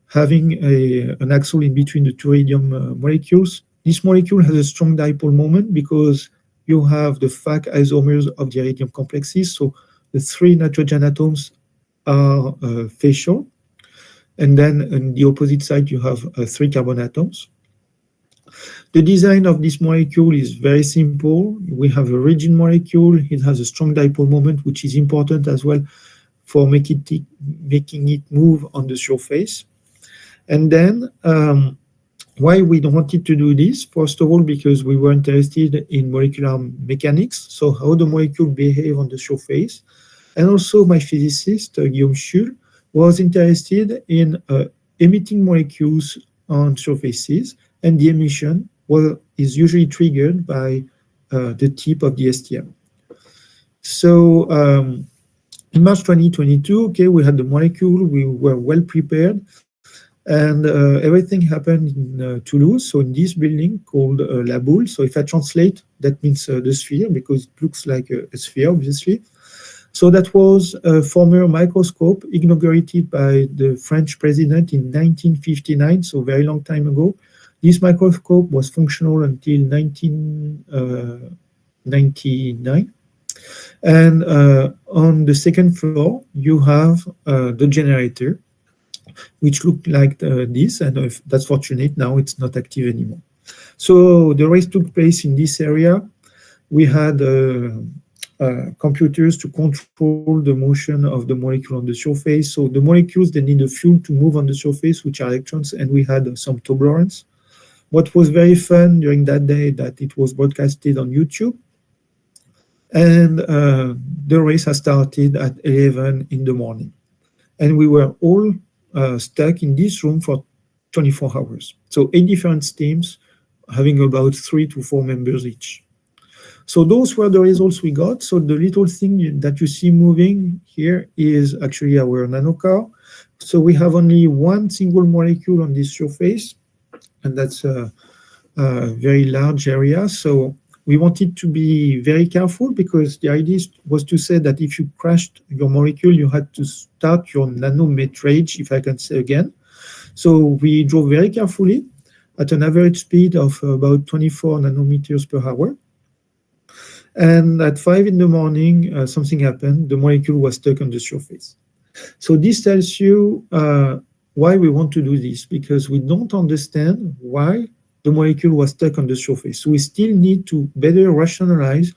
having an axle in between the two iridium molecules. This molecule has a strong dipole moment because you have the FAC isomers of the iridium complexes. So the 3 nitrogen atoms are facial. And then on the opposite side, you have 3 carbon atoms. The design of this molecule is very simple. We have a rigid molecule. It has a strong dipole moment, which is important as well for making it move on the surface. And then why we wanted to do this? First of all, because we were interested in molecular mechanics, so how the molecule behave on the surface. And also my physicist, Guillaume Schul, was interested in emitting molecules on surfaces, and the emission is usually triggered by the tip of the STM. So in March 2022, okay, we had the molecule, we were well prepared, and everything happened in Toulouse, so in this building called La Boule. So if I translate, that means the sphere, because it looks like a sphere, obviously. So that was a former microscope inaugurated by the French president in 1959, so very long time ago. This microscope was functional until 1999. And on the second floor, you have the generator, which looked like this, and if that's fortunate, now it's not active anymore. So the race took place in this area. We had computers to control the motion of the molecule on the surface. So the molecules, they need a fuel to move on the surface, which are electrons, and we had some turbulence. What was very fun during that day, that it was broadcasted on YouTube. And the race has started at 11 in the morning. And we were all stuck in this room for 24 hours. So 8 different teams having about 3 to 4 members each. So those were the results we got. So the little thing that you see moving here is actually our nanocar. So we have only one single molecule on this surface, and that's a very large area. So we wanted to be very careful, because the idea was to say that if you crashed your molecule, you had to start your nanometrage, if I can say again. So we drove very carefully at an average speed of about 24 nanometers per hour. And at 5 in the morning, something happened. The molecule was stuck on the surface. So this tells you why we want to do this, because we don't understand why the molecule was stuck on the surface. So we still need to better rationalize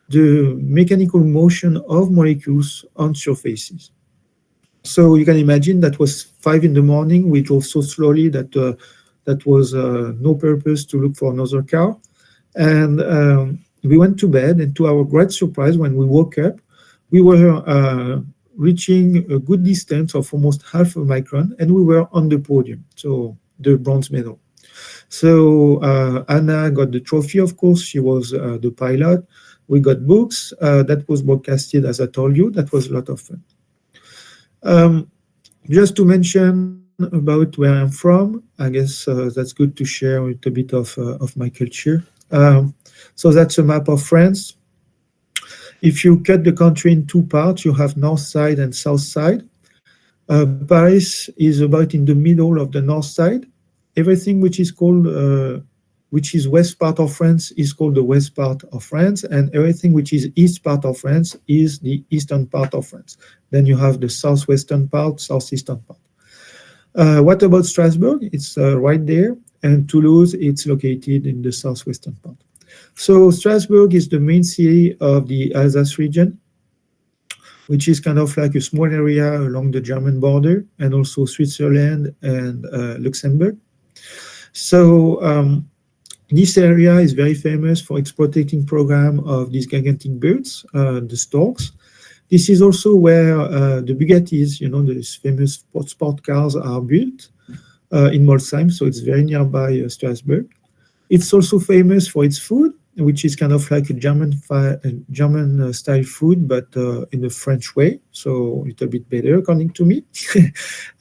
the mechanical motion of molecules on surfaces. So you can imagine that was 5 in the morning. We drove so slowly that that was no purpose to look for another car. And we went to bed, and to our great surprise, when we woke up, we were reaching a good distance of almost half a micron, and we were on the podium, so the bronze medal. So Anna got the trophy, of course. She was the pilot. We got books. That was broadcasted, as I told you. That was a lot of fun. Just to mention about where I'm from, I guess that's good to share a little bit of my culture. So that's a map of France. If you cut the country in 2 parts, you have north side and south side. Paris is about in the middle of the north side. Everything which is called, which is west part of France is called the west part of France, and everything which is east part of France is the eastern part of France. Then you have the southwestern part, southeastern part. What about Strasbourg? It's right there, and Toulouse, it's located in the southwestern part. So Strasbourg is the main city of the Alsace region, which is kind of like a small area along the German border, and also Switzerland and Luxembourg. So This area is very famous for its protecting program of these gigantic birds, the storks. This is also where the Bugattis, these famous sport cars, are built in Molsheim, so it's very nearby Strasbourg. It's also famous for its food, which is kind of like a German style food, but in a French way, so a little bit better according to me.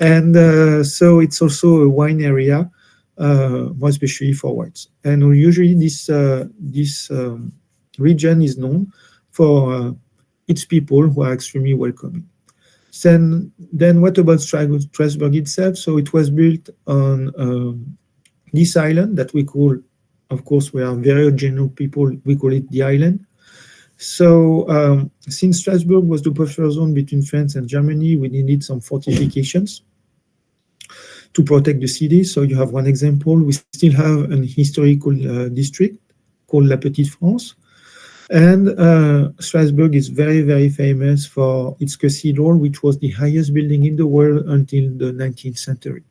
And so it's also a wine area, more especially for whites. And usually this region is known for its people who are extremely welcoming. Then what about Strasbourg itself? So it was built on this island that we call, of course, we are very general people, we call it the island. So since Strasbourg was the buffer zone between France and Germany, we needed some fortifications to protect the city. So you have one example. We still have an historical district called La Petite France. And Strasbourg is very, very famous for its cathedral, which was the highest building in the world until the 19th century.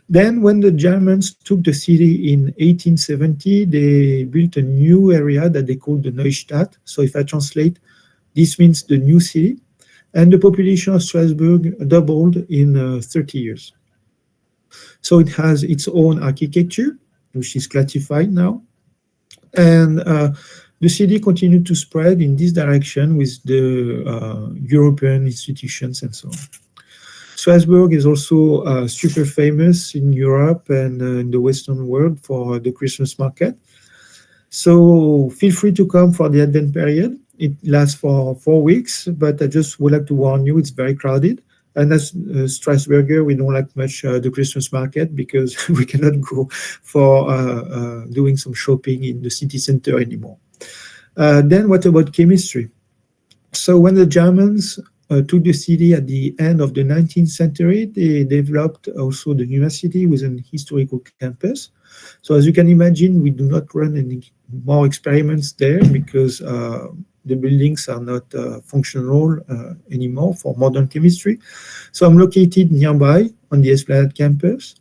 Then when the Germans took the city in 1870, they built a new area that they called the Neustadt. So if I translate, this means the new city. And the population of Strasbourg doubled in 30 years. So it has its own architecture, which is classified now. And the city continued to spread in this direction with the European institutions and so on. Strasbourg is also super famous in Europe and in the Western world for the Christmas market. So feel free to come for the Advent period. It lasts for 4 weeks, but I just would like to warn you, it's very crowded. And as Strasburger, we don't like much the Christmas market because we cannot go for doing some shopping in the city center anymore. Then what about chemistry? So when the Germans took the city at the end of the 19th century, they developed also the university with an historical campus. So as you can imagine, we do not run any more experiments there because the buildings are not functional anymore for modern chemistry. So I'm located nearby on the Esplanade campus.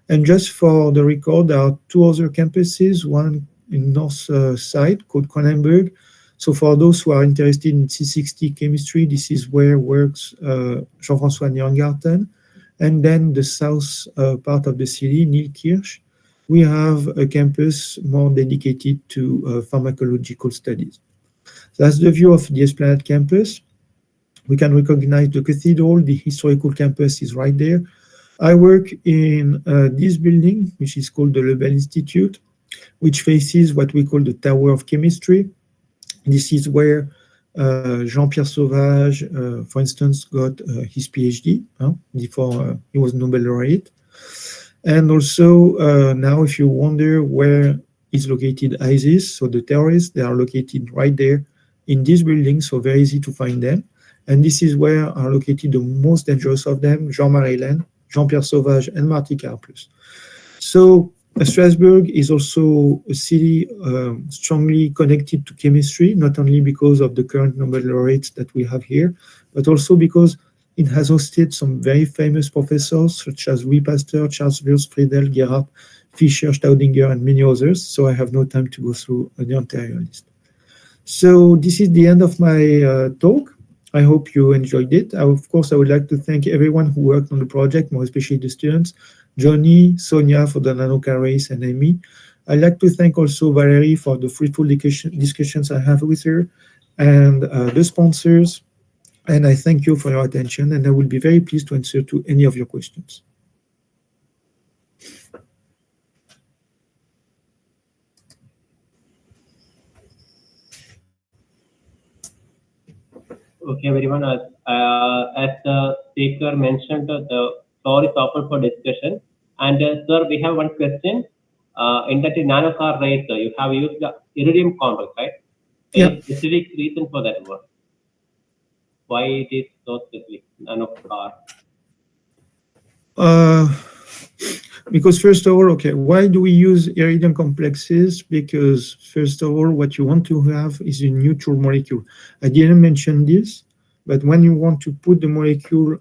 And just for the record, there are 2 other campuses, one in north side called Kronenberg. So for those who are interested in C60 chemistry, this is where works Jean-François Nierengarten. And then the south part of the city, Nilkirch, we have a campus more dedicated to pharmacological studies. So that's the view of the Esplanade campus. We can recognize the cathedral, the historical campus is right there. I work in this building, which is called the Lebel Institute, which faces what we call the Tower of Chemistry. This is where Jean-Pierre Sauvage, for instance, got his PhD before he was Nobel laureate. And also now, if you wonder where is located ISIS, so the terrorists, they are located right there in this building, so very easy to find them. And this is where are located the most dangerous of them, Jean-Marie Laine, Jean-Pierre Sauvage, and Marty Karplus. So Strasbourg is also a city strongly connected to chemistry, not only because of the current Nobel laureates that we have here, but also because it has hosted some very famous professors such as Louis Pasteur, Charles Wurst, Friedel, Gerhardt, Fischer, Staudinger, and many others. So I have no time to go through the entire list. So this is the end of my talk. I hope you enjoyed it. Of course, I would like to thank everyone who worked on the project, more especially the students, Johnny, Sonia for the nanocar race, and Amy. I'd like to thank also Valerie for the fruitful discussions I have with her, and the sponsors. And I thank you for your attention, and I will be very pleased to answer to any of your questions. Okay, everyone. As the speaker mentioned, the floor is open for discussion. And sir, we have one question. In that nanocar race, you have used the iridium complex, right? Yeah. Any specific reason for that one? Why it is so specific nanocar? Because first of all, okay, why do we use iridium complexes? Because first of all, what you want to have is a neutral molecule. I didn't mention this, but when you want to put the molecule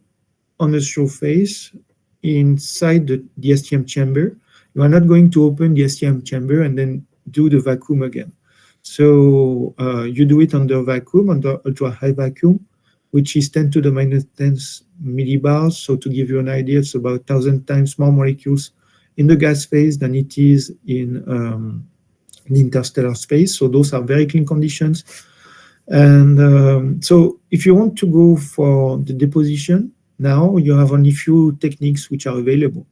on the surface inside the STM chamber, you are not going to open the STM chamber and then do the vacuum again. So you do it under vacuum, under ultra high vacuum, which is 10 to the minus 10 millibars. So to give you an idea, it's about 1,000 times more molecules in the gas phase than it is in the interstellar space. So those are very clean conditions. And so if you want to go for the deposition, now you have only few techniques which are available.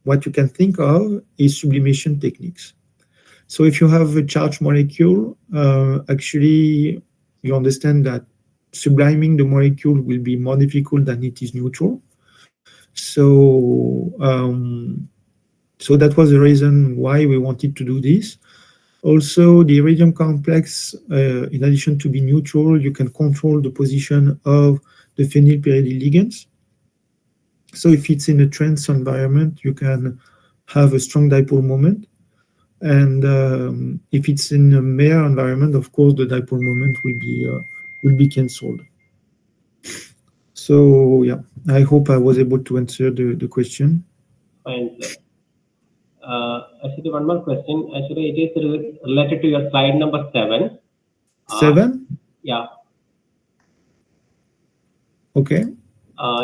What you can think of is sublimation techniques. So if you have a charged molecule, actually you understand that subliming the molecule will be more difficult than it is neutral. So, so that was the reason why we wanted to do this. Also, the iridium complex, in addition to be neutral, you can control the position of the phenylpyridine ligands. So if it's in a trans environment, you can have a strong dipole moment. And if it's in a mere environment, of course, the dipole moment will be cancelled. So yeah, I hope I was able to answer the question. Fine, sir. Actually, one more question. Actually, it is related to your slide number 7. 7? Yeah. Okay.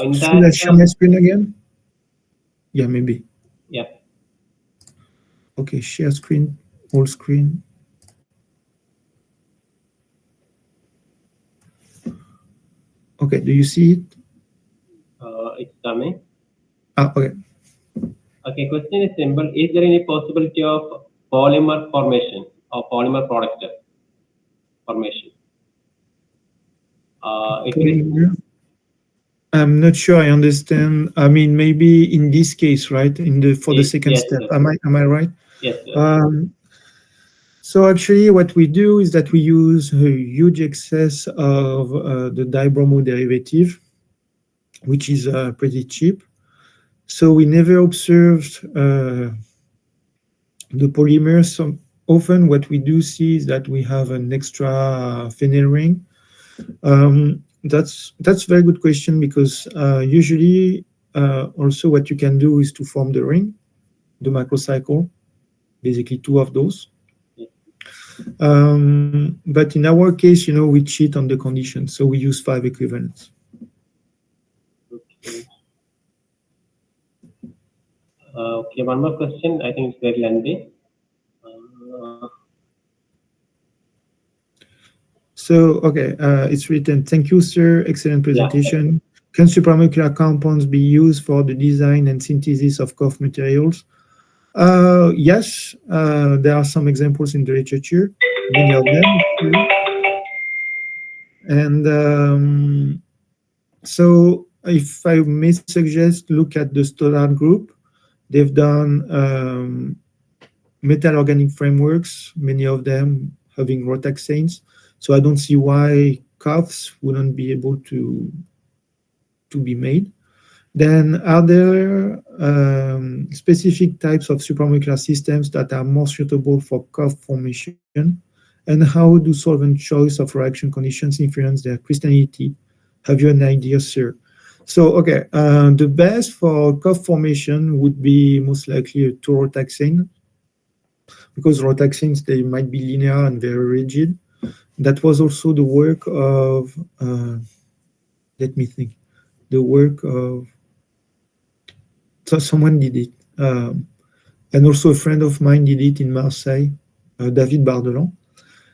In Should I that, share my screen again? Yeah, maybe. Yeah. Okay, share screen, whole screen. Okay, do you see it? It's coming. Okay. Okay, question is simple. Is there any possibility of polymer formation or polymer product formation? I'm not sure I understand. I mean, maybe in this case, right? For the second yes, step. sir. Am I right? Yes, sir. So actually what we do is that we use a huge excess of the dibromo derivative, which is pretty cheap. So we never observed the polymers. So often what we do see is that we have an extra phenyl ring. That's a very good question, because usually also what you can do is to form the ring, the macrocycle, basically 2 of those. But in our case, we cheat on the conditions, so we use 5 equivalents. Okay. Okay, one more question. I think it's very lengthy. So, okay, it's written. Thank you, sir. Excellent presentation. Yeah. Can supramolecular compounds be used for the design and synthesis of COF materials? Yes, there are some examples in the literature, many of them. And so if I may suggest, look at the Stoddard group. They've done metal organic frameworks, many of them having rotaxanes. So I don't see why COFs wouldn't be able to be made. Then are there specific types of supramolecular systems that are more suitable for COF formation? And how do solvent choice of reaction conditions influence their crystallinity? Have you an idea, sir? So, okay, the best for COF formation would be most likely a 2-rotaxane, because rotaxanes, they might be linear and very rigid. That was also the work of, let me think, the work of, so someone did it. And also a friend of mine did it in Marseille, David Bardelon.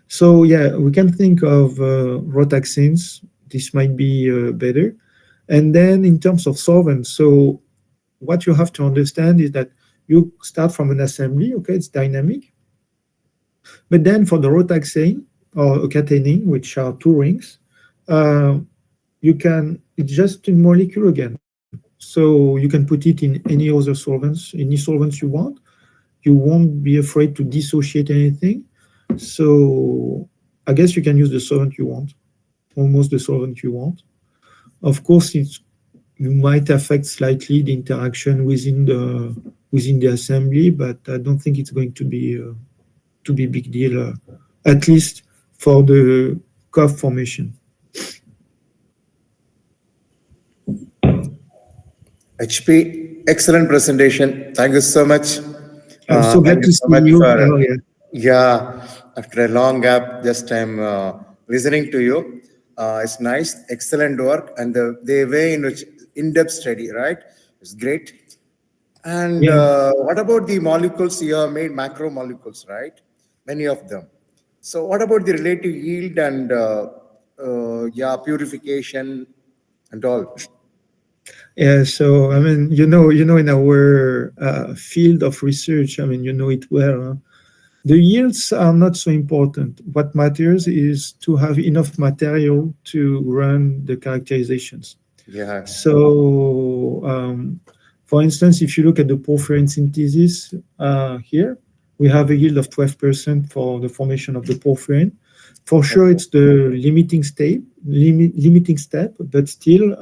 So yeah, we can think of rotaxanes. This might be better. And then in terms of solvents, so what you have to understand is that you start from an assembly, okay, it's dynamic. But then for the rotaxane or catenin, which are 2 rings, it's just a molecule again. So you can put it in any other solvents, any solvents you want. You won't be afraid to dissociate anything. So I guess you can use the solvent you want, almost the solvent you want. Of course, you might affect slightly the interaction within the assembly, but I don't think it's going to be a big deal, at least for the COF formation. HP, excellent presentation. Thank you so much. I'm so glad Thank you to so see much you. for, Oh, yeah. yeah, after a long gap, just I'm listening to you. It's nice, excellent work, and the way in which in-depth study, right? It's great. And Yeah. what about the molecules? You have made macromolecules, right? Many of them. So what about the relative yield and yeah, purification and all? Yeah, so I mean, in our field of research, I mean, you know it well. The yields are not so important. What matters is to have enough material to run the characterizations. Yeah. So, for instance, if you look at the porphyrin synthesis here, we have a yield of 12% for the formation of the porphyrin. For sure, Okay. it's the limiting step, but still,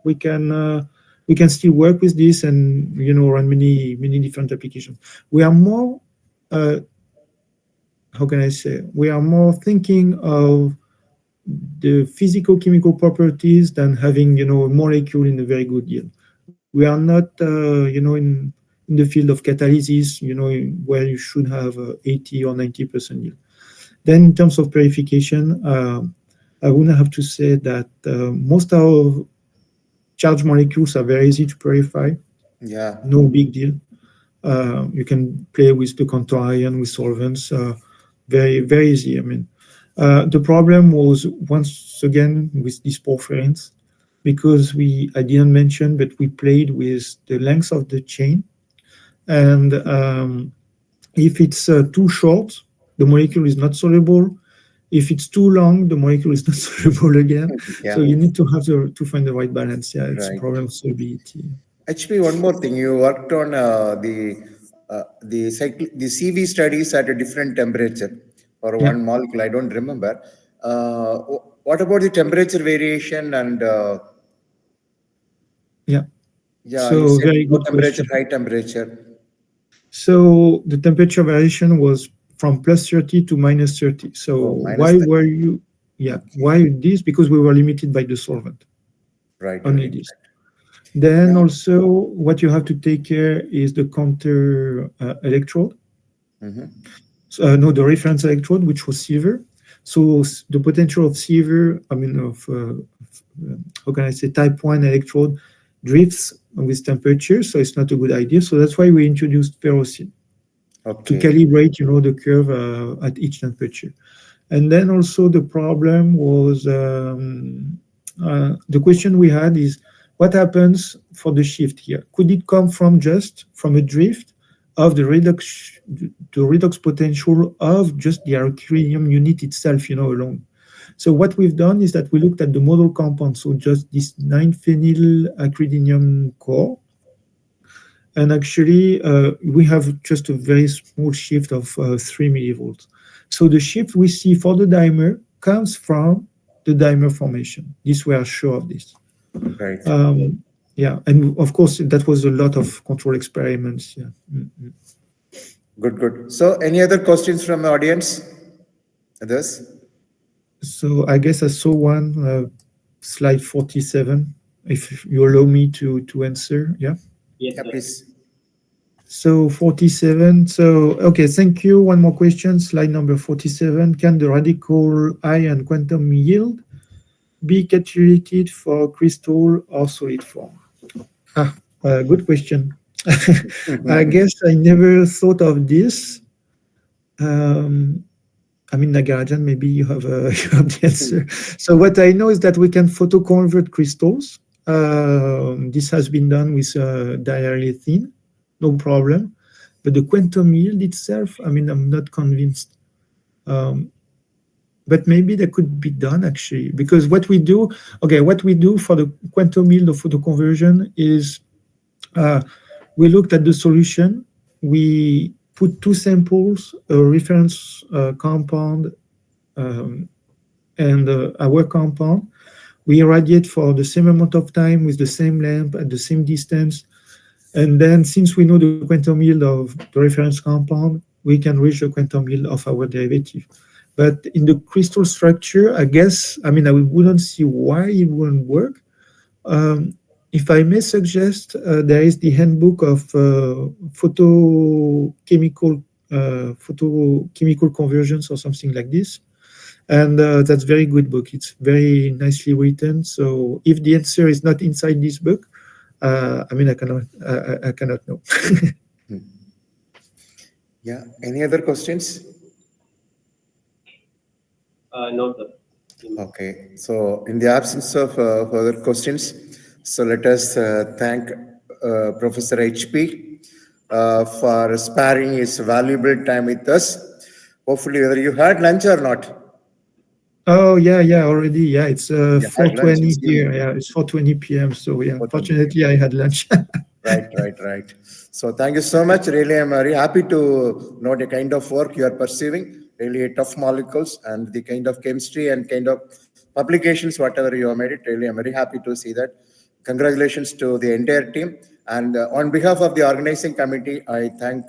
we can still work with this and run many different applications. We are more, how can I say? We are more thinking of the physical chemical properties than having a molecule in a very good yield. We are not in the field of catalysis, where you should have 80 or 90% yield. Then in terms of purification, I would have to say that most of charged molecules are very easy to purify. Yeah. No big deal. You can play with the contour ion, with solvents, very, very easy. I mean, the problem was once again with these porphyrins, because I didn't mention, but we played with the length of the chain. And if it's too short, the molecule is not soluble. If it's too long, the molecule is not soluble again. Yeah. So you need to have to find the right balance. Yeah, it's a Right. problem of solubility. Actually, one more thing. You worked on the CV studies at a different temperature for Yeah. one molecule. I don't remember. What about the temperature variation and Yeah. yeah, you So said very low good temperature, question. high temperature. So the temperature variation was from plus 30 to minus 30. So Oh, minus why 30. were you? Yeah. Okay. Why this? Because we were limited by the solvent. Right, Only right. this. Then Yeah. also what you have to take care is the counter electrode. Mm-hmm. So, no, the reference electrode, which was silver. So the potential of silver, I mean, how can I say, type 1 electrode drifts with temperature, so it's not a good idea. So that's why we introduced ferrocene to Okay. calibrate, the curve at each temperature. And then also the problem was, the question we had is, what happens for the shift here? Could it come from a drift of the redox potential of just the actinium unit itself, alone? So what we've done is that we looked at the model compound, so just this 9-phenyl actinium core. And actually, we have just a very small shift of 3 millivolts. So the shift we see for the dimer comes from the dimer formation. This we are sure of this. Right. Yeah, and of course that was a lot of control experiments. Yeah. Mm-hmm. Good, good. So any other questions from the audience? Others? So I guess I saw one, slide 47. If you allow me to answer, yeah. Yes, Yeah, sir. please. So 47. So, okay, thank you. One more question, slide number 47. Can the radical ion quantum yield be calculated for crystal or solid form? Good question. I guess I never thought of this. I mean, Nagarajan, maybe you have the answer. So what I know is that we can photoconvert crystals. This has been done with diarythene, no problem. But the quantum yield itself, I mean, I'm not convinced. But maybe that could be done actually, because what we do for the quantum yield of photoconversion is we looked at the solution, we put two samples, a reference compound and our compound. We irradiate for the same amount of time with the same lamp at the same distance. And then since we know the quantum yield of the reference compound, we can reach the quantum yield of our derivative. But in the crystal structure, I guess, I mean, I wouldn't see why it wouldn't work. If I may suggest, there is the handbook of photochemical conversions or something like this. And that's very good book. It's very nicely written. So if the answer is not inside this book, I mean, I cannot know. Yeah. Any other questions? No, sir. Okay. So in the absence of further questions, so let us thank Professor HP for sparing his valuable time with us. Hopefully, whether you had lunch or not. Oh yeah, already. Yeah, it's You had lunch, 4:20 it's here. evening. Yeah, it's 4:20 p.m. So yeah, 4:20 fortunately I had lunch. Right. So thank you so much. Really, I'm very happy to know the kind of work you are pursuing. Really tough molecules and the kind of chemistry and kind of publications, whatever you have made it. Really, I'm very happy to see that. Congratulations to the entire team. And on behalf of the organizing committee, I thank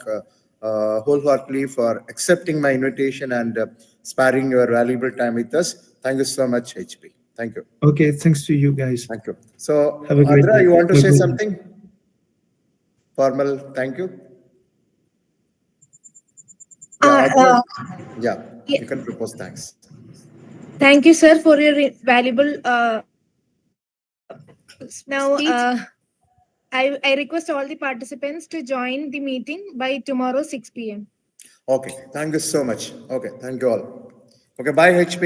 wholeheartedly for accepting my invitation and sparing your valuable time with us. Thank you so much, HP. Thank you. Okay, thanks to you guys. Thank you. So, Have a great Adra, day. you want to say Bye-bye. something? Formal thank you. Yeah, Adra, yeah, Yeah. you can propose thanks. Thank you, sir, for your valuable speech. I request all the participants to join the meeting by tomorrow 6 p.m. Okay, thank you so much. Okay, thank you all. Okay, bye, HP.